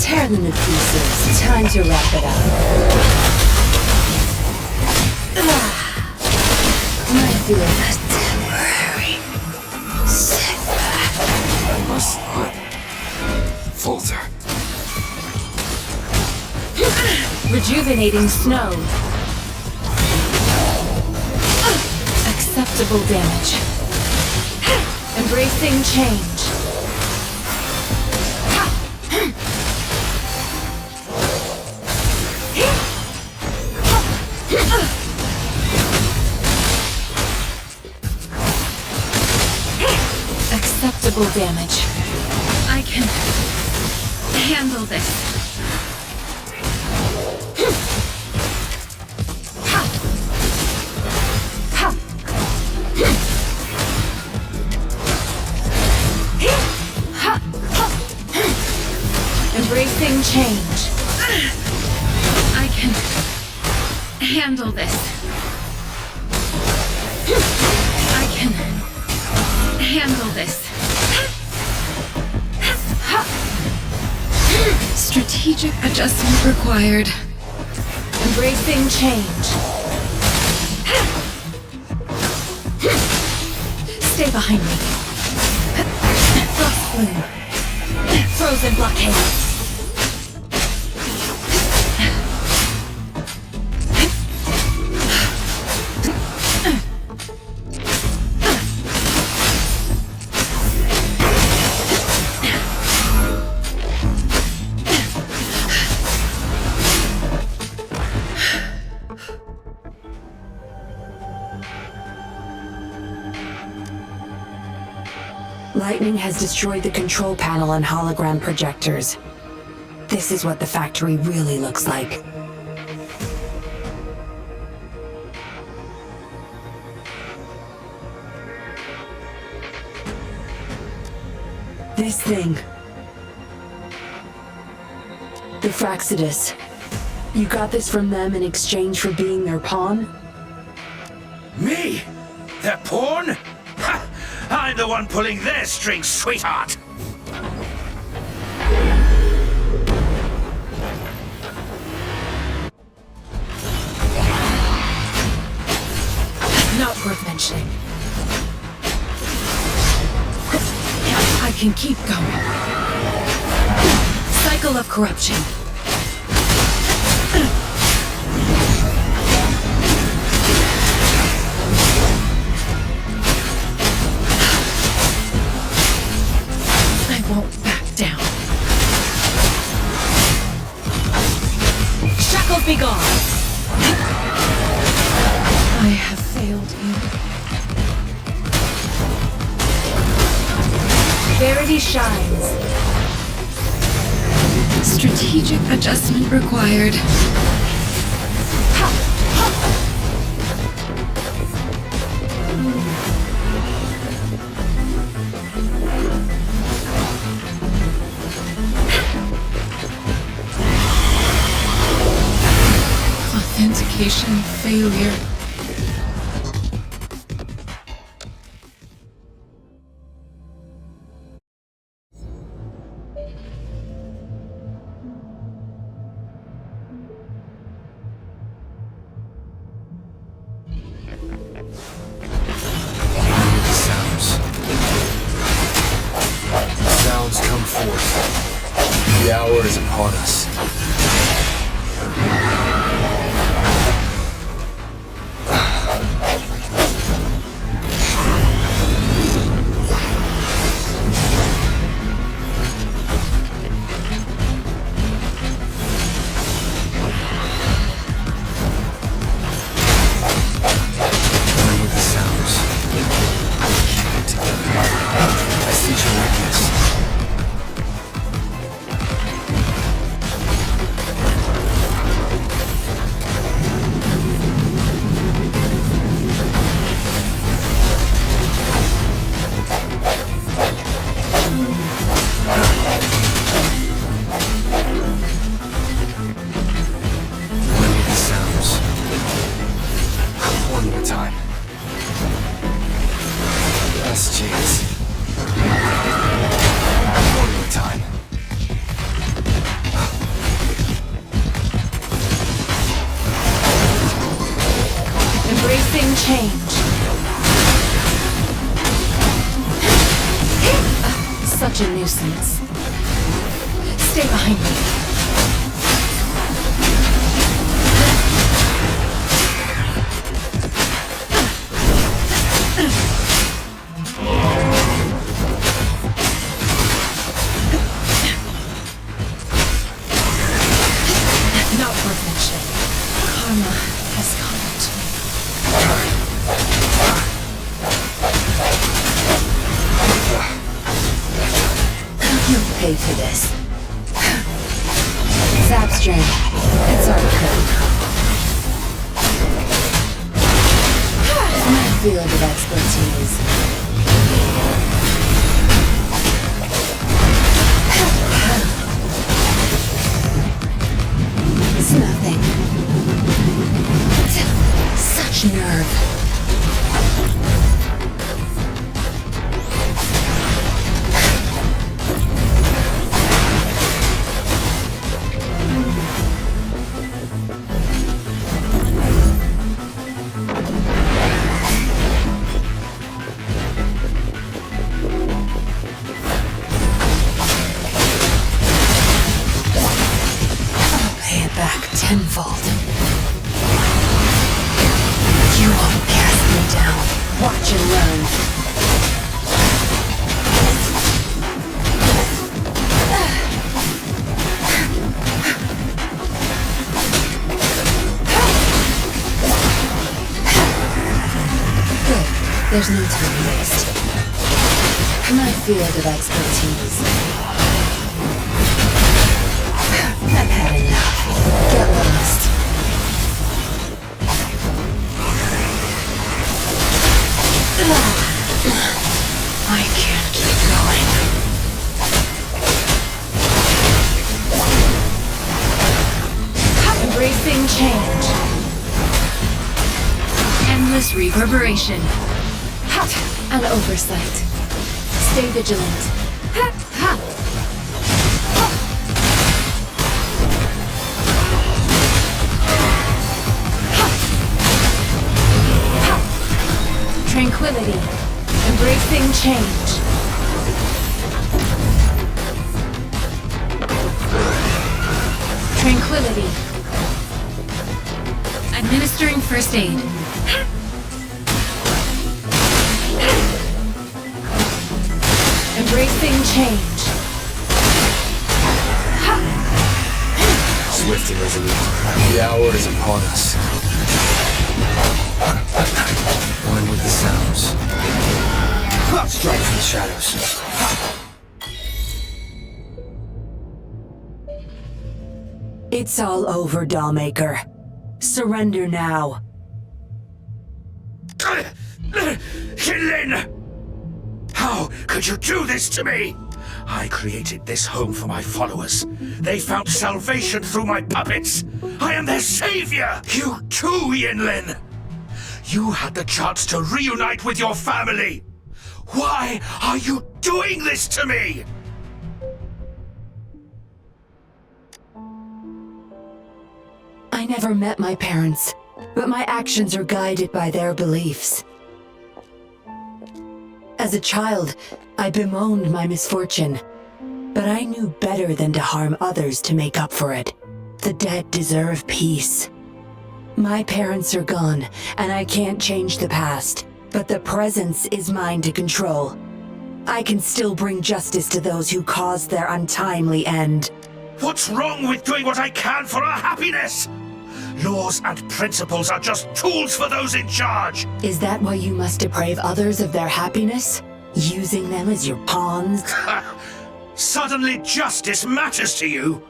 Tear them to pieces. Time to wrap it up. My fear is temporary. Setback. I must not falter. Rejuvenating snow. Acceptable damage. Embracing change. Acceptable damage. I can handle this. Embracing change. I can handle this. I can handle this. Strategic adjustment required. Embracing change. Stay behind me. Frost bloom. Frozen blockade. Lightning has destroyed the control panel and hologram projectors. This is what the factory really looks like. This thing. The Fraxidus. You got this from them in exchange for being their pawn? Me? Their pawn? Ha! I'm the one pulling their strings, sweetheart! Not worth mentioning. I can keep going. Cycle of corruption. I won't back down. Shackles be gone. I have failed you. Verity shines. Strategic adjustment required. Authentication failure. Sounds come forth. The hour is upon us. change. Such a nuisance. Stay behind me. Not perfection. Karma has come to me. You'll pay for this. Zap strain. It's our turn. My field of expertise. It's nothing. Such nerve. Tenfold. You won't cast me down. Watch and learn. Good. There's no time to waste. My field of expertise. I've had enough. Get lost. I can't keep going. Embracing change. Endless reverberation. An oversight. Stay vigilant. Tranquility. Embracing change. Tranquility. Administering first aid. Embracing change. Swift and resolute. The hour is upon us. One with the sounds. Strike from the shadows. It's all over, Dollmaker. Surrender now. Yinlin! How could you do this to me? I created this home for my followers. They found salvation through my puppets. I am their savior! You too, Yinlin! You had the chance to reunite with your family. Why are you doing this to me? I never met my parents, but my actions are guided by their beliefs. As a child, I bemoaned my misfortune, but I knew better than to harm others to make up for it. The dead deserve peace. My parents are gone, and I can't change the past, but the present is mine to control. I can still bring justice to those who caused their untimely end. What's wrong with doing what I can for our happiness? Laws and principles are just tools for those in charge. Is that why you must deprave others of their happiness? Using them as your pawns? Suddenly justice matters to you?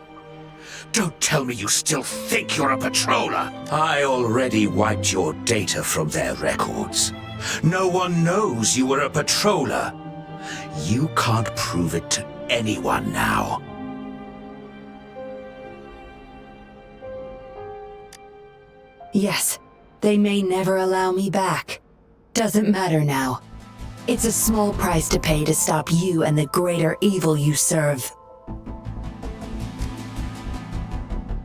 Don't tell me you still think you're a patroller. I already wiped your data from their records. No one knows you were a patroller. You can't prove it to anyone now. Yes, they may never allow me back. Doesn't matter now. It's a small price to pay to stop you and the greater evil you serve.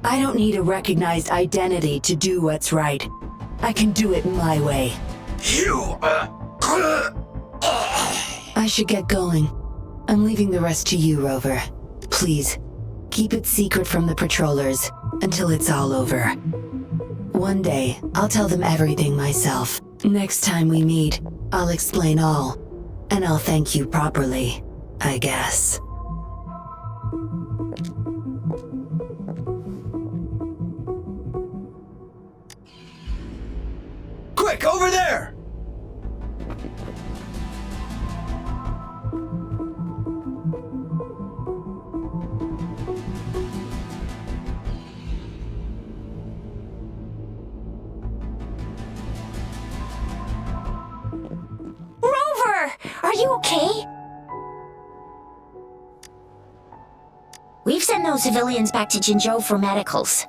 I don't need a recognized identity to do what's right. I can do it my way. I should get going. I'm leaving the rest to you, Rover. Please, keep it secret from the patrollers until it's all over. One day, I'll tell them everything myself. Next time we meet, I'll explain all. And I'll thank you properly, I guess. Quick, over there! Rover! Are you okay? We've sent those civilians back to Jinzhou for medicals.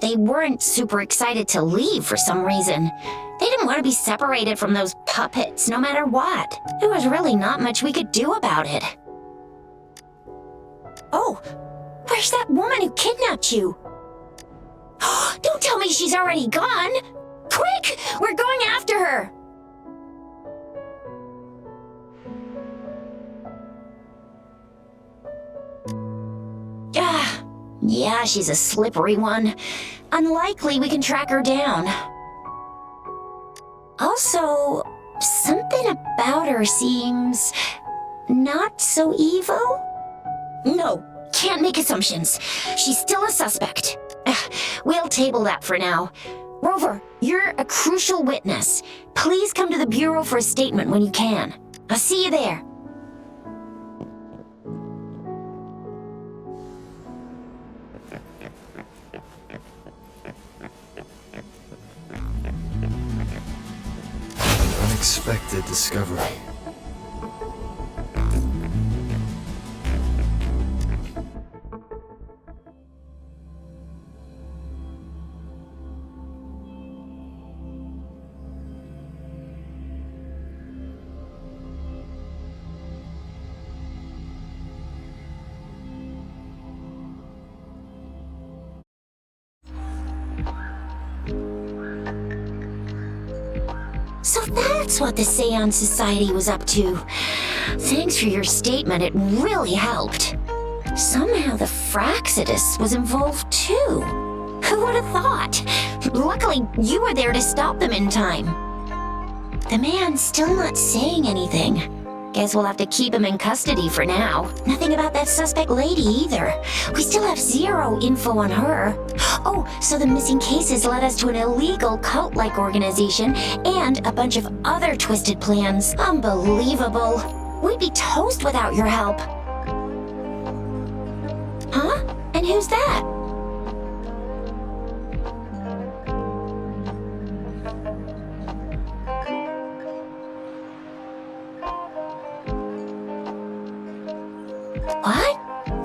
They weren't super excited to leave for some reason. They didn't want to be separated from those puppets, no matter what. There was really not much we could do about it. Oh, where's that woman who kidnapped you? Don't tell me she's already gone! Quick! We're going after her! Yeah, she's a slippery one. Unlikely we can track her down. Also, something about her seems not so evil? No, can't make assumptions. She's still a suspect. We'll table that for now. Rover, you're a crucial witness. Please come to the Bureau for a statement when you can. I'll see you there. Unexpected discovery. So that's what the Seance Society was up to. Thanks for your statement, it really helped. Somehow the Fractsidus was involved too. Who would have thought? Luckily, you were there to stop them in time. The man's still not saying anything. Guess we'll have to keep him in custody for now. Nothing about that suspect lady either. We still have zero info on her. Oh, so the missing cases led us to an illegal cult-like organization and a bunch of other twisted plans. Unbelievable. We'd be toast without your help. Huh? And who's that? What?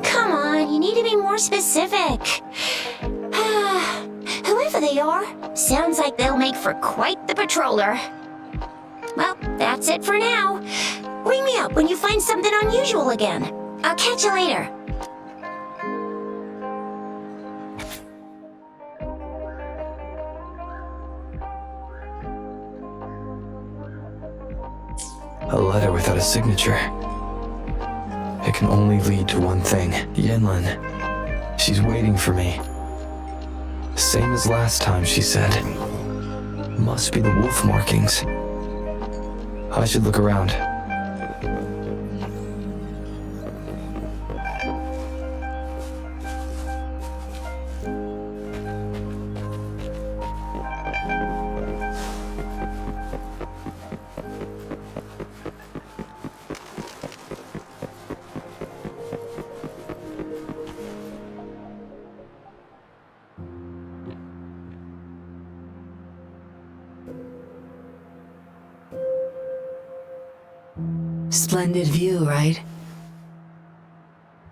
Come on, you need to be more specific. Whoever they are, sounds like they'll make for quite the patroller. Well, that's it for now. Ring me up when you find something unusual again. I'll catch you later. A letter without a signature. It can only lead to one thing. Yinlin. She's waiting for me. Same as last time, she said. Must be the wolf markings. I should look around. Splendid view, right?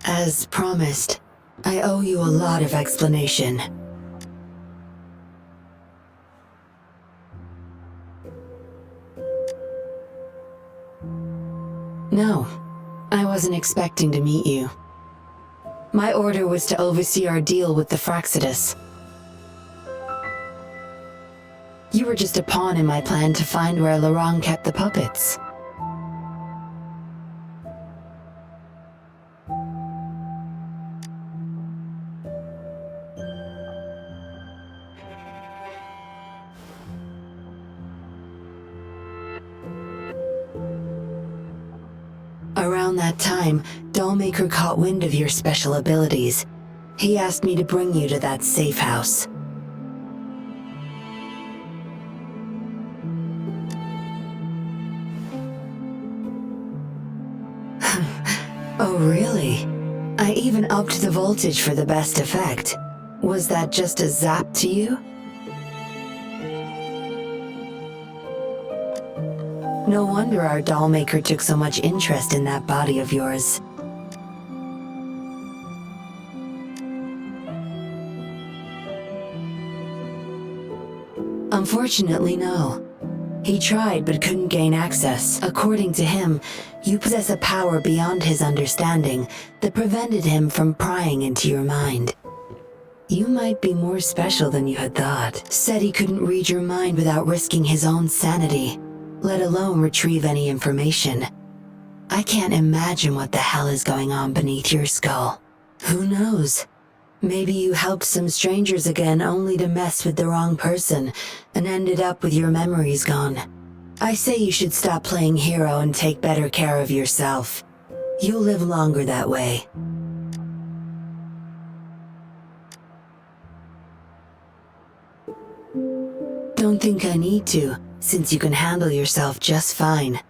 As promised, I owe you a lot of explanation. No, I wasn't expecting to meet you. My order was to oversee our deal with the Fractsidus. You were just a pawn in my plan to find where Laurent kept the puppets. Around that time, Dollmaker caught wind of your special abilities. He asked me to bring you to that safe house. Oh, really? I even upped the voltage for the best effect. Was that just a zap to you? No wonder our dollmaker took so much interest in that body of yours. Unfortunately, no. He tried but couldn't gain access. According to him, you possess a power beyond his understanding that prevented him from prying into your mind. You might be more special than you had thought. Said he couldn't read your mind without risking his own sanity, let alone retrieve any information. I can't imagine what the hell is going on beneath your skull. Who knows? Maybe you helped some strangers again only to mess with the wrong person and ended up with your memories gone. I say you should stop playing hero and take better care of yourself. You'll live longer that way. Don't think I need to, since you can handle yourself just fine.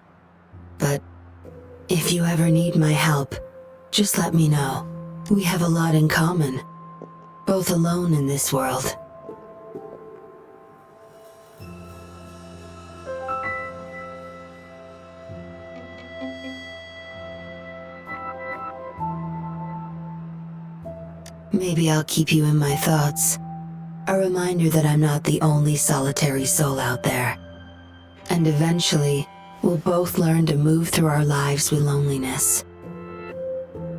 But if you ever need my help, just let me know. We have a lot in common, both alone in this world. Maybe I'll keep you in my thoughts. A reminder that I'm not the only solitary soul out there. And eventually, we'll both learn to move through our lives with loneliness.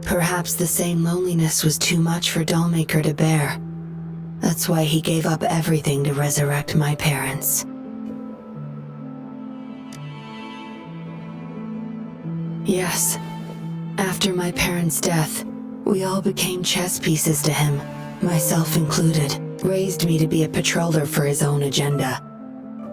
Perhaps the same loneliness was too much for Dollmaker to bear. That's why he gave up everything to resurrect my parents. Yes, after my parents' death, we all became chess pieces to him, myself included. Raised me to be a patroller for his own agenda.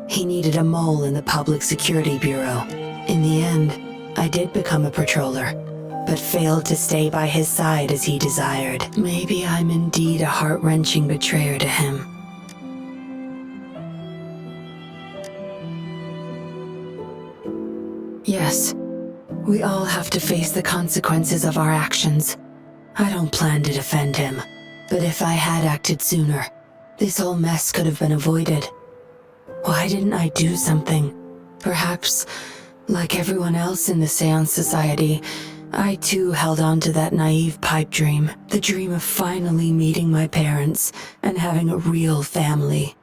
He needed a mole in the Public Security Bureau. In the end, I did become a patroller, but failed to stay by his side as he desired. Maybe I'm indeed a heart-wrenching betrayer to him. Yes, we all have to face the consequences of our actions. I don't plan to defend him, but if I had acted sooner, this whole mess could have been avoided. Why didn't I do something? Perhaps, like everyone else in the Seance Society, I too held on to that naive pipe dream, the dream of finally meeting my parents and having a real family.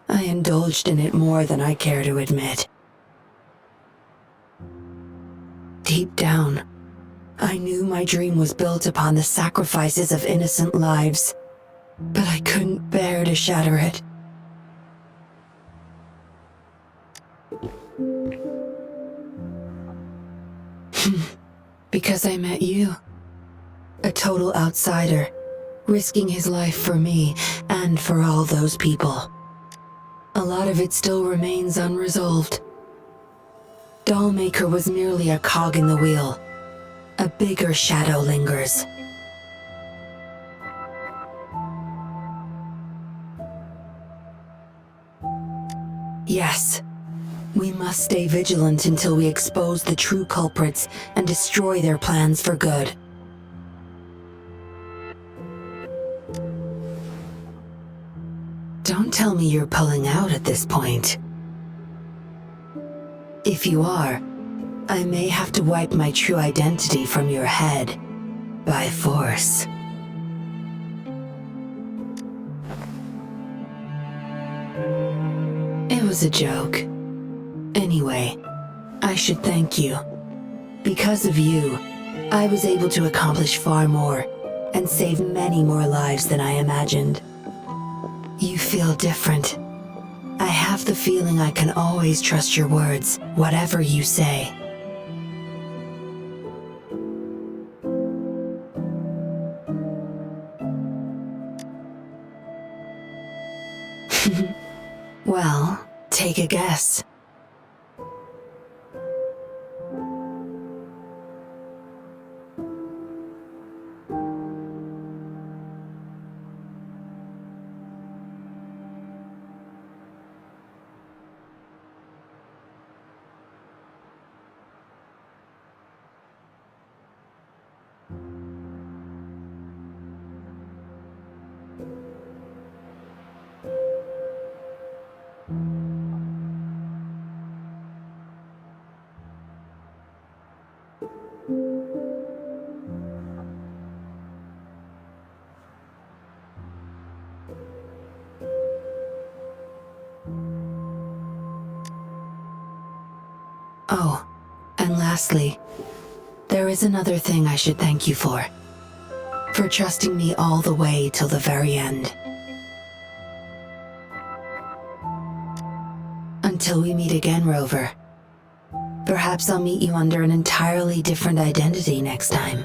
I indulged in it more than I care to admit. Deep down, I knew my dream was built upon the sacrifices of innocent lives, but I couldn't bear to shatter it. Because I met you, a total outsider, risking his life for me and for all those people. A lot of it still remains unresolved. Dollmaker was merely a cog in the wheel. A bigger shadow lingers. Yes, we must stay vigilant until we expose the true culprits and destroy their plans for good. Don't tell me you're pulling out at this point. If you are, I may have to wipe my true identity from your head, by force. It was a joke. Anyway, I should thank you. Because of you, I was able to accomplish far more, and save many more lives than I imagined. You feel different. I have have the feeling I can always trust your words, whatever you say. Well, take a guess. Oh, and lastly, there is another thing I should thank you for. For trusting me all the way till the very end. Until we meet again, Rover. Perhaps I'll meet you under an entirely different identity next time.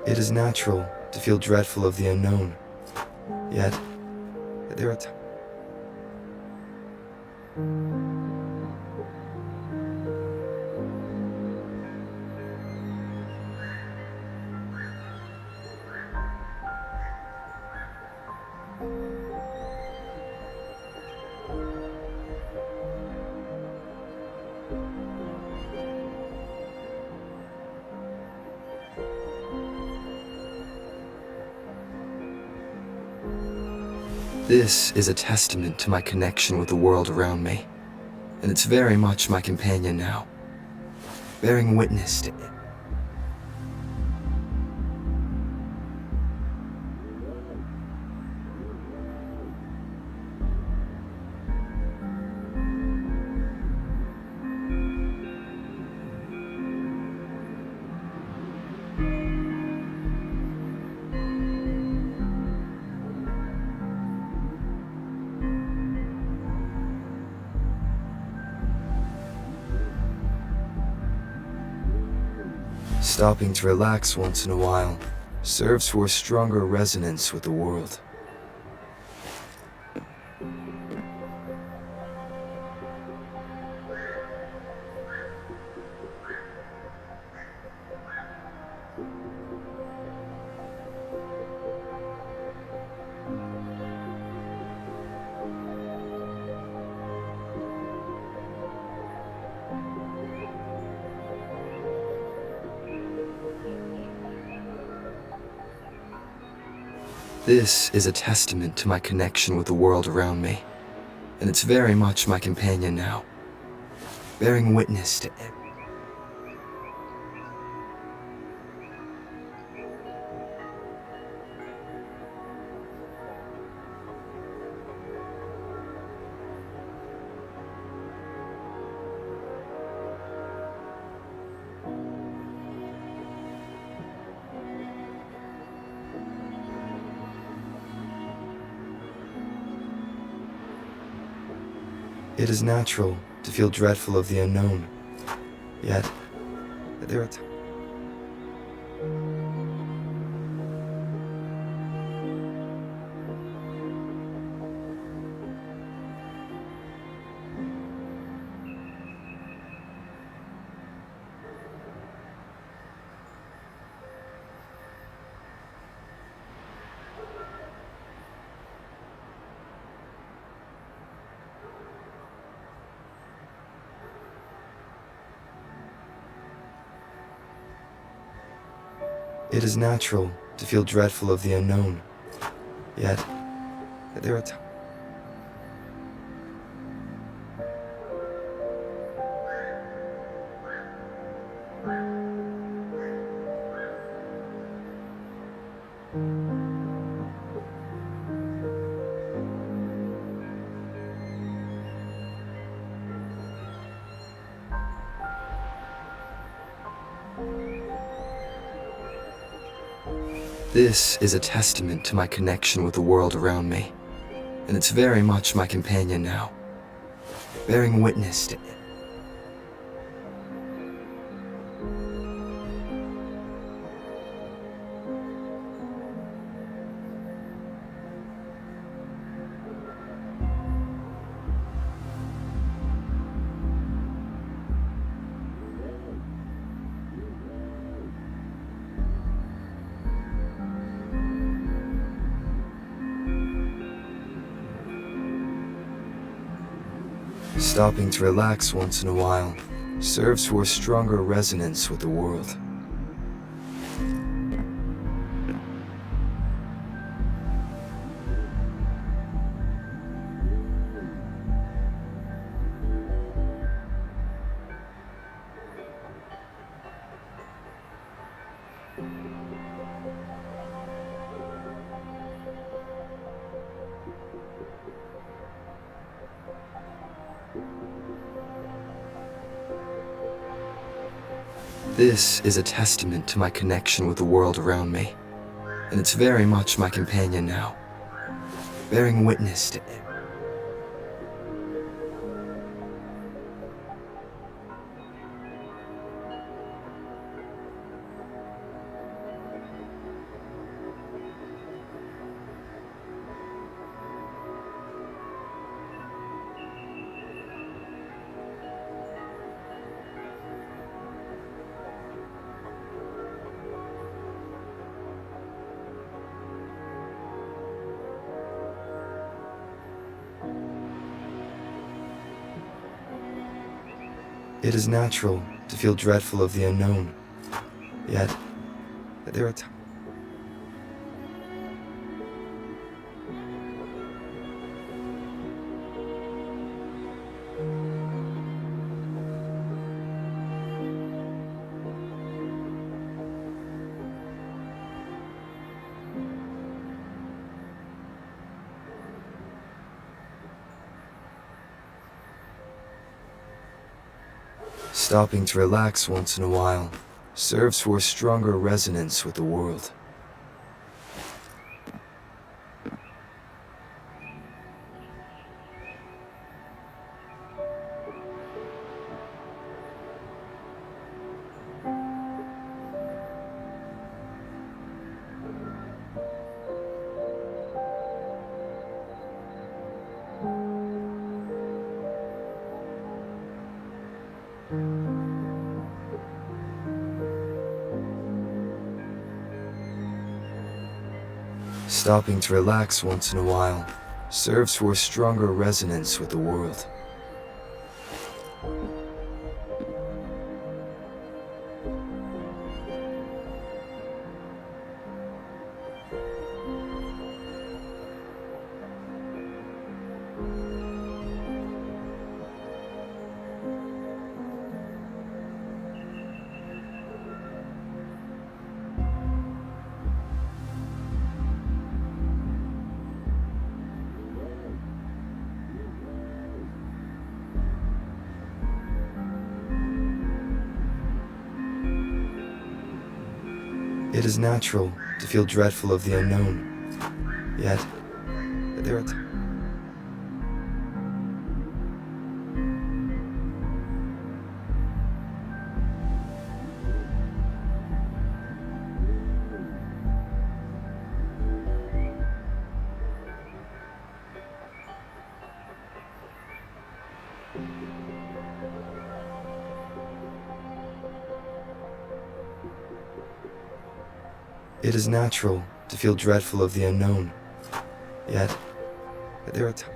It is natural to feel dreadful of the unknown. Yet, there are times. This is a testament to my connection with the world around me, and it's very much my companion now, bearing witness to it. Stopping to relax once in a while serves for a stronger resonance with the world. This is a testament to my connection with the world around me, and it's very much my companion now, bearing witness to it. It is natural to feel dreadful of the unknown. Yet, there are times. It is natural to feel dreadful of the unknown. Yet, there are times. This is a testament to my connection with the world around me, and it's very much my companion now, bearing witness to it. Stopping to relax once in a while serves for a stronger resonance with the world. This is a testament to my connection with the world around me, and it's very much my companion now, bearing witness to it. It is natural to feel dreadful of the unknown, yet there are times. Stopping to relax once in a while serves for a stronger resonance with the world. Stopping to relax once in a while serves for a stronger resonance with the world. It is natural to feel dreadful of the unknown, yet there are times. It is natural to feel dreadful of the unknown, yet there are times.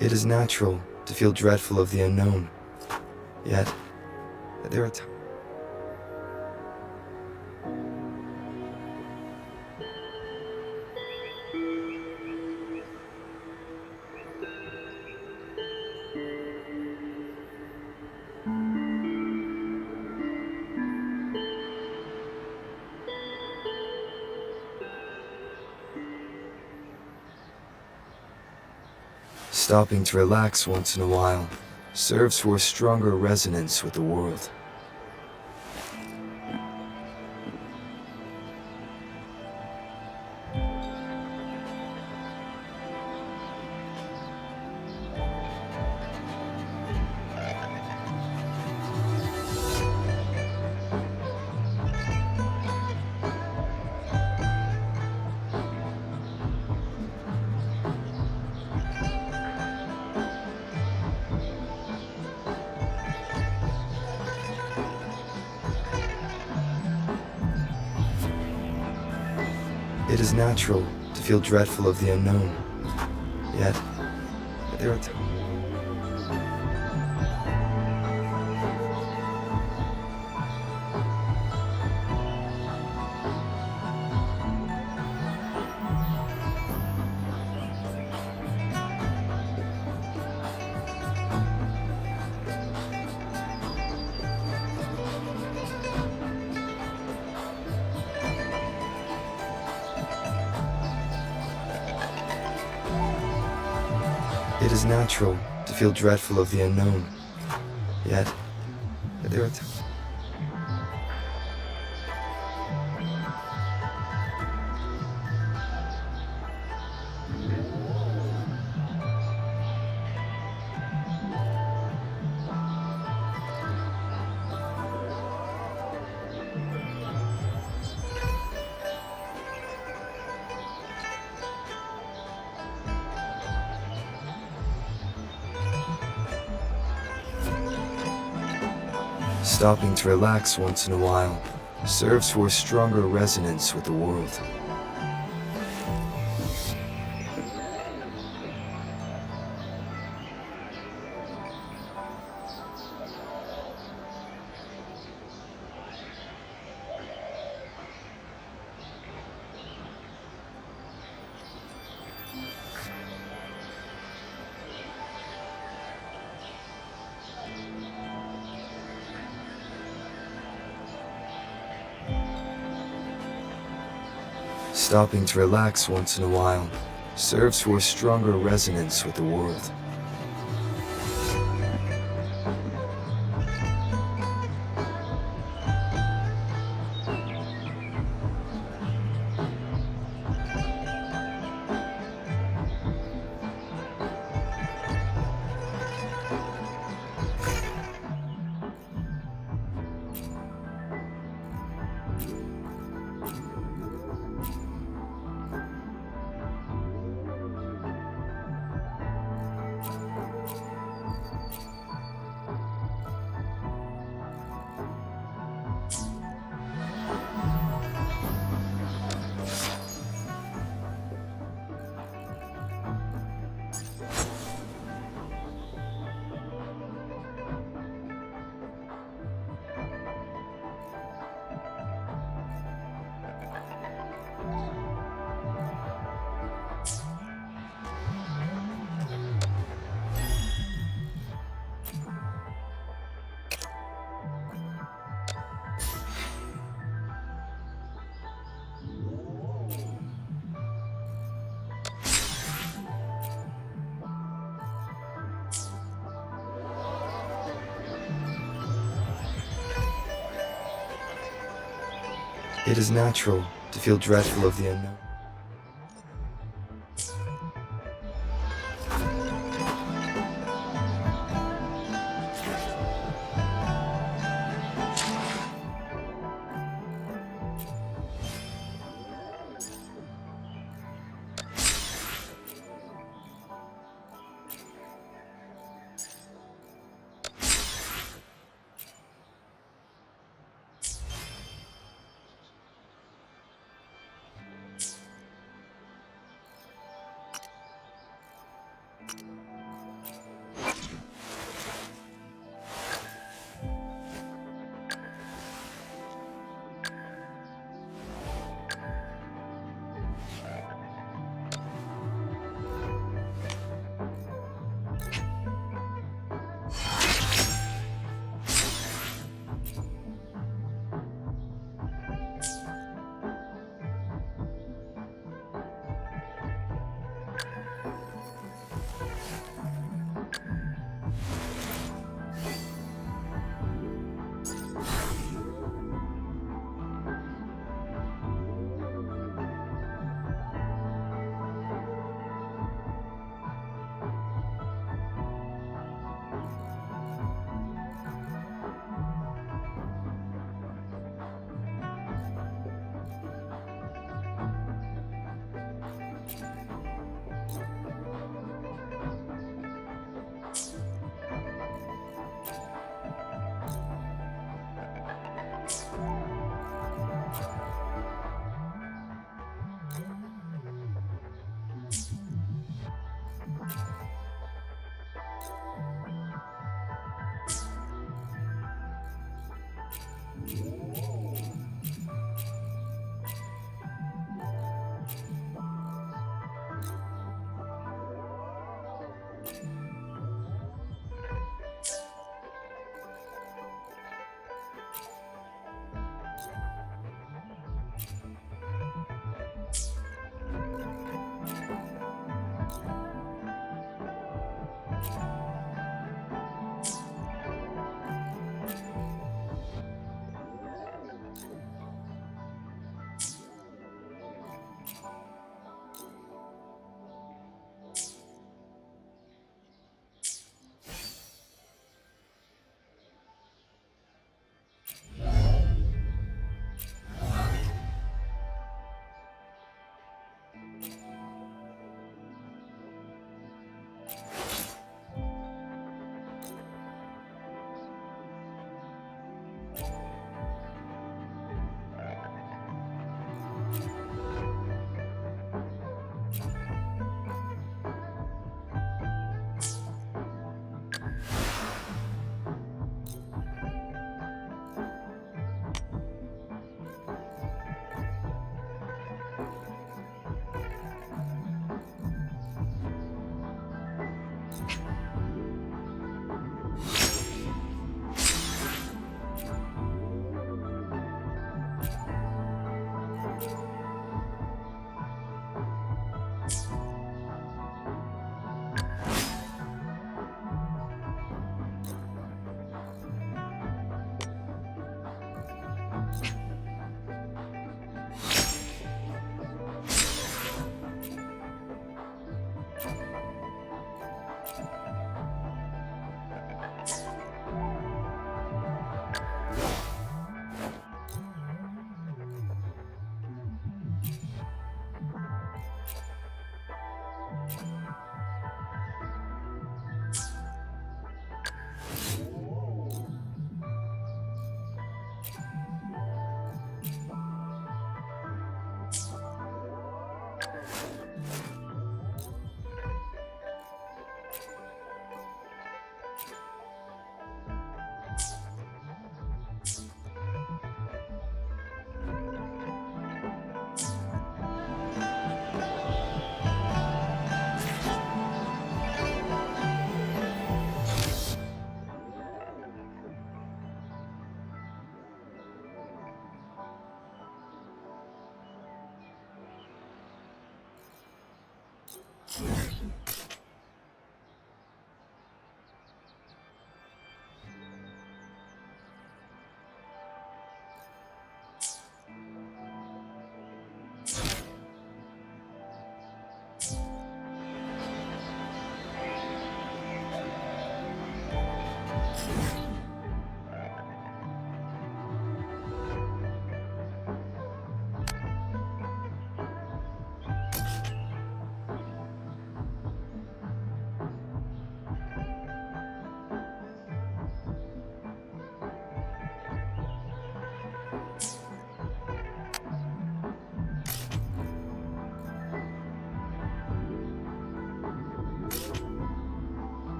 It is natural to feel dreadful of the unknown. Yet, there are times. Stopping to relax once in a while serves for a stronger resonance with the world. It is natural to feel dreadful of the unknown. Yet, there are times. It is natural to feel dreadful of the unknown. Yet, there are times. Stopping to relax once in a while serves for a stronger resonance with the world. Stopping to relax once in a while serves for a stronger resonance with the world. It is natural to feel dreadful of the unknown.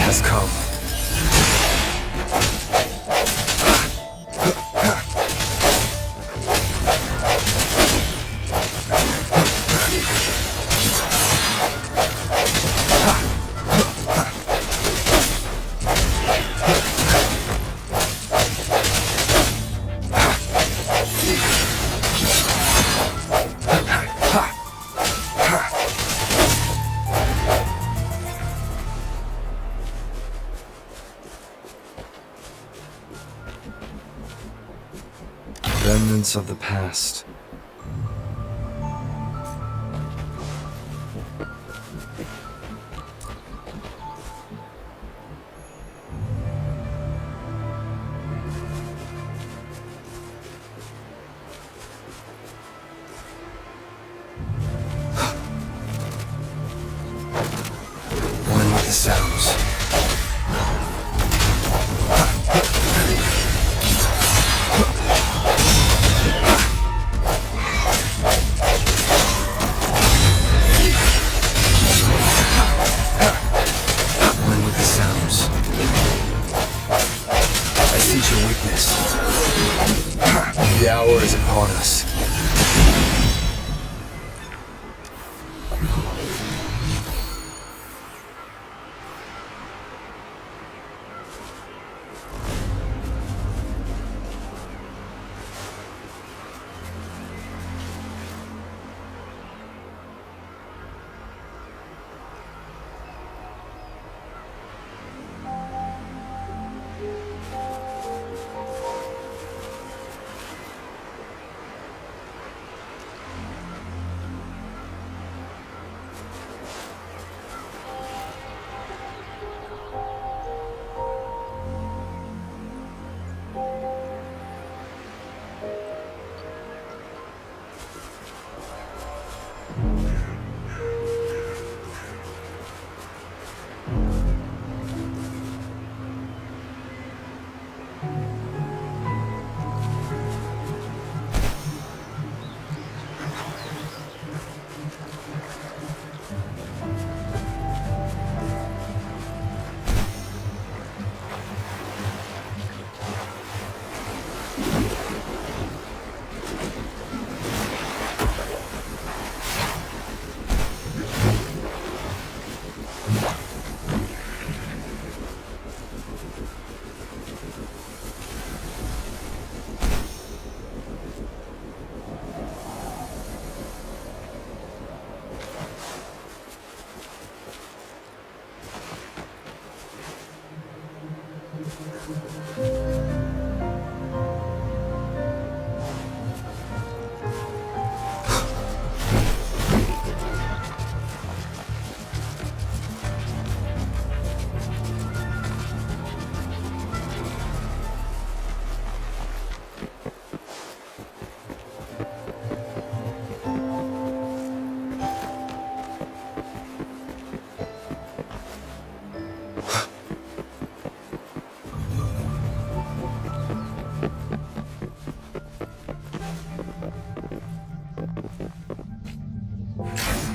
has come. Remnants of the past. One with the sounds. The hour is upon us.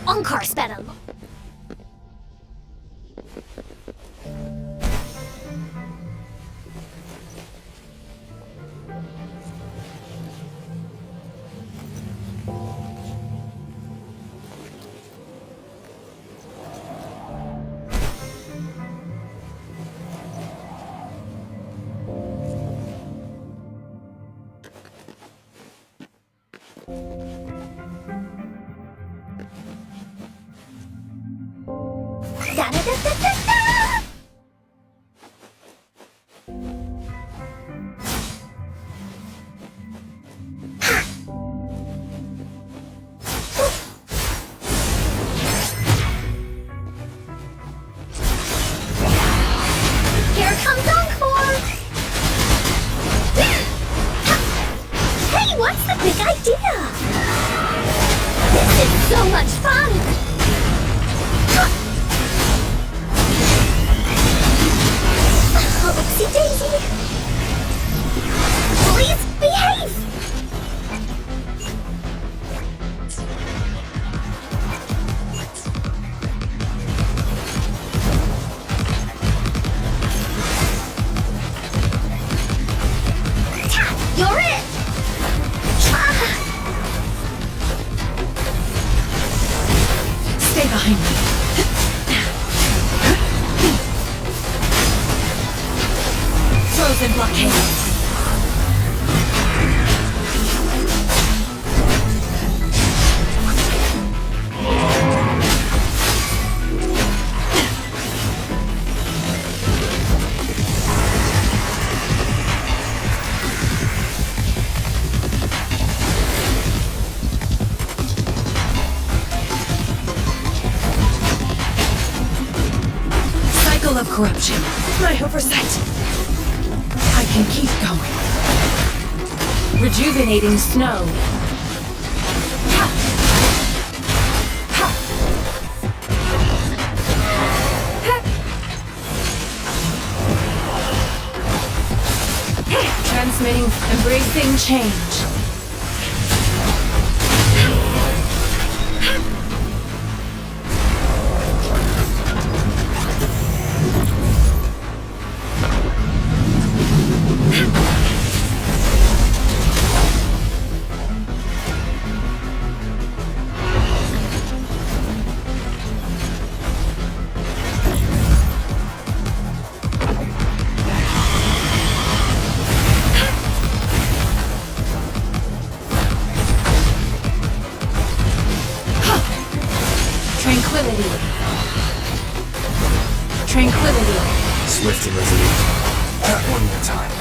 Onkar spedal. Here comes Encore! Hey, what's the big idea? This is so much fun! Oopsie daisy! Please behave! You're it! Stay behind me. Frozen blockade. Cycle of corruption. My oversight. I can keep going. Rejuvenating snow. Transmitting, embracing change. Tranquility. Tranquility. Swift and resolute. One more time.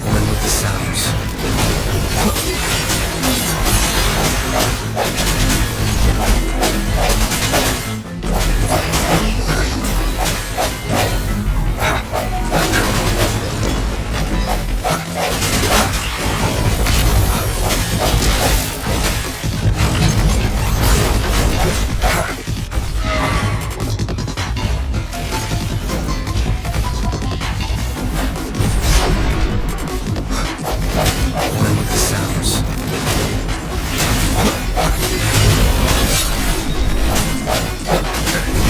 One with the sounds. One with the sounds.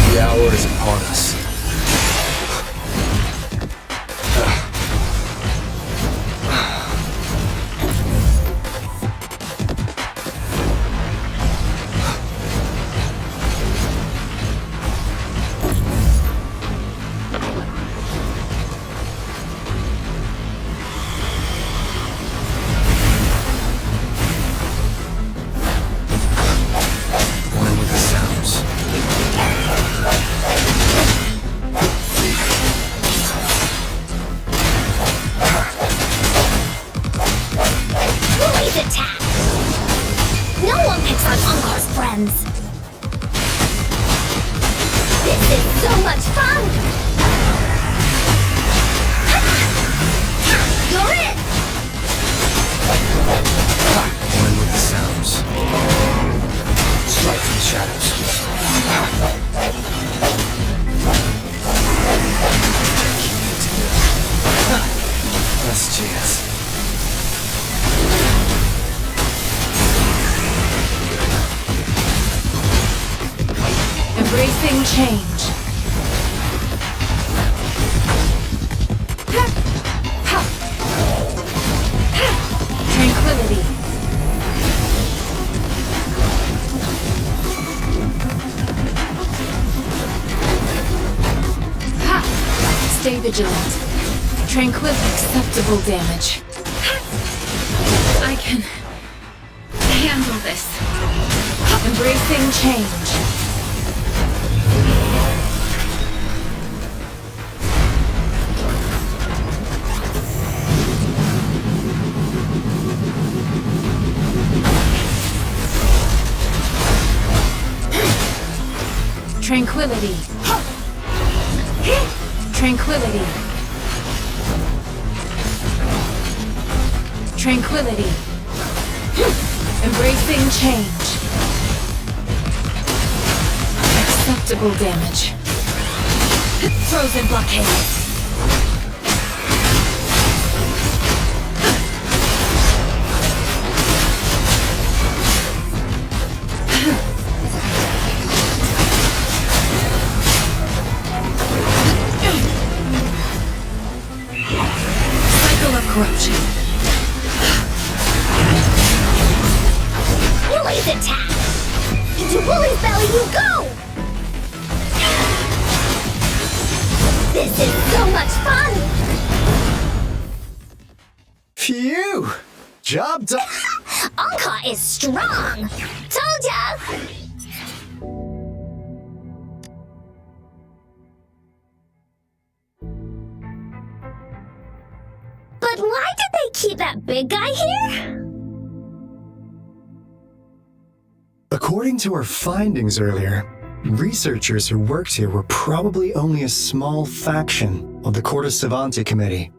The hour is upon us. One with the sounds. Blaze attack! No one picks on Unkar's friends. This is so much fun! You're in! One with the sounds. Strike from the shadows. Last chance. Embracing change. Tranquility. Stay vigilant. Tranquility. Acceptable damage. I can handle this. Embracing change. Tranquility. Tranquility. Tranquility. Embracing change. Acceptable damage. Frozen blockade. Cycle of corruption. Blaze attack! Into Woolly's belly you go! This is so much fun! Phew! Job done. Anka is strong! Told ya! But why did they keep that big guy here? According to our findings earlier, Researchers who worked here were probably only a small faction of the Corte Savante Committee.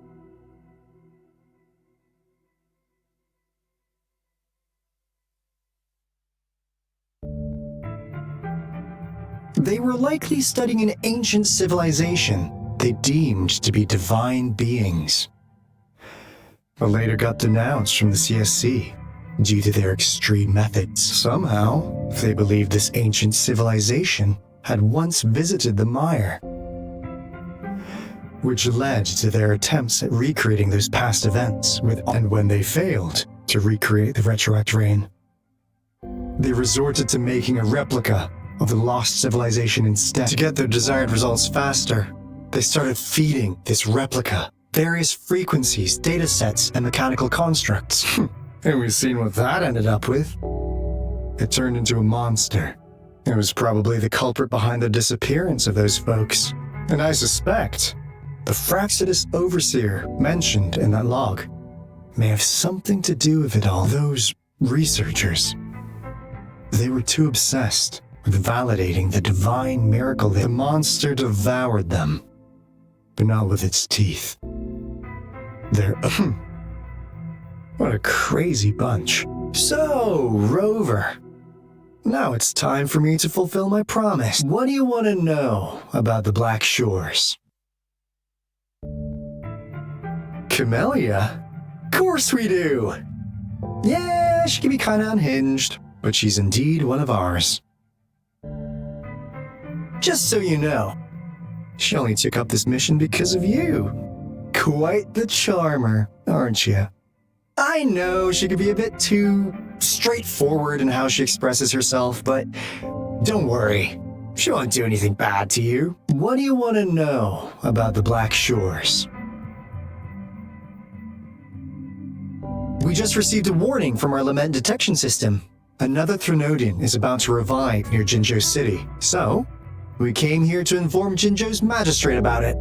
They were likely studying an ancient civilization they deemed to be divine beings, but later got denounced from the CSC due to their extreme methods. Somehow, they believed this ancient civilization had once visited the Mire, which led to their attempts at recreating those past events, and when they failed to recreate the retroact rain, they resorted to making a replica of the lost civilization instead. To get their desired results faster, they started feeding this replica various frequencies, datasets, and mechanical constructs. And we've seen what that ended up with. It turned into a monster. It was probably the culprit behind the disappearance of those folks. And I suspect the Fraxidus Overseer mentioned in that log may have something to do with it all. Those researchers, they were too obsessed with validating the divine miracle that the monster devoured them, but not with its teeth. They're what a crazy bunch. So, Rover, now it's time for me to fulfill my promise. What do you want to know about the Black Shores? Camellia? Of course we do! Yeah, she can be kinda unhinged, but she's indeed one of ours. Just so you know, she only took up this mission because of you. Quite the charmer, aren't you? I know she could be a bit too straightforward in how she expresses herself, but don't worry. She won't do anything bad to you. What do you want to know about the Black Shores? We just received a warning from our lament detection system. Another Threnodian is about to revive near Jinzhou City, so we came here to inform Jinzhou's magistrate about it.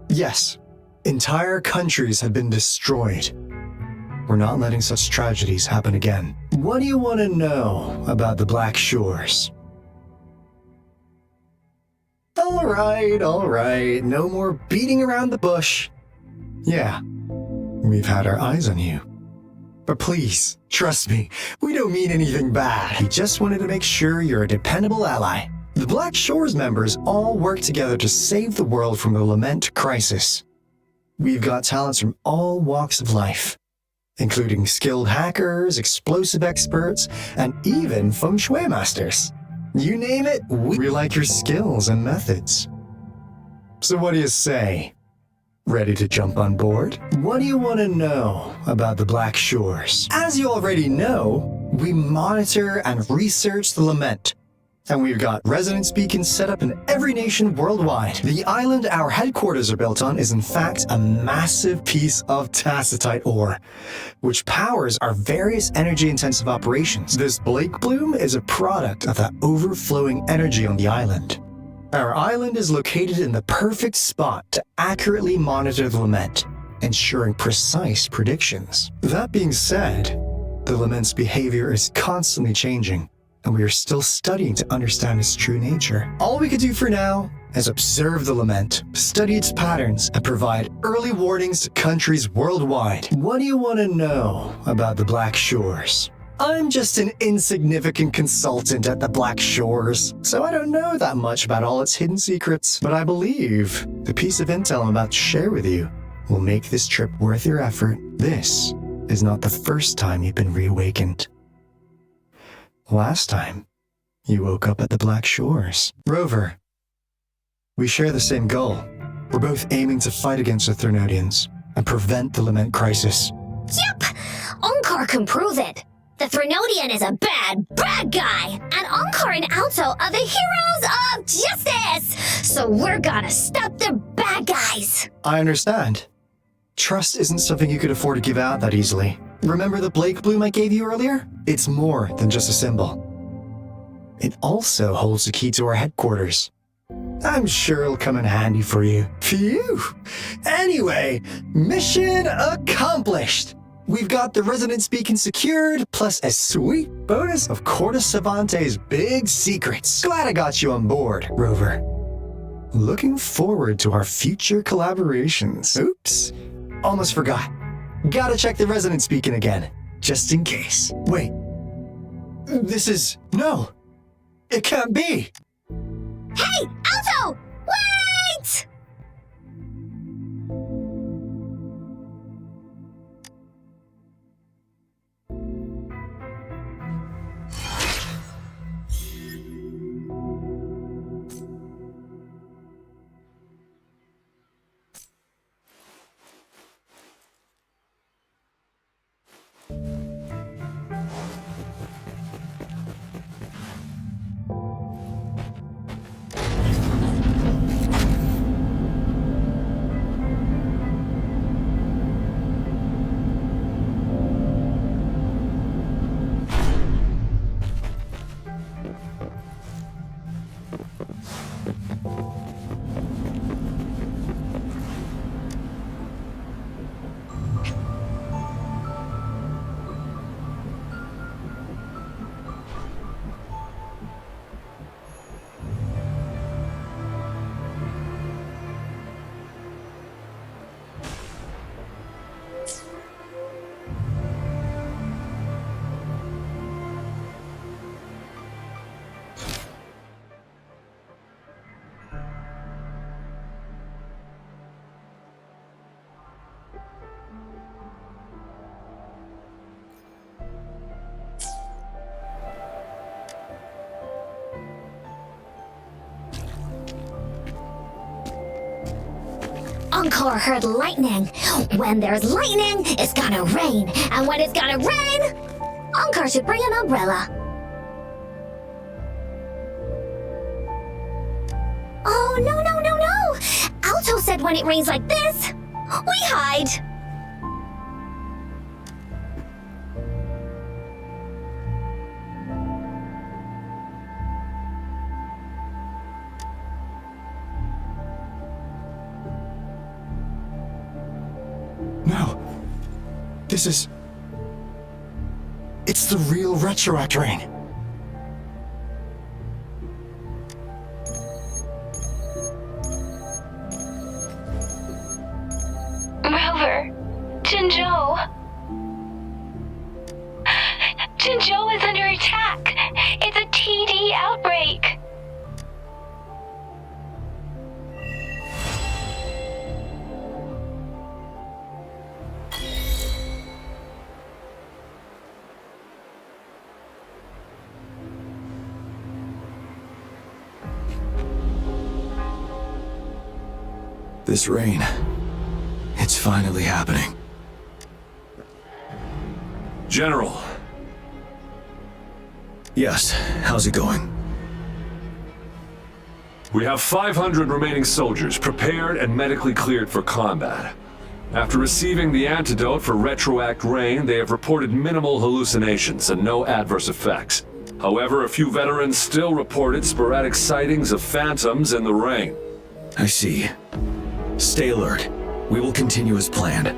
Yes, entire countries have been destroyed. We're not letting such tragedies happen again. What do you want to know about the Black Shores? All right. No more beating around the bush. Yeah, we've had our eyes on you. But please, trust me, we don't mean anything bad. We just wanted to make sure you're a dependable ally. The Black Shores members all work together to save the world from the Lament crisis. We've got talents from all walks of life, including skilled hackers, explosive experts, and even feng shui masters. You name it, we like your skills and methods. So what do you say? Ready to jump on board? What do you want to know about the Black Shores? As you already know, we monitor and research the Lament, and we've got resonance beacons set up in every nation worldwide. The island our headquarters are built on is in fact a massive piece of tacitite ore, which powers our various energy-intensive operations. This Blake Bloom is a product of that overflowing energy on the island. Our island is located in the perfect spot to accurately monitor the Lament, ensuring precise predictions. That being said, the Lament's behavior is constantly changing, and we are still studying to understand its true nature. All we can do for now is observe the Lament, study its patterns, and provide early warnings to countries worldwide. What do you want to know about the Black Shores? I'm just an insignificant consultant at the Black Shores, so I don't know that much about all its hidden secrets, but I believe the piece of intel I'm about to share with you will make this trip worth your effort. This is not the first time you've been reawakened. Last time, you woke up at the Black Shores. Rover, we share the same goal. We're both aiming to fight against the Threnodians and prevent the Lament crisis. Yep! Onkar can prove it! The Threnodian is a bad guy! And Onkar and Alto are the heroes of justice! So we're gonna stop the bad guys! I understand. Trust isn't something you could afford to give out that easily. Remember the Blake Bloom I gave you earlier? It's more than just a symbol. It also holds the key to our headquarters. I'm sure it'll come in handy for you. Phew! Anyway, mission accomplished! We've got the resonance beacon secured, plus a sweet bonus of Corda Savante's big secrets. Glad I got you on board, Rover. Looking forward to our future collaborations. Oops, almost forgot. Gotta check the resonance beacon again, just in case. Wait, this is... no, it can't be. Hey, Alto! Wait! Encore heard lightning. When there's lightning, it's gonna rain. And when it's gonna rain, Encore should bring an umbrella. Oh, no, no, no, no! Alto said when it rains like this, we hide. No. This is... it's the real Retroact Rain. Rover, Jinzhou. Jinzhou is under attack. It's a TD outbreak. This rain, it's finally happening. General. Yes, how's it going? We have 500 remaining soldiers prepared and medically cleared for combat. After receiving the antidote for Retroact Rain, they have reported minimal hallucinations and no adverse effects. However, a few veterans still reported sporadic sightings of phantoms in the rain. I see. Stay alert. We will continue as planned.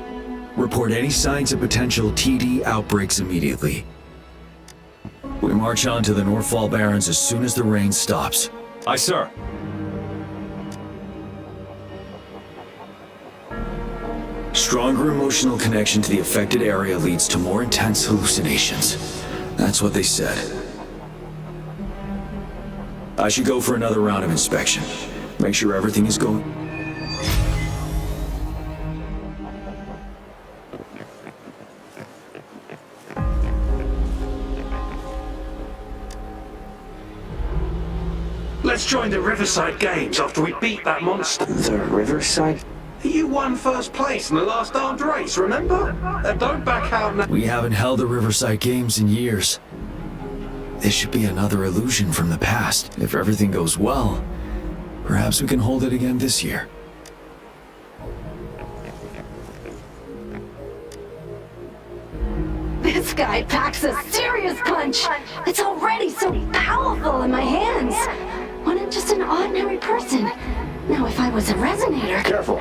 Report any signs of potential TD outbreaks immediately. We march on to the Northfall Barrens as soon as the rain stops. Aye, sir. Stronger emotional connection to the affected area leads to more intense hallucinations. That's what they said. I should go for another round of inspection. Make sure everything is going... Let's join the Riverside Games after we beat that monster. The Riverside? You won first place in the last armed race, remember? Don't back out now. We haven't held the Riverside Games in years. This should be another illusion from the past. If everything goes well, perhaps we can hold it again this year. This guy packs a serious punch. It's already so powerful in my hands. When I'm just an ordinary person. Now if I was a resonator... Careful.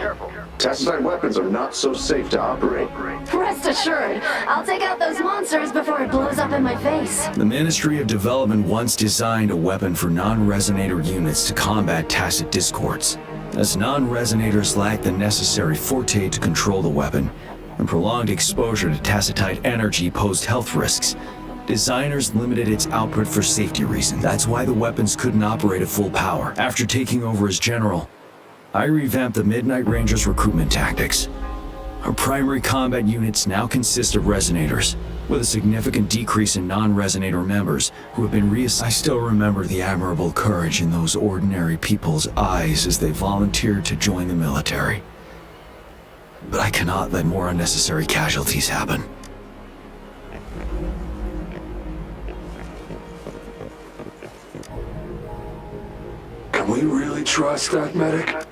Tacitite weapons are not so safe to operate. Rest assured, I'll take out those monsters before it blows up in my face. The Ministry of Development once designed a weapon for non-resonator units to combat tacit discords. As non-resonators lack the necessary forte to control the weapon, and prolonged exposure to tacitite energy posed health risks, designers limited its output for safety reasons. That's why the weapons couldn't operate at full power. After taking over as general, I revamped the Midnight Rangers' recruitment tactics. Our primary combat units now consist of resonators, with a significant decrease in non-resonator members who have been reassigned. I still remember the admirable courage in those ordinary people's eyes as they volunteered to join the military. But I cannot let more unnecessary casualties happen. Can we really trust that medic?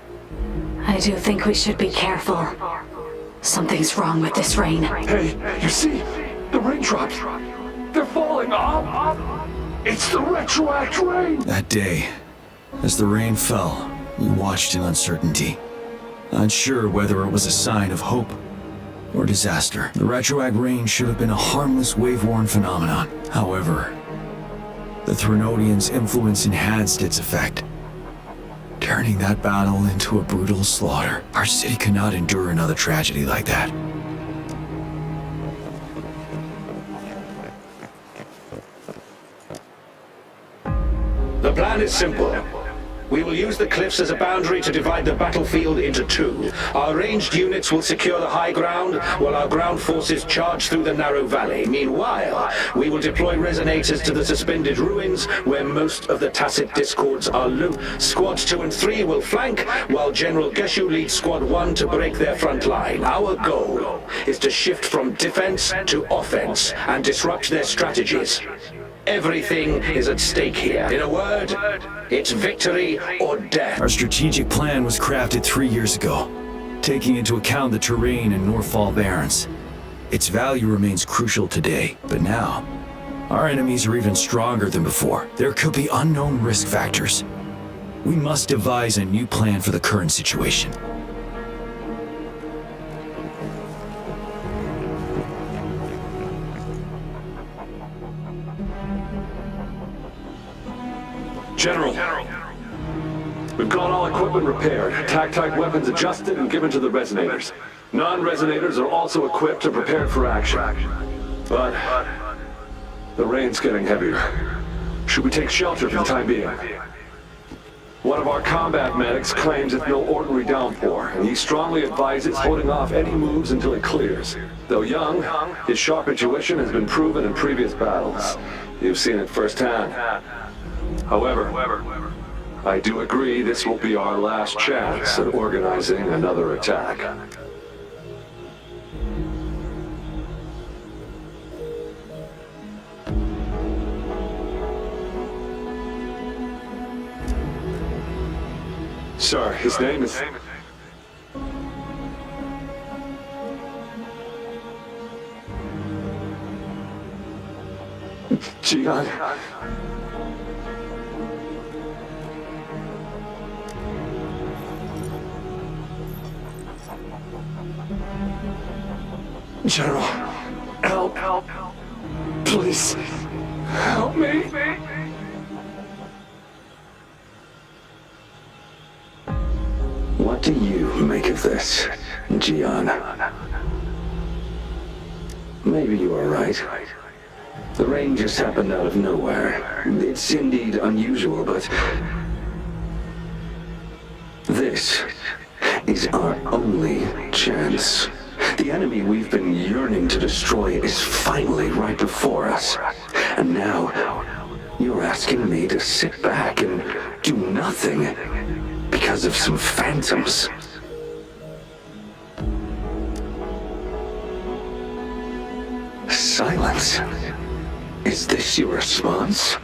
I do think we should be careful. Something's wrong with this rain. Hey, you see? The raindrops. They're falling off. It's the retroact rain. That day, as the rain fell, we watched in uncertainty, unsure whether it was a sign of hope or disaster. The retroact rain should have been a harmless wave-worn phenomenon. However, the Threnodians' influence enhanced its effect, turning that battle into a brutal slaughter. Our city cannot endure another tragedy like that. The plan is simple. We will use the cliffs as a boundary to divide the battlefield into two. Our ranged units will secure the high ground, while our ground forces charge through the narrow valley. Meanwhile, we will deploy resonators to the suspended ruins, where most of the tacit discords are loose. Squads 2 and 3 will flank, while General Geshu leads Squad 1 to break their front line. Our goal is to shift from defense to offense and disrupt their strategies. Everything is at stake here. In a word, it's victory or death. Our strategic plan was crafted 3 years ago, taking into account the terrain in Northfall Barrens. Its value remains crucial today, but now, our enemies are even stronger than before. There could be unknown risk factors. We must devise a new plan for the current situation. General, we've got all equipment repaired, tactite weapons adjusted and given to the resonators. Non-resonators are also equipped and prepared for action. But the rain's getting heavier. Should we take shelter for the time being? One of our combat medics claims it's no ordinary downpour, and he strongly advises holding off any moves until it clears. Though young, his sharp intuition has been proven in previous battles. You've seen it firsthand. However, I do agree this will be our last chance at organizing another attack. Sir, his name is... Jian. General, help. Please, help me. What do you make of this, Jian? Maybe you are right. The rain just happened out of nowhere. It's indeed unusual, but this is our only chance. The enemy we've been yearning to destroy is finally right before us. And now, you're asking me to sit back and do nothing because of some phantoms. Silence. Is this your response?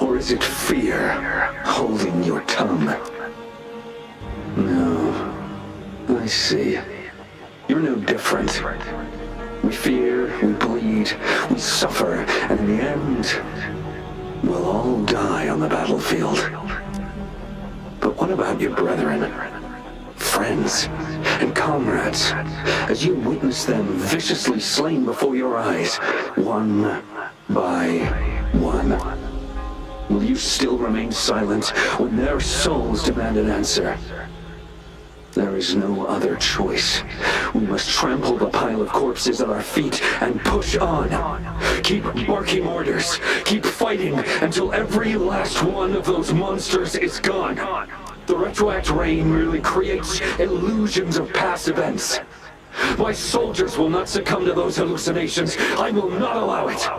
Or is it fear holding your tongue? No. I see. You're no different. We fear, we bleed, we suffer, and in the end, we'll all die on the battlefield. But what about your brethren, friends, and comrades, as you witness them viciously slain before your eyes, one by one. Will you still remain silent when their souls demand an answer? There is no other choice. We must trample the pile of corpses at our feet and push on. Keep barking orders. Keep fighting until every last one of those monsters is gone. The retroact rain merely creates illusions of past events. My soldiers will not succumb to those hallucinations. I will not allow it.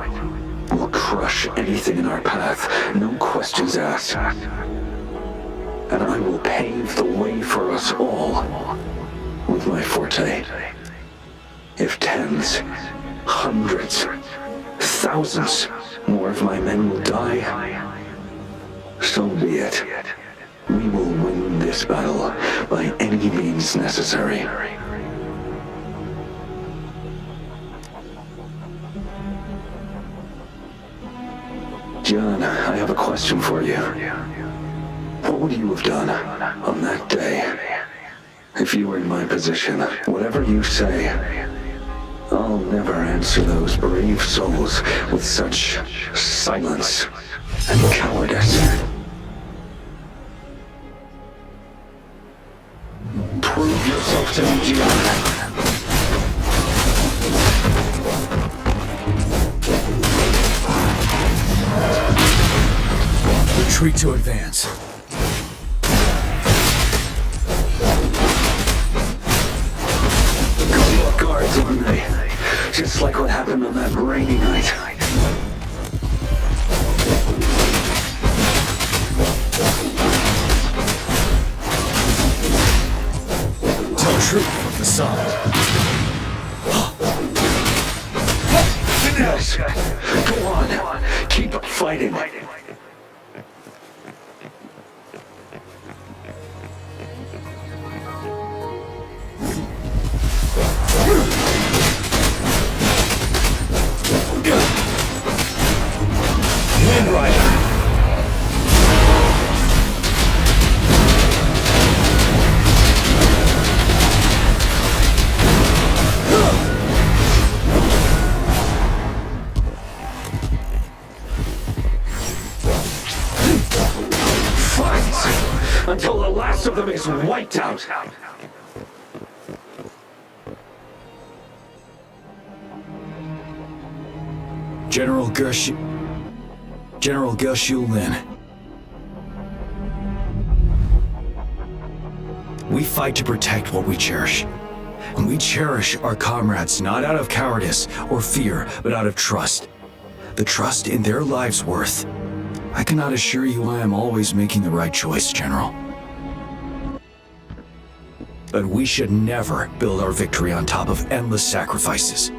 We'll crush anything in our path, no questions asked. And I will pave the way for us all with my forte. If tens, hundreds, thousands more of my men will die, so be it. We will win this battle by any means necessary. John, I have a question for you. What would you have done on that day if you were in my position? Whatever you say, I'll never answer those brave souls with such silence and cowardice. Prove yourself to me, Gian. Retreat to advance. Guards on me, just like what happened on that rainy night. Tell truth from the sun. Yes, go on, keep fighting. Until the last of them is wiped out. General Gershu Lin. We fight to protect what we cherish. And we cherish our comrades not out of cowardice or fear, but out of trust. The trust in their lives' worth. I cannot assure you I am always making the right choice, General. But we should never build our victory on top of endless sacrifices.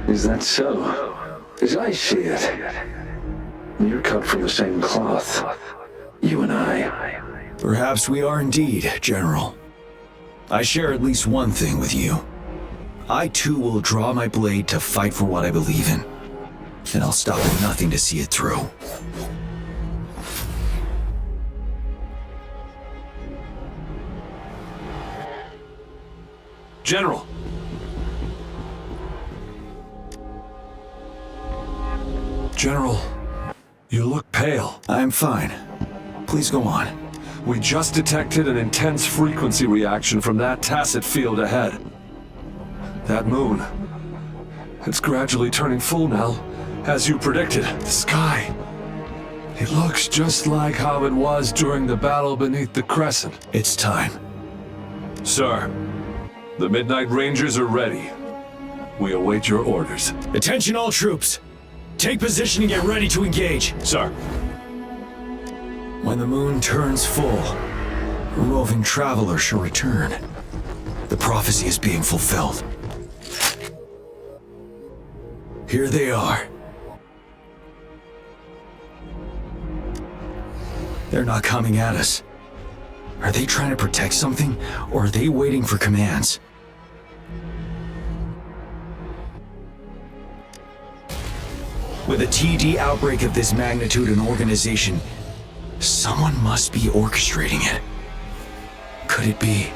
Is that so? As I see it, you're cut from the same cloth, you and I. Perhaps we are indeed, General. I share at least one thing with you. I too will draw my blade to fight for what I believe in. And I'll stop at nothing to see it through. General! General, you look pale. I'm fine. Please go on. We just detected an intense frequency reaction from that tacit field ahead. That moon. It's gradually turning full now, as you predicted. The sky. It looks just like how it was during the battle beneath the Crescent. It's time. Sir, the Midnight Rangers are ready. We await your orders. Attention all troops! Take position and get ready to engage. Sir. When the moon turns full, a roving traveler shall return. The prophecy is being fulfilled. Here they are. They're not coming at us. Are they trying to protect something, or are they waiting for commands? With a TD outbreak of this magnitude and organization, someone must be orchestrating it. could it be?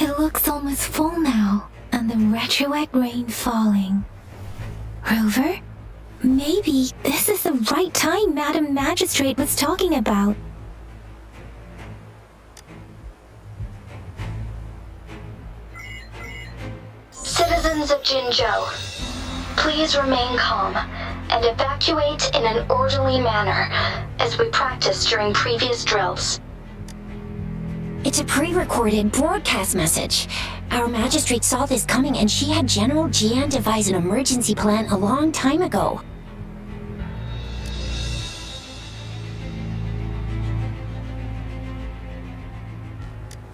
It looks almost full now, and the retroact rain falling. Rover? Maybe this is the right time Madam Magistrate was talking about. Citizens of Jinzhou, please remain calm and evacuate in an orderly manner, as we practiced during previous drills. It's a pre-recorded broadcast message. Our magistrate saw this coming and she had General Jian devise an emergency plan a long time ago.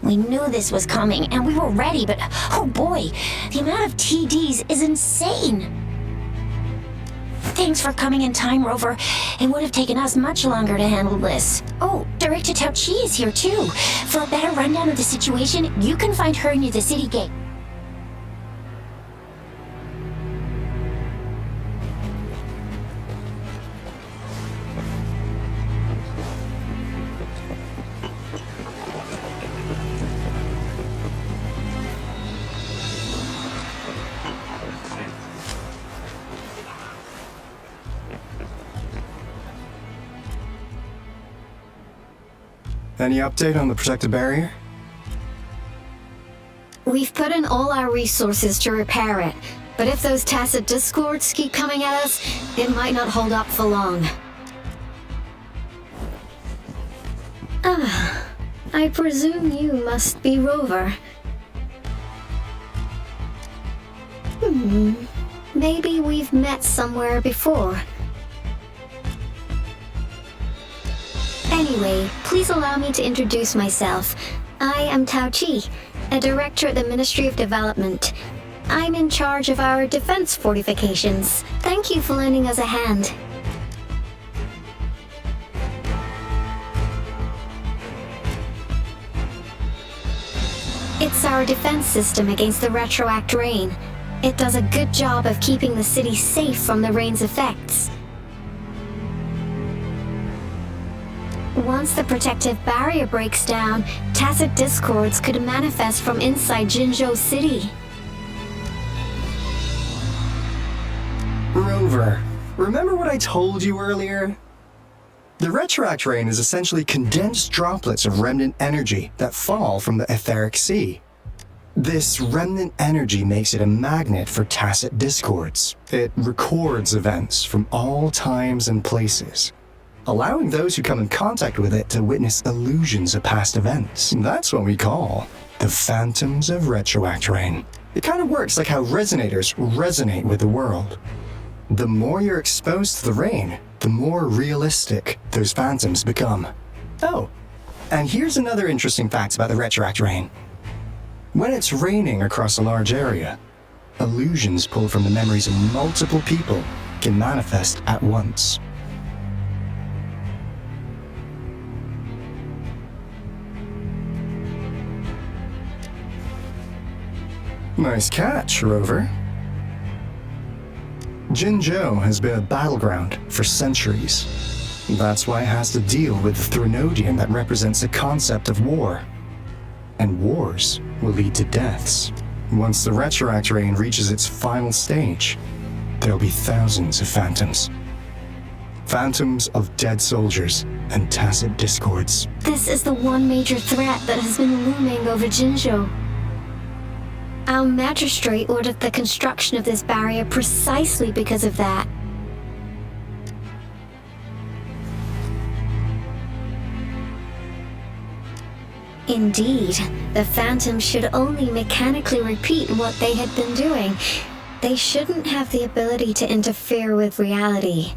We knew this was coming and we were ready, but oh boy, the amount of TDs is insane. Thanks for coming in time, Rover. It would have taken us much longer to handle this. Oh, Director Tao Chi is here too. For a better rundown of the situation, you can find her near the city gate. Any update on the protective barrier? We've put in all our resources to repair it, but if those tacit discords keep coming at us, it might not hold up for long. I presume you must be Rover. Maybe we've met somewhere before. Anyway, please allow me to introduce myself. I am Tao Chi, a director at the Ministry of Development. I'm in charge of our defense fortifications. Thank you for lending us a hand. It's our defense system against the retroact rain. It does a good job of keeping the city safe from the rain's effects. Once the protective barrier breaks down, tacit discords could manifest from inside Jinzhou City. Rover, remember what I told you earlier? The retroact rain is essentially condensed droplets of remnant energy that fall from the etheric sea. This remnant energy makes it a magnet for tacit discords. It records events from all times and places, allowing those who come in contact with it to witness illusions of past events. That's what we call the phantoms of retroact rain. It kind of works like how resonators resonate with the world. The more you're exposed to the rain, the more realistic those phantoms become. Oh, and here's another interesting fact about the retroact rain. When it's raining across a large area, illusions pulled from the memories of multiple people can manifest at once. Nice catch, Rover. Jinzhou has been a battleground for centuries. That's why it has to deal with the Threnodian that represents the concept of war. And wars will lead to deaths. Once the Retroact Rain reaches its final stage, there'll be thousands of phantoms. Phantoms of dead soldiers and tacit discords. This is the one major threat that has been looming over Jinzhou. Our magistrate ordered the construction of this barrier precisely because of that. Indeed, the Phantoms should only mechanically repeat what they had been doing. They shouldn't have the ability to interfere with reality.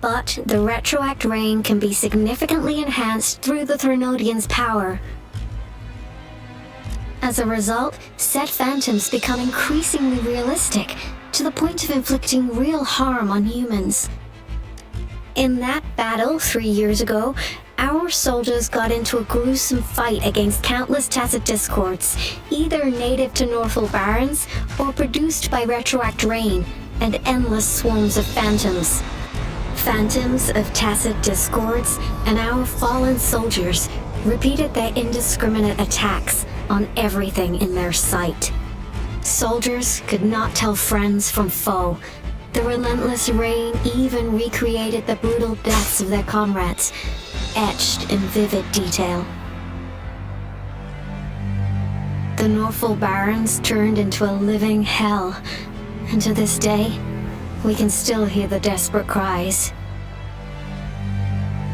But the Retroact Rain can be significantly enhanced through the Threnodian's power. As a result, said phantoms become increasingly realistic, to the point of inflicting real harm on humans. In that battle 3 years ago, our soldiers got into a gruesome fight against countless tacit discords, either native to Northfall Barrens or produced by Retroact Rain, and endless swarms of phantoms. Phantoms of tacit discords and our fallen soldiers repeated their indiscriminate attacks on everything in their sight. Soldiers could not tell friends from foe. The relentless rain even recreated the brutal deaths of their comrades, etched in vivid detail. The Northfall Barrens turned into a living hell, and to this day, we can still hear the desperate cries.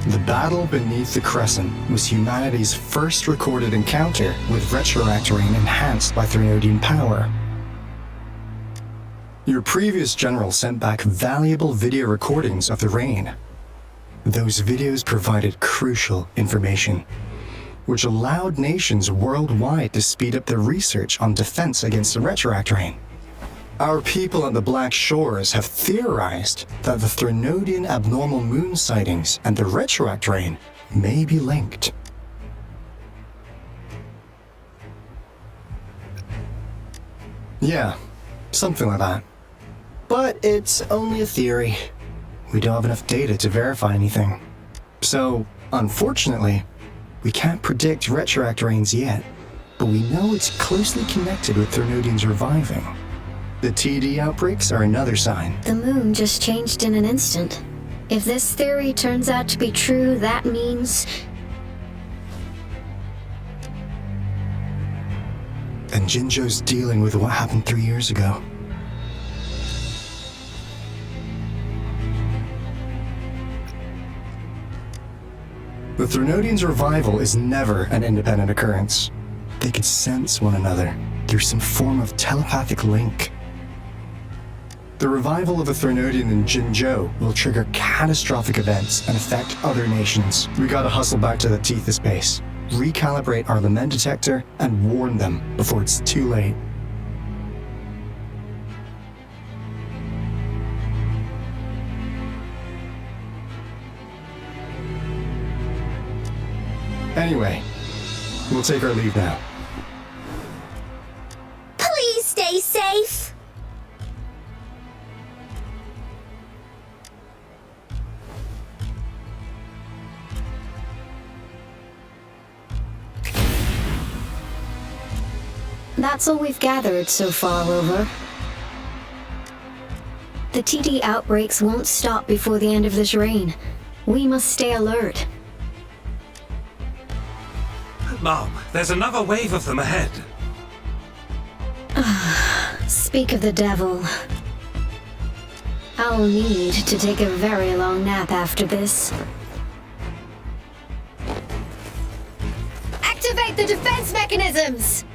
The battle beneath the Crescent was humanity's first recorded encounter with Retroact Rain enhanced by Threnodian power. Your previous general sent back valuable video recordings of the rain. Those videos provided crucial information, which allowed nations worldwide to speed up their research on defense against the Retroact Rain. Our people at the Black Shores have theorized that the Threnodian abnormal moon sightings and the Retroact Rain may be linked. Yeah, something like that. But it's only a theory. We don't have enough data to verify anything. So, unfortunately, we can't predict Retroact Rains yet, but we know it's closely connected with Threnodians reviving. The TD outbreaks are another sign. The moon just changed in an instant. If this theory turns out to be true, that means... And Jinzhou's dealing with what happened 3 years ago. The Threnodians' revival is never an independent occurrence. They could sense one another through some form of telepathic link. The revival of a Threnodian in Jinzhou will trigger catastrophic events and affect other nations. We gotta hustle back to the Tethys base, recalibrate our lament detector, and warn them before it's too late. Anyway, we'll take our leave now. Please stay safe. That's all we've gathered so far, Rover. The TD outbreaks won't stop before the end of this reign. We must stay alert. Mom, there's another wave of them ahead. Speak of the devil. I'll need to take a very long nap after this. Activate the defense mechanisms!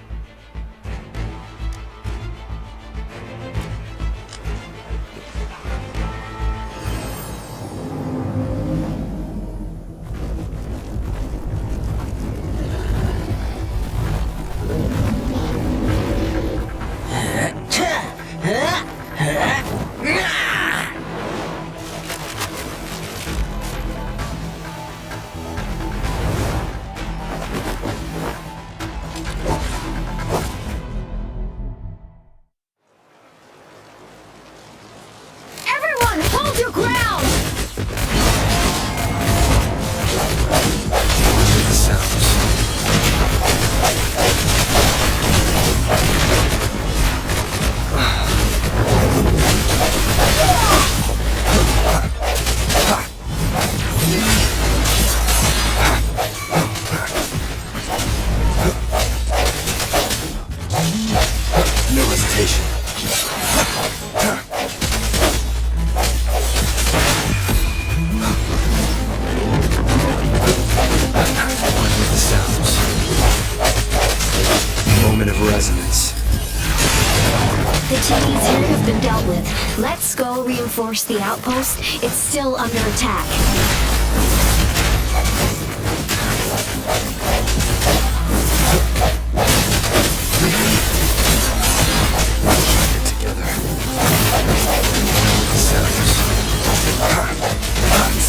Let's go reinforce the outpost. It's still under attack.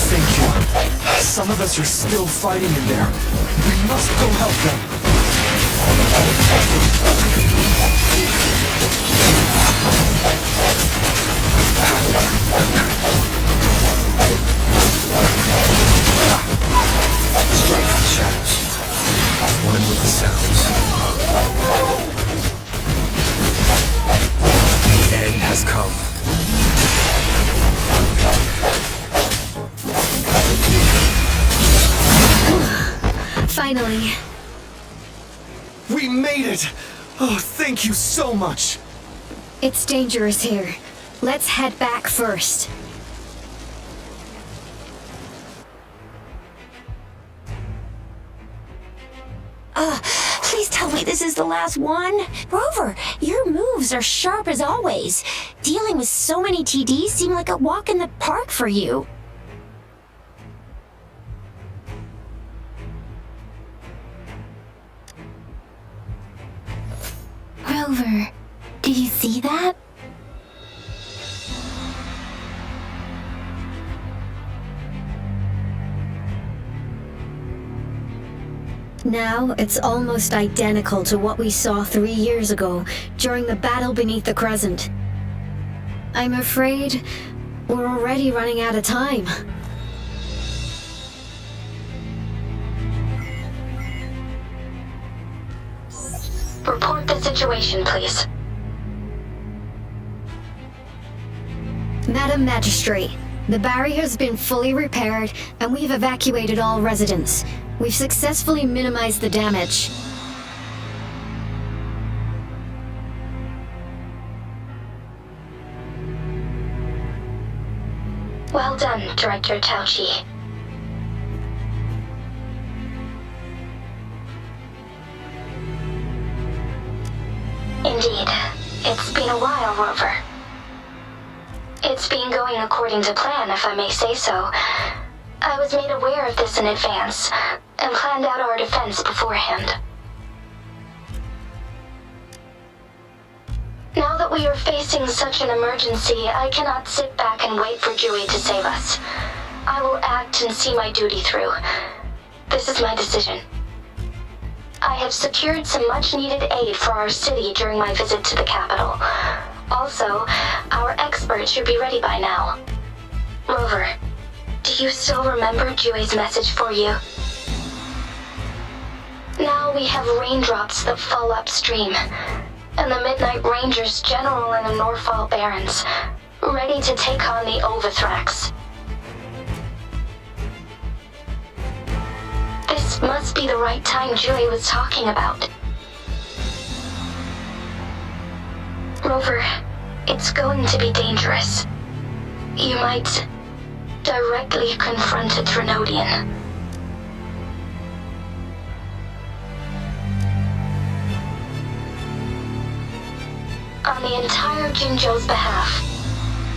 Thank you. Some of us are still fighting in there. We must go help them. Strike the shadows. One with the sounds. The end has come. Finally. We made it! Oh, thank you so much! It's dangerous here. Let's head back first. Please tell me this is the last one. Rover, your moves are sharp as always. Dealing with so many TDs seemed like a walk in the park for you. Rover, did you see that? Now, it's almost identical to what we saw 3 years ago during the battle beneath the Crescent. I'm afraid we're already running out of time. Report the situation, please. Madam Magistrate, the barrier's been fully repaired and we've evacuated all residents. We've successfully minimized the damage. Well done, Director Tauchi. Indeed. It's been a while, Rover. It's been going according to plan, if I may say so. I was made aware of this in advance, and planned out our defense beforehand. Now that we are facing such an emergency, I cannot sit back and wait for Jui to save us. I will act and see my duty through. This is my decision. I have secured some much-needed aid for our city during my visit to the capital. Also, our experts should be ready by now. Rover, do you still remember Jui's message for you? Now we have raindrops that fall upstream, and the Midnight Rangers General and the Norfall Barons, ready to take on the Overthrax. This must be the right time Jui was talking about. Rover, it's going to be dangerous. You might directly confront a Trinodian. On the entire Jinzhou's behalf,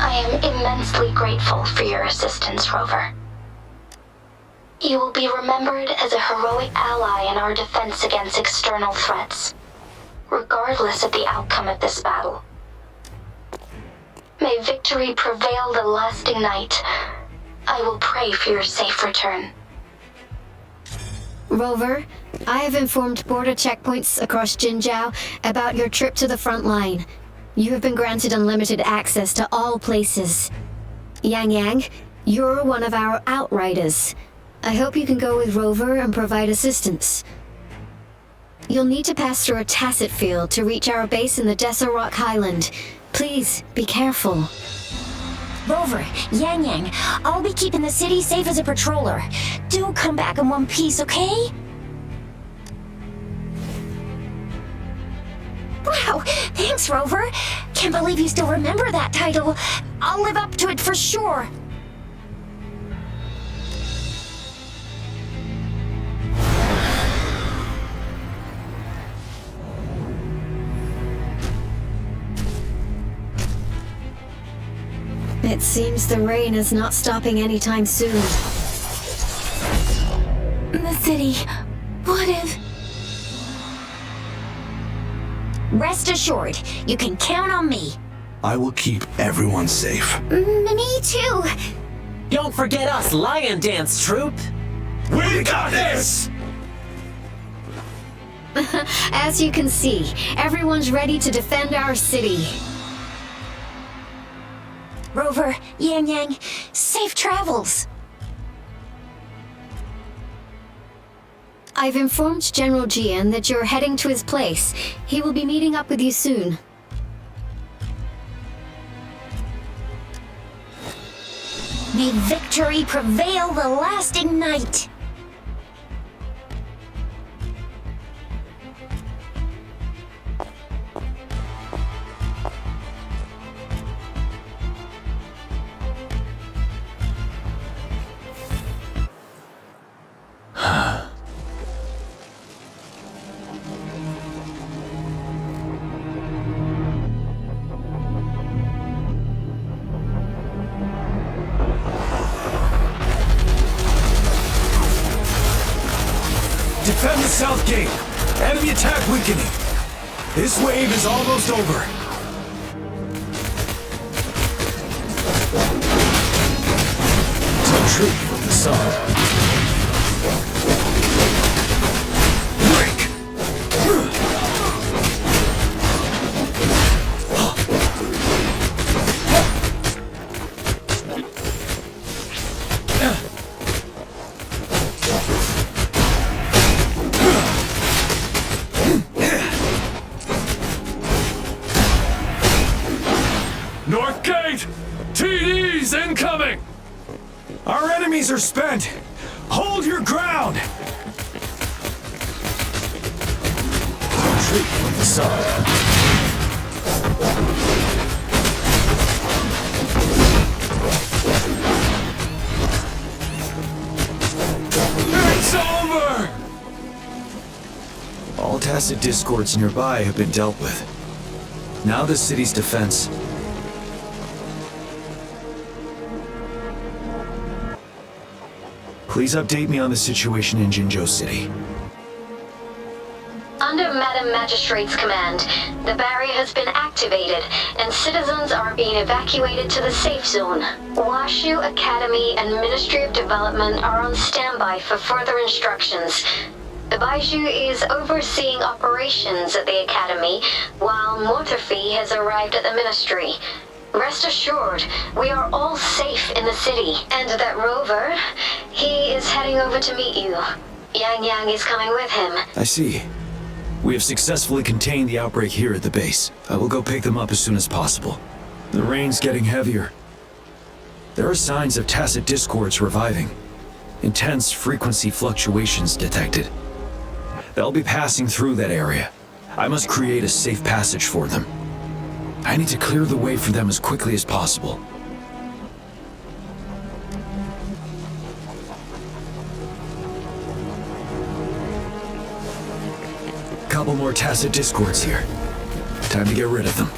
I am immensely grateful for your assistance, Rover. You will be remembered as a heroic ally in our defense against external threats, regardless of the outcome of this battle. May victory prevail the lasting night. I will pray for your safe return. Rover, I have informed border checkpoints across Jinzhou about your trip to the front line. You have been granted unlimited access to all places. Yang Yang, you're one of our outriders. I hope you can go with Rover and provide assistance. You'll need to pass through a tacit field to reach our base in the Dessa Rock Highland. Please, be careful. Rover, Yang Yang, I'll be keeping the city safe as a patroller. Do come back in one piece, okay? Wow, thanks, Rover. Can't believe you still remember that title. I'll live up to it for sure. It seems the rain is not stopping anytime soon. The city. What if... Rest assured, you can count on me. I will keep everyone safe. Me too. Don't forget us, Lion Dance Troupe! We got this! As you can see, everyone's ready to defend our city. Rover, Yang Yang, safe travels. I've informed General Jian that you're heading to his place. He will be meeting up with you soon. May victory prevail the lasting night. Defend the south gate! Enemy attack weakening! This wave is almost over! Tell truth from the sun. North Gate! TDs incoming! Our enemies are spent! Hold your ground! Retreat from the sun. It's over! All tacit discords nearby have been dealt with. Now the city's defense. Please update me on the situation in Jinzhou City. Under Madam Magistrate's command, the barrier has been activated, and citizens are being evacuated to the safe zone. Washu Academy and Ministry of Development are on standby for further instructions. The Baiju is overseeing operations at the Academy, while Mortarfi has arrived at the Ministry. Rest assured, we are all safe in the city. And that Rover, he is heading over to meet you. Yang Yang is coming with him. I see. We have successfully contained the outbreak here at the base. I will go pick them up as soon as possible. The rain's getting heavier. There are signs of tacit discords reviving. Intense frequency fluctuations detected. They'll be passing through that area. I must create a safe passage for them. I need to clear the way for them as quickly as possible. Couple more tacit discords here. Time to get rid of them.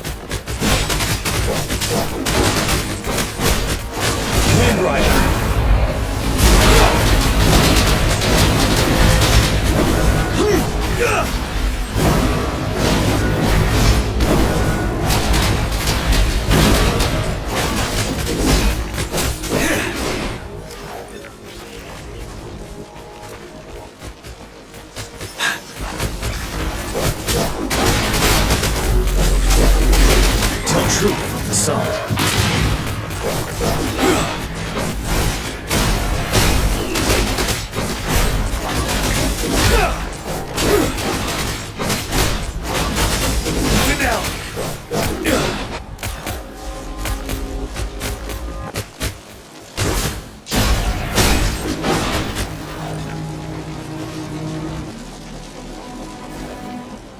Wind Rider! Truth from the sun.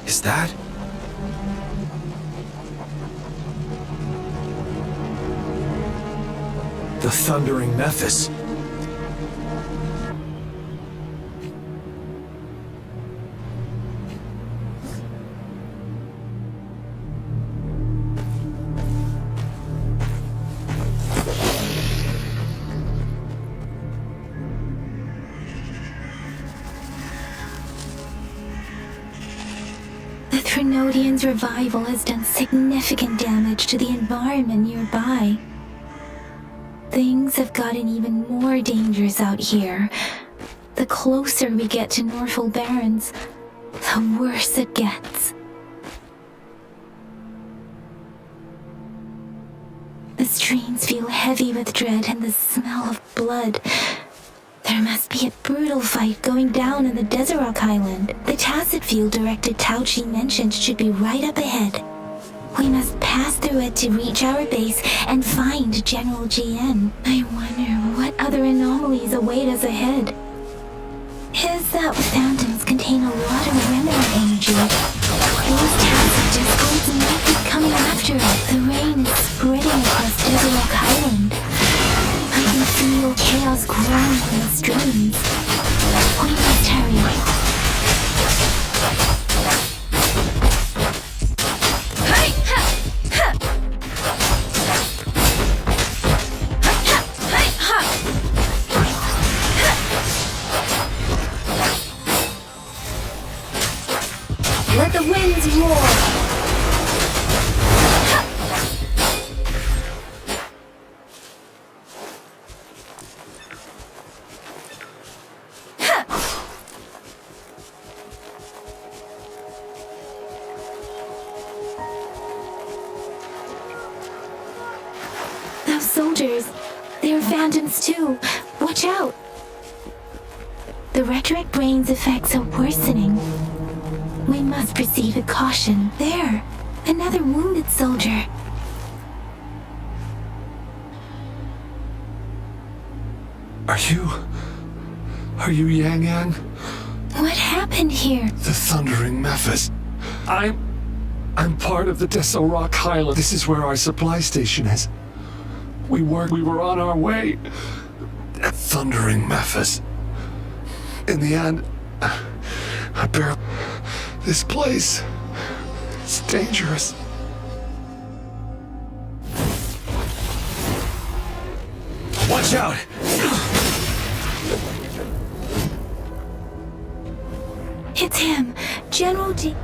Is that? The Thundering Mephis. Trinodian's revival has done significant damage to the environment nearby. Things have gotten even more dangerous out here. The closer we get to Norfolk Barrens, the worse it gets. The streams feel heavy with dread and the smell of blood. There must be a brutal fight going down in the Desert Island. The Tacet field director Tao Chi mentioned should be right up ahead. We must pass through it to reach our base and find General GN. I wonder what other anomalies await us ahead. His phantoms contain a lot of remnant energy. Those Tacet discords might be coming after us. The rain is spreading across Desert Island. I can feel chaos growing in the streams. We must hurry. Let the winds roar! Those soldiers, they're phantoms too. Watch out! The Rhetoric Brain's effects are worsening. We must proceed with caution. There! Another wounded soldier. Are you Yang Yang? What happened here? The Thundering Mephis. I'm part of the Deso Rock Highland. This is where our supply station is. We were on our way. Thundering Mephis. In the end, I barely... This place... It's dangerous. Watch out! It's him, General G.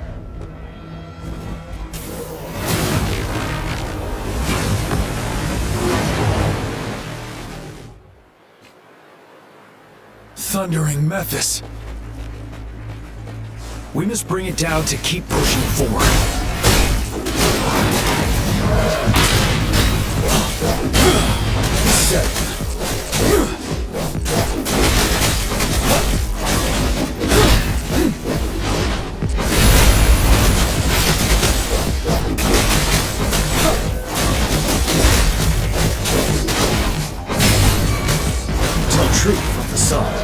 Thundering Mephis. We must bring it down to keep pushing forward. Set. Tell truth from the sun.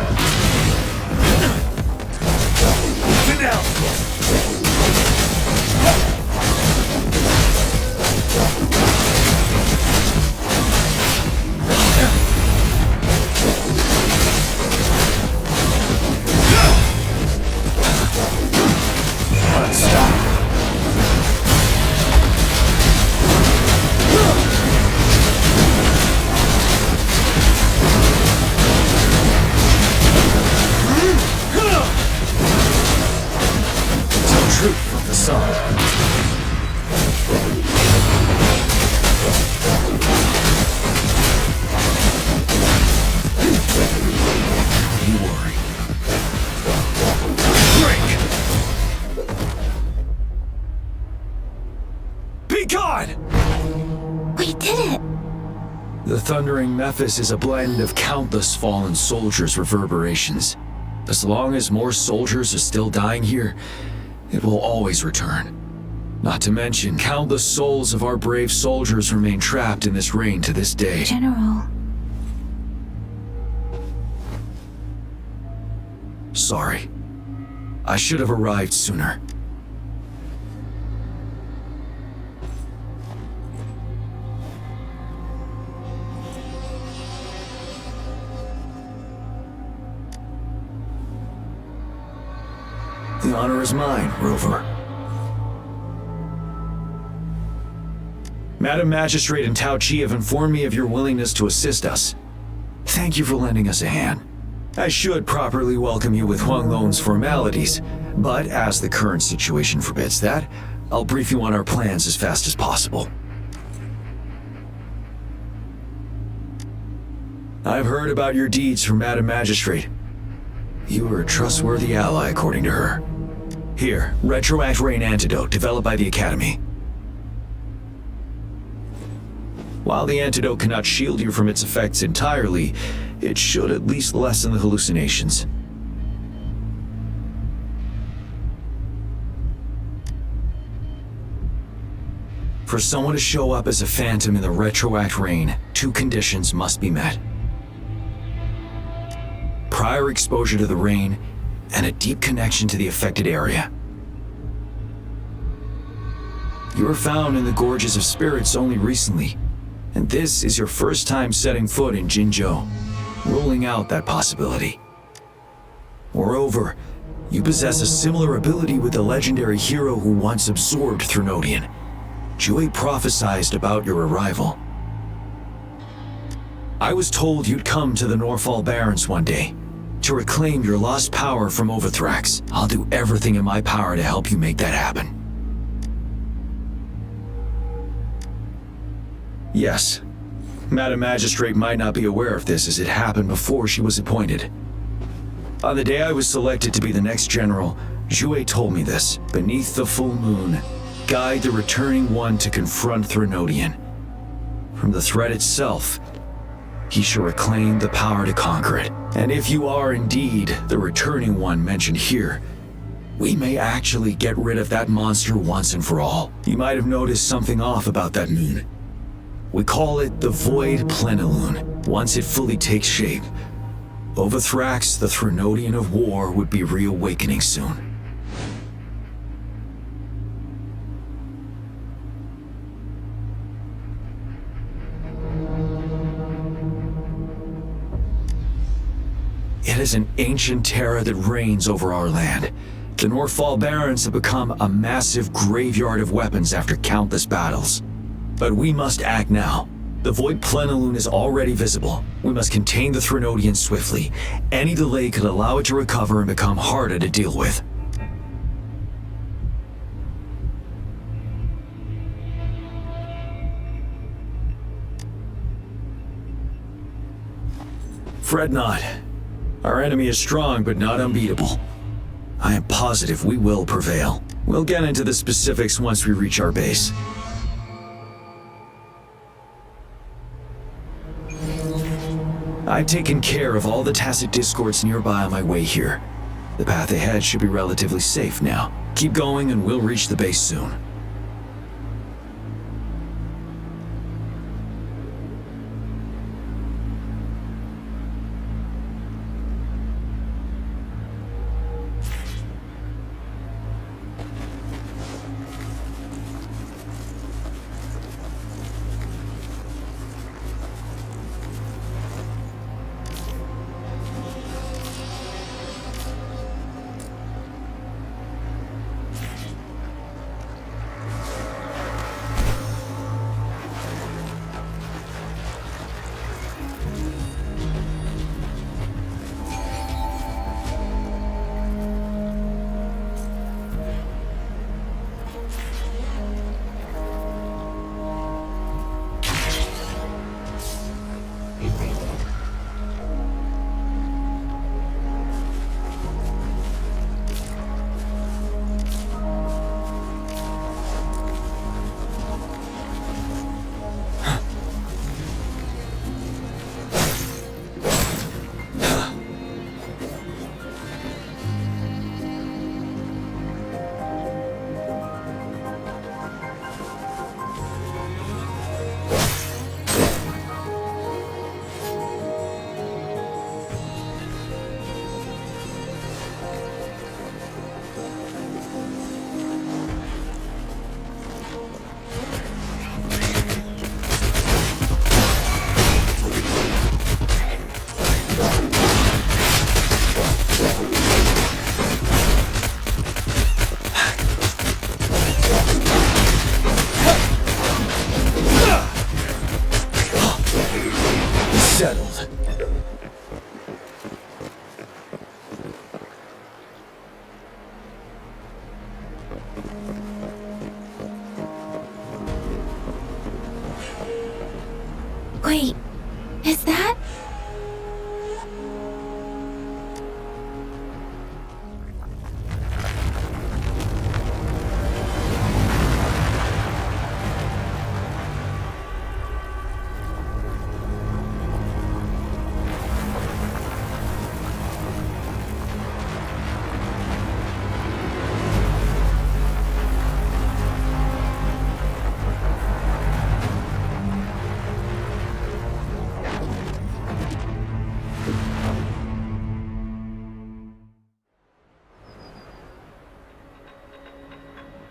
The Thundering Mephis is a blend of countless fallen soldiers' reverberations. As long as more soldiers are still dying here, it will always return. Not to mention, countless souls of our brave soldiers remain trapped in this rain to this day. General. Sorry. I should have arrived sooner. The honor is mine, Rover. Madam Magistrate and Tao Chi have informed me of your willingness to assist us. Thank you for lending us a hand. I should properly welcome you with Huang Long's formalities, but as the current situation forbids that, I'll brief you on our plans as fast as possible. I've heard about your deeds from Madam Magistrate. You are a trustworthy ally, according to her. Here, Retroact Rain Antidote, developed by the Academy. While the antidote cannot shield you from its effects entirely, it should at least lessen the hallucinations. For someone to show up as a phantom in the Retroact Rain, 2 conditions must be met. Prior exposure to the rain, and a deep connection to the affected area. You were found in the Gorges of Spirits only recently, and this is your first time setting foot in Jinzhou, ruling out that possibility. Moreover, you possess a similar ability with the legendary hero who once absorbed Threnodian. Jue prophesized about your arrival. I was told you'd come to the Norfall Barrens one day, to reclaim your lost power from Overthrax. I'll do everything in my power to help you make that happen. Yes, Madam Magistrate might not be aware of this as it happened before she was appointed. On the day I was selected to be the next general, Jue told me this. Beneath the full moon, guide the returning one to confront Threnodian. From the threat itself, he shall reclaim the power to conquer it. And if you are indeed the returning one mentioned here, we may actually get rid of that monster once and for all. You might have noticed something off about that moon. We call it the Void Plenilune. Once it fully takes shape, Overthrax, the Threnodian of War, would be reawakening soon. It is an ancient terror that reigns over our land. The Norfall Barrens have become a massive graveyard of weapons after countless battles. But we must act now. The Void Plenilune is already visible. We must contain the Threnodian swiftly. Any delay could allow it to recover and become harder to deal with. Fret not. Our enemy is strong, but not unbeatable. I am positive we will prevail. We'll get into the specifics once we reach our base. I've taken care of all the tacit discords nearby on my way here. The path ahead should be relatively safe now. Keep going and we'll reach the base soon. Wait, is that?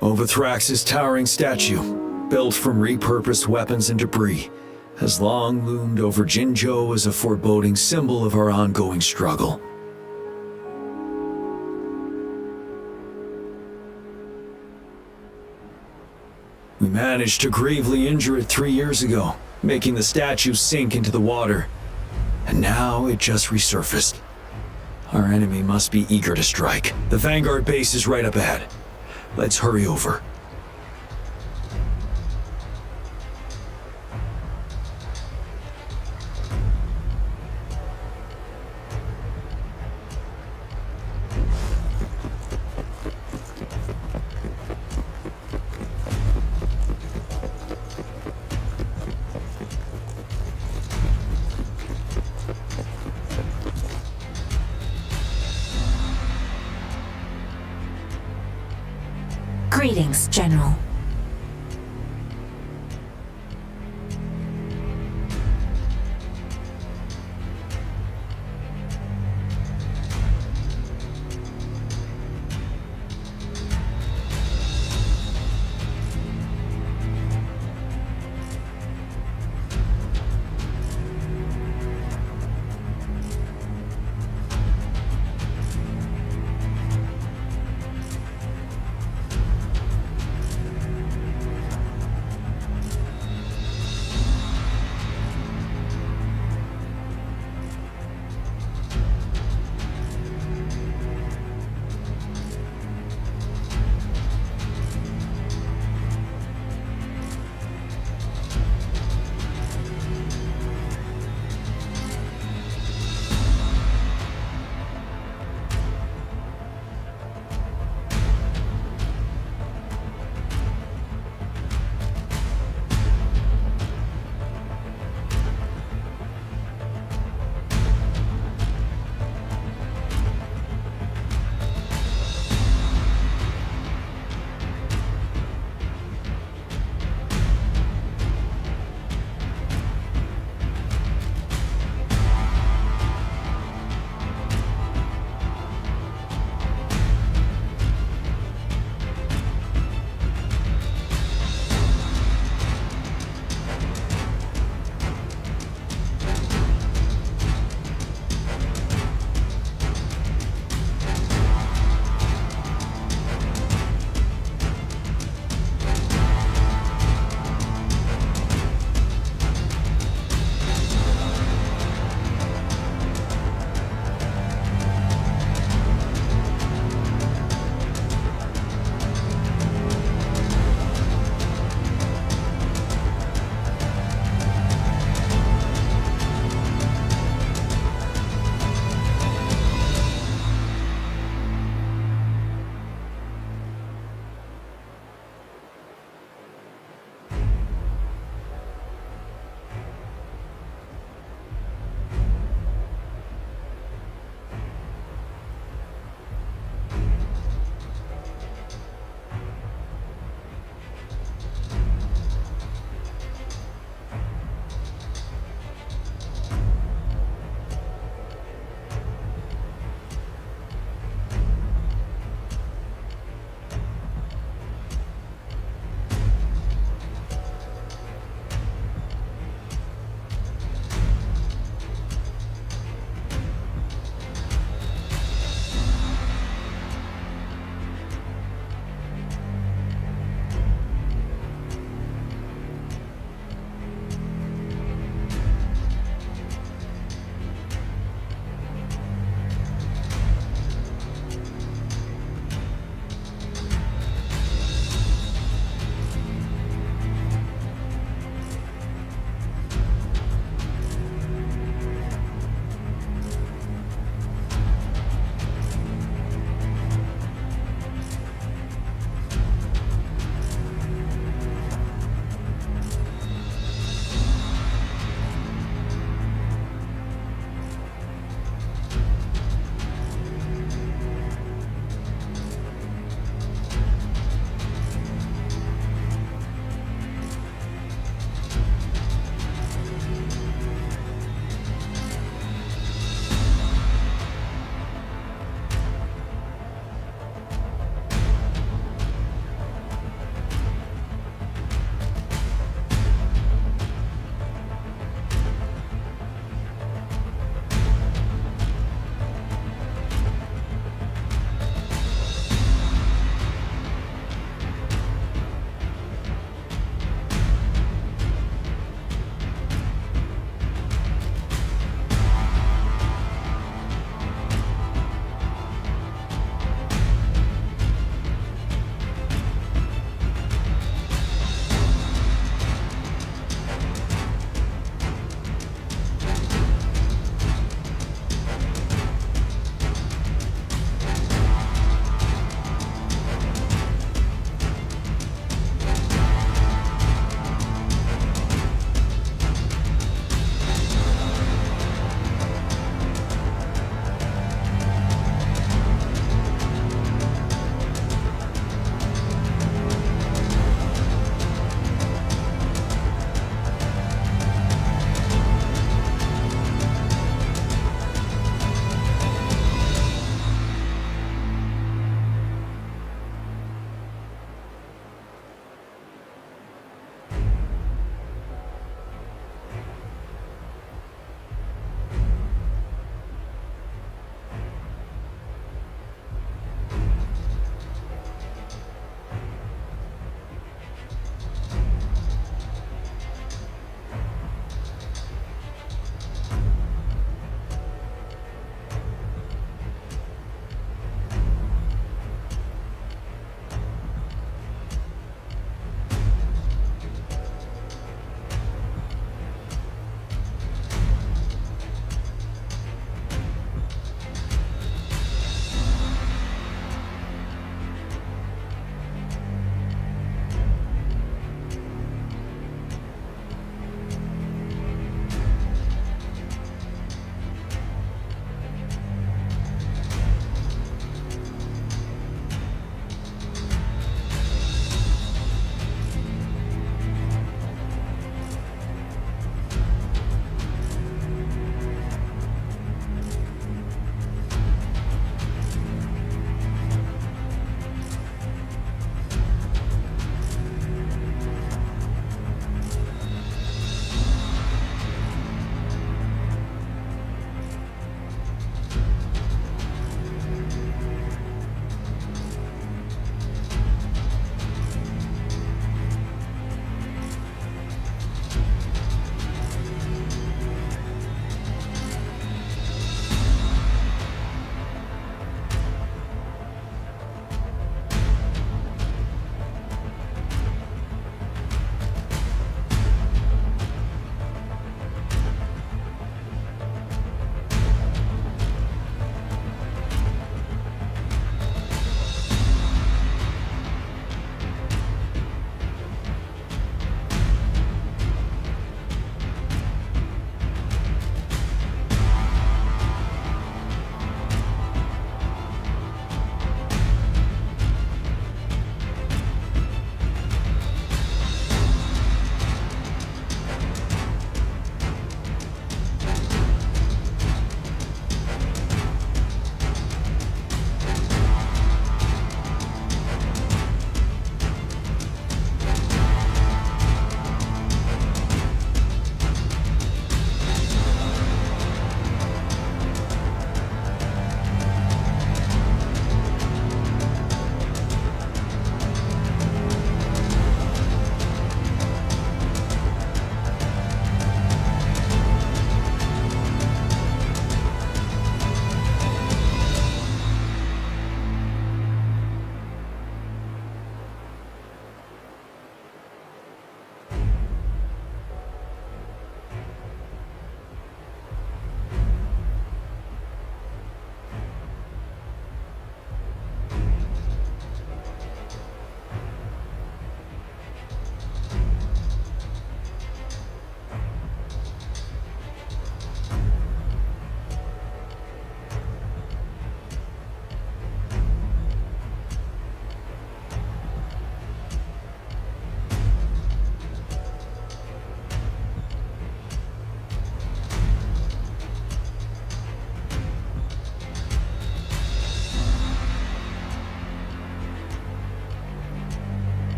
Overthrax's towering statue, built from repurposed weapons and debris, has long loomed over Jinzhou as a foreboding symbol of our ongoing struggle. We managed to gravely injure it 3 years ago, making the statue sink into the water. And now it just resurfaced. Our enemy must be eager to strike. The Vanguard base is right up ahead. Let's hurry over. Greetings, General.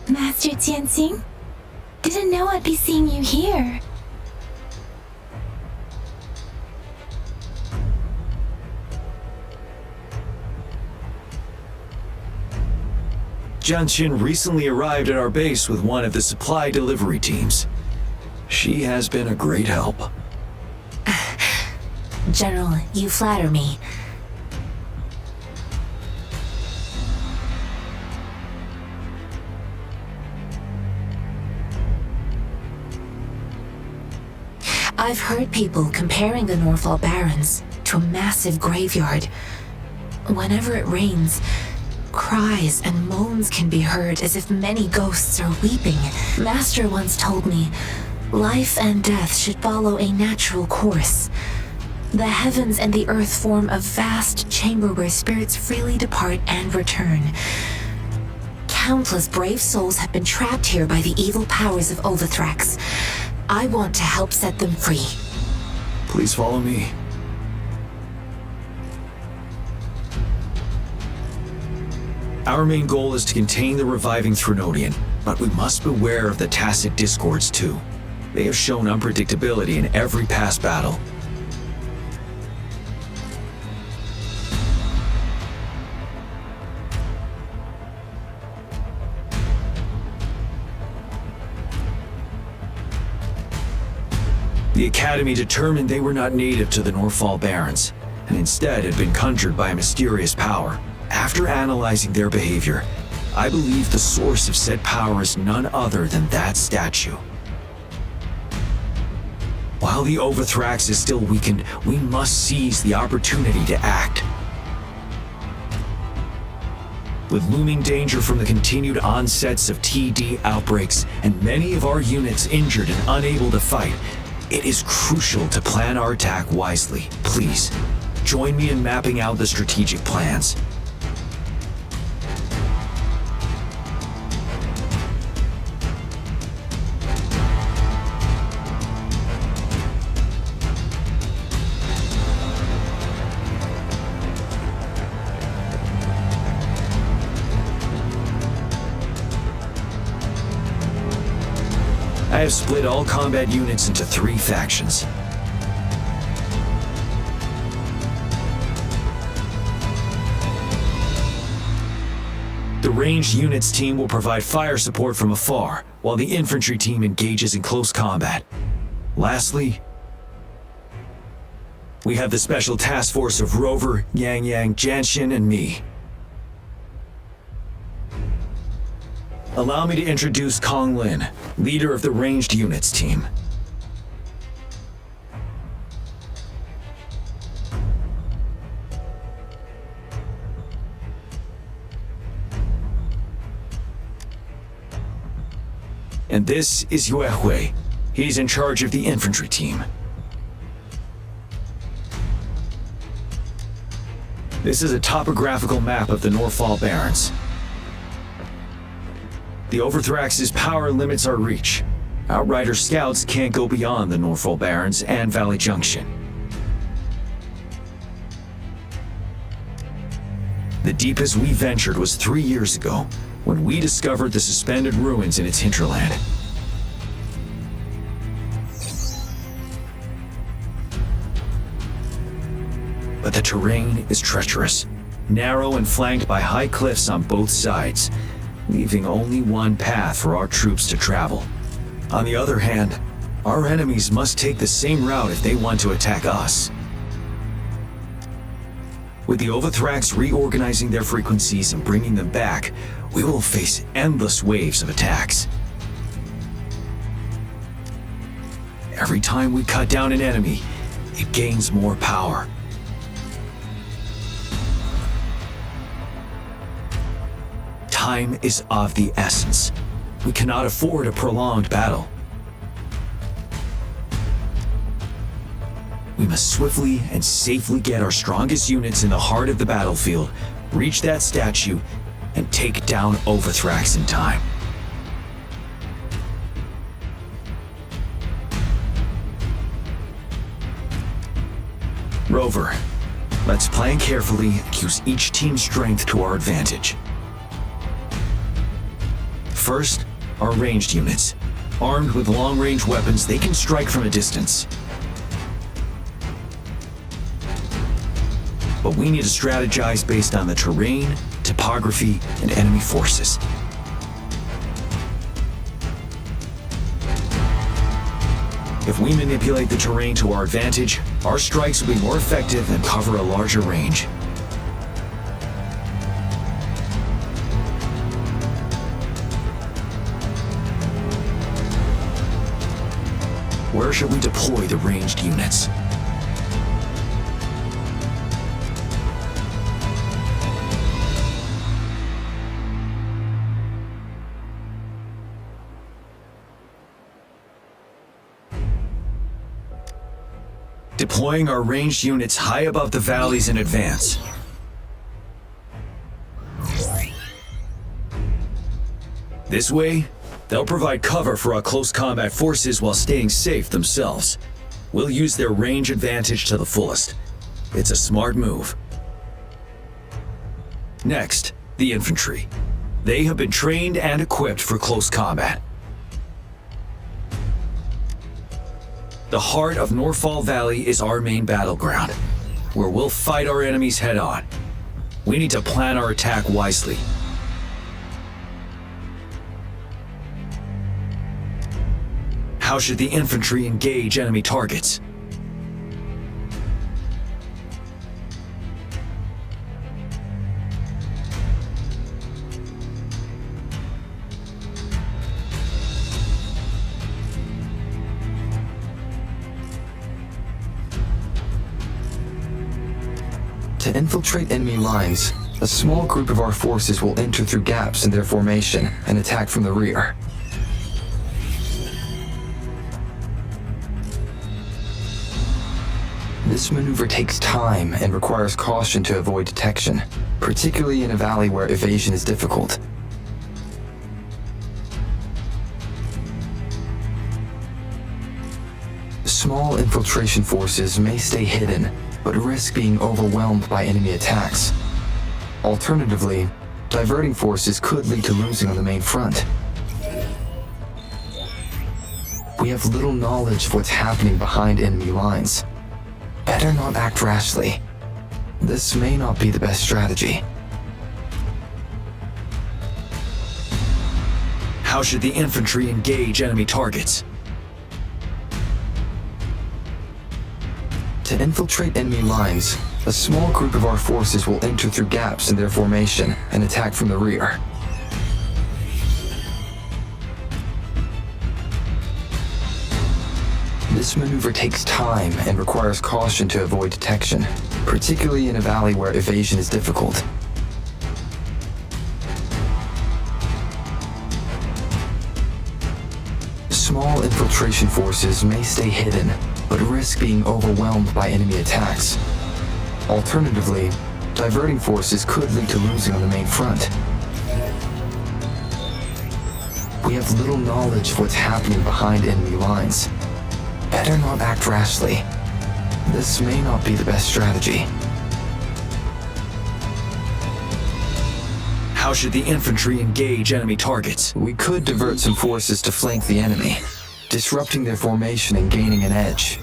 Master Tianxing? Didn't know I'd be seeing you here. Jianqin recently arrived at our base with one of the supply delivery teams. She has been a great help. General, you flatter me. I've heard people comparing the Norfall Barrens to a massive graveyard. Whenever it rains, cries and moans can be heard as if many ghosts are weeping. Master once told me, life and death should follow a natural course. The heavens and the earth form a vast chamber where spirits freely depart and return. Countless brave souls have been trapped here by the evil powers of Overthrax. I want to help set them free. Please follow me. Our main goal is to contain the reviving Threnodian, but we must beware of the Tacet Discords too. They have shown unpredictability in every past battle. The Academy determined they were not native to the Norfall Barrens, and instead had been conjured by a mysterious power. After analyzing their behavior, I believe the source of said power is none other than that statue. While the Overthrax is still weakened, we must seize the opportunity to act. With looming danger from the continued onsets of TD outbreaks and many of our units injured and unable to fight, it is crucial to plan our attack wisely. Please, join me in mapping out the strategic plans. I have split all combat units into 3 factions. The ranged units team will provide fire support from afar, while the infantry team engages in close combat. Lastly, we have the special task force of Rover, Yang Yang, Jianqin, and me. Allow me to introduce Kong Lin, leader of the ranged units team. And this is Yue Hui. He's in charge of the infantry team. This is a topographical map of the Norfall Barrens. The Overthrax's power limits our reach. Outrider scouts can't go beyond the Norfall Barrens and Valley Junction. The deepest we ventured was 3 years ago, when we discovered the suspended ruins in its hinterland. But the terrain is treacherous, narrow and flanked by high cliffs on both sides, leaving only one path for our troops to travel. On the other hand, our enemies must take the same route if they want to attack us. With the Overthrax reorganizing their frequencies and bringing them back, we will face endless waves of attacks. Every time we cut down an enemy, it gains more power. Time is of the essence. We cannot afford a prolonged battle. We must swiftly and safely get our strongest units in the heart of the battlefield, reach that statue, and take down Overthrax in time. Rover, let's plan carefully and use each team's strength to our advantage. First, our ranged units. Armed with long-range weapons, they can strike from a distance. But we need to strategize based on the terrain, topography, and enemy forces. If we manipulate the terrain to our advantage, our strikes will be more effective and cover a larger range. Where should we deploy the ranged units? Deploying our ranged units high above the valleys in advance. This way, they'll provide cover for our close combat forces while staying safe themselves. We'll use their range advantage to the fullest. It's a smart move. Next, the infantry. They have been trained and equipped for close combat. The heart of Norfall Valley is our main battleground, where we'll fight our enemies head-on. We need to plan our attack wisely. How should the infantry engage enemy targets? To infiltrate enemy lines, a small group of our forces will enter through gaps in their formation and attack from the rear. This maneuver takes time and requires caution to avoid detection, particularly in a valley where evasion is difficult. Small infiltration forces may stay hidden, but risk being overwhelmed by enemy attacks. Alternatively, diverting forces could lead to losing on the main front. We have little knowledge of what's happening behind enemy lines. Better not act rashly. This may not be the best strategy. How should the infantry engage enemy targets? To infiltrate enemy lines, a small group of our forces will enter through gaps in their formation and attack from the rear. This maneuver takes time and requires caution to avoid detection, particularly in a valley where evasion is difficult. Small infiltration forces may stay hidden, but risk being overwhelmed by enemy attacks. Alternatively, diverting forces could lead to losing on the main front. We have little knowledge of what's happening behind enemy lines. Better not act rashly. This may not be the best strategy. How should the infantry engage enemy targets? We could divert some forces to flank the enemy, disrupting their formation and gaining an edge.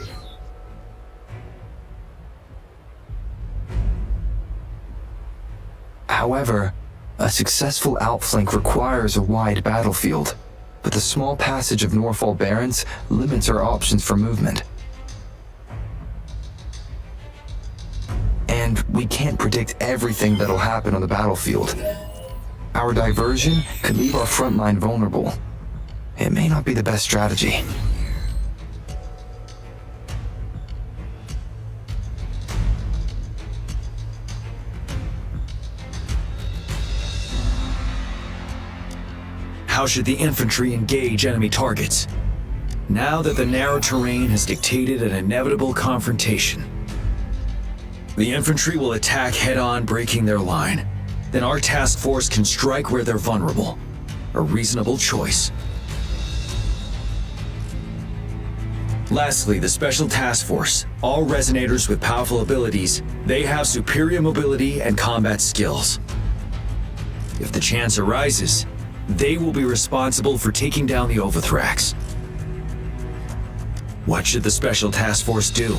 However, a successful outflank requires a wide battlefield, but the small passage of Norfall Barrens limits our options for movement. And we can't predict everything that'll happen on the battlefield. Our diversion could leave our front line vulnerable. It may not be the best strategy. How should the infantry engage enemy targets? Now that the narrow terrain has dictated an inevitable confrontation, the infantry will attack head-on, breaking their line. Then our task force can strike where they're vulnerable. A reasonable choice. Lastly, the Special Task Force. All resonators with powerful abilities, they have superior mobility and combat skills. If the chance arises, They will be responsible for taking down the Overthrax. What should the Special Task Force do?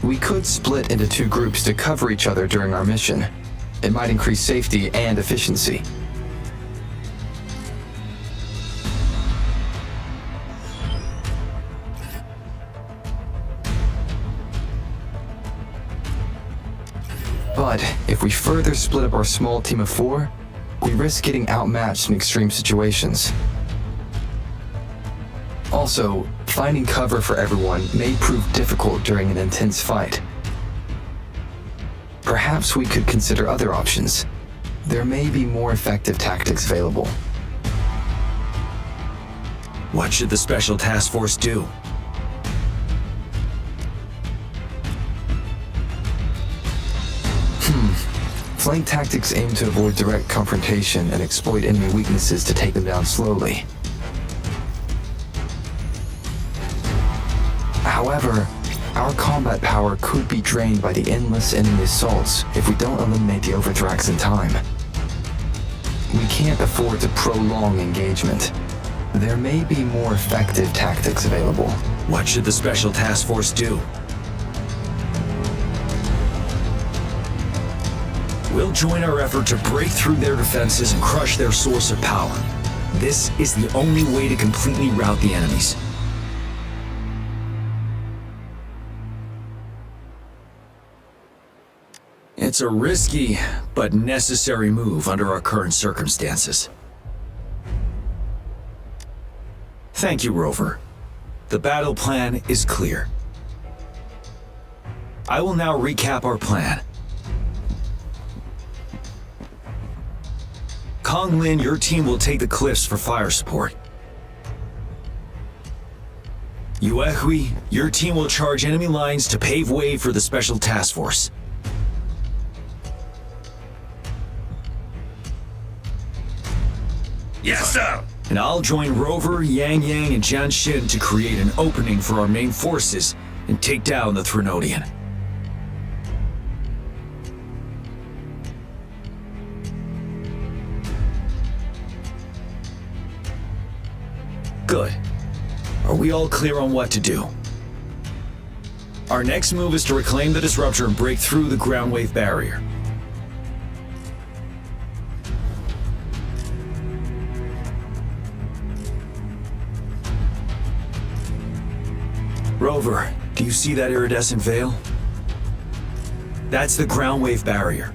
We could split into 2 groups to cover each other during our mission. It might increase safety and efficiency. But if we further split up our small team of 4, we risk getting outmatched in extreme situations. Also, finding cover for everyone may prove difficult during an intense fight. Perhaps we could consider other options. There may be more effective tactics available. What should the Special Task Force do? Flank tactics aim to avoid direct confrontation and exploit enemy weaknesses to take them down slowly. However, our combat power could be drained by the endless enemy assaults if we don't eliminate the Overthrax in time. We can't afford to prolong engagement. There may be more effective tactics available. What should the Special Task Force do? We'll join our effort to break through their defenses and crush their source of power. This is the only way to completely rout the enemies. It's a risky, but necessary move under our current circumstances. Thank you, Rover. The battle plan is clear. I will now recap our plan. Kong Lin, your team will take the cliffs for fire support. Yuehui, your team will charge enemy lines to pave way for the Special Task Force. Yes, sir! And I'll join Rover, Yang Yang, and Jian Xin to create an opening for our main forces and take down the Threnodian. Good. Are we all clear on what to do? Our next move is to reclaim the Disruptor and break through the ground wave barrier. Rover, do you see that iridescent veil? That's the ground wave barrier.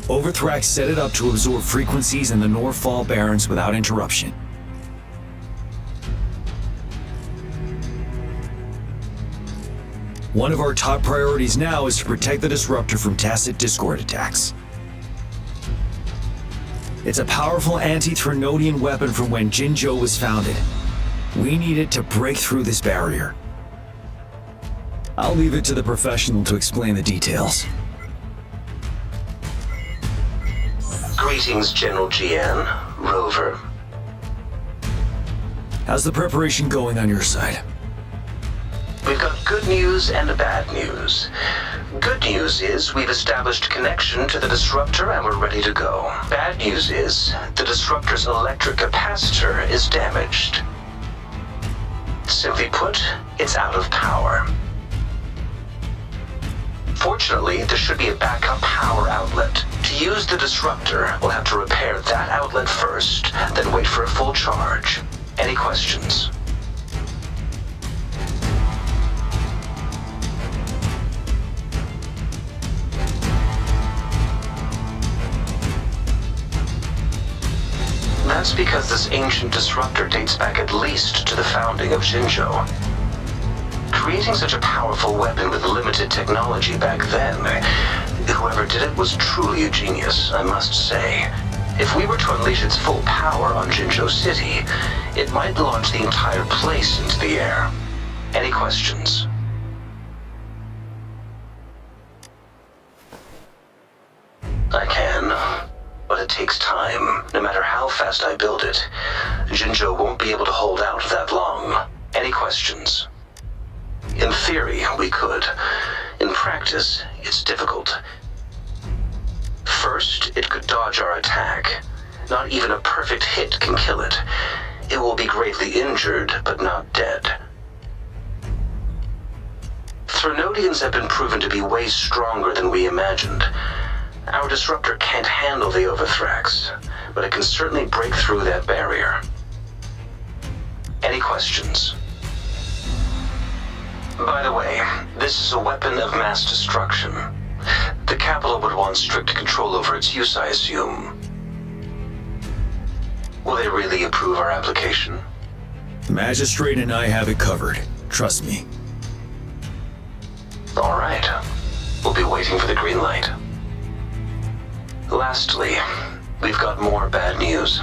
Overthrax set it up to absorb frequencies in the Northfall Barrens without interruption. One of our top priorities now is to protect the Disruptor from Tacit Discord attacks. It's a powerful anti-Threnodian weapon from when Jinzhou was founded. We need it to break through this barrier. I'll leave it to the professional to explain the details. Greetings, General Jian, Rover. How's the preparation going on your side? We've got good news and bad news. Good news is we've established connection to the Disruptor and we're ready to go. Bad news is the Disruptor's electric capacitor is damaged. Simply put, it's out of power. Fortunately, there should be a backup power outlet. To use the Disruptor, we'll have to repair that outlet first, then wait for a full charge. Any questions? That's because this ancient Disruptor dates back at least to the founding of Jinzhou. Creating such a powerful weapon with limited technology back then, whoever did it was truly a genius, I must say. If we were to unleash its full power on Jinzhou City, it might launch the entire place into the air. Any questions? I can, but it takes time. No matter how fast I build it, Jinzhou won't be able to hold out that long. Any questions? In theory, we could. In practice, it's difficult. First, it could dodge our attack. Not even a perfect hit can kill it. It will be greatly injured, but not dead. Threnodians have been proven to be way stronger than we imagined. Our disruptor can't handle the Overthrax, but it can certainly break through that barrier. Any questions? By the way, this is a weapon of mass destruction. The capital would want strict control over its use, I assume. Will they really approve our application? The Magistrate and I have it covered. Trust me. All right. We'll be waiting for the green light. Lastly, we've got more bad news.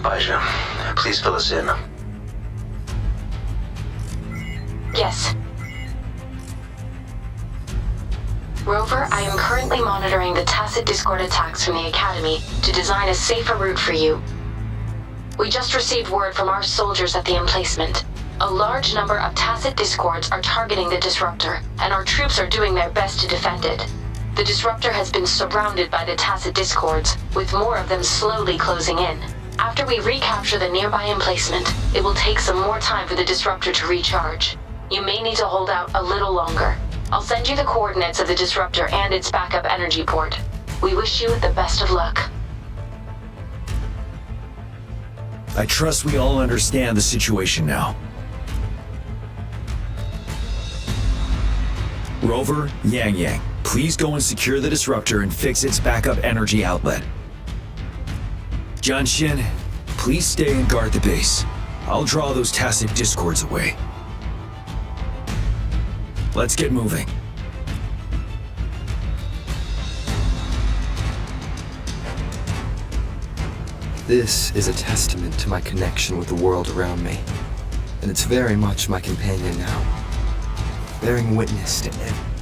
Baija, please fill us in. Yes. Rover, I am currently monitoring the Tacet Discord attacks from the Academy to design a safer route for you. We just received word from our soldiers at the emplacement. A large number of Tacet Discords are targeting the Disruptor, and our troops are doing their best to defend it. The Disruptor has been surrounded by the Tacet Discords, with more of them slowly closing in. After we recapture the nearby emplacement, it will take some more time for the Disruptor to recharge. You may need to hold out a little longer. I'll send you the coordinates of the Disruptor and its backup energy port. We wish you the best of luck. I trust we all understand the situation now. Rover, Yang Yang, please go and secure the Disruptor and fix its backup energy outlet. Jianxin, please stay and guard the base. I'll draw those Tacet Discords away. Let's get moving. This is a testament to my connection with the world around me, and it's very much my companion now, bearing witness to every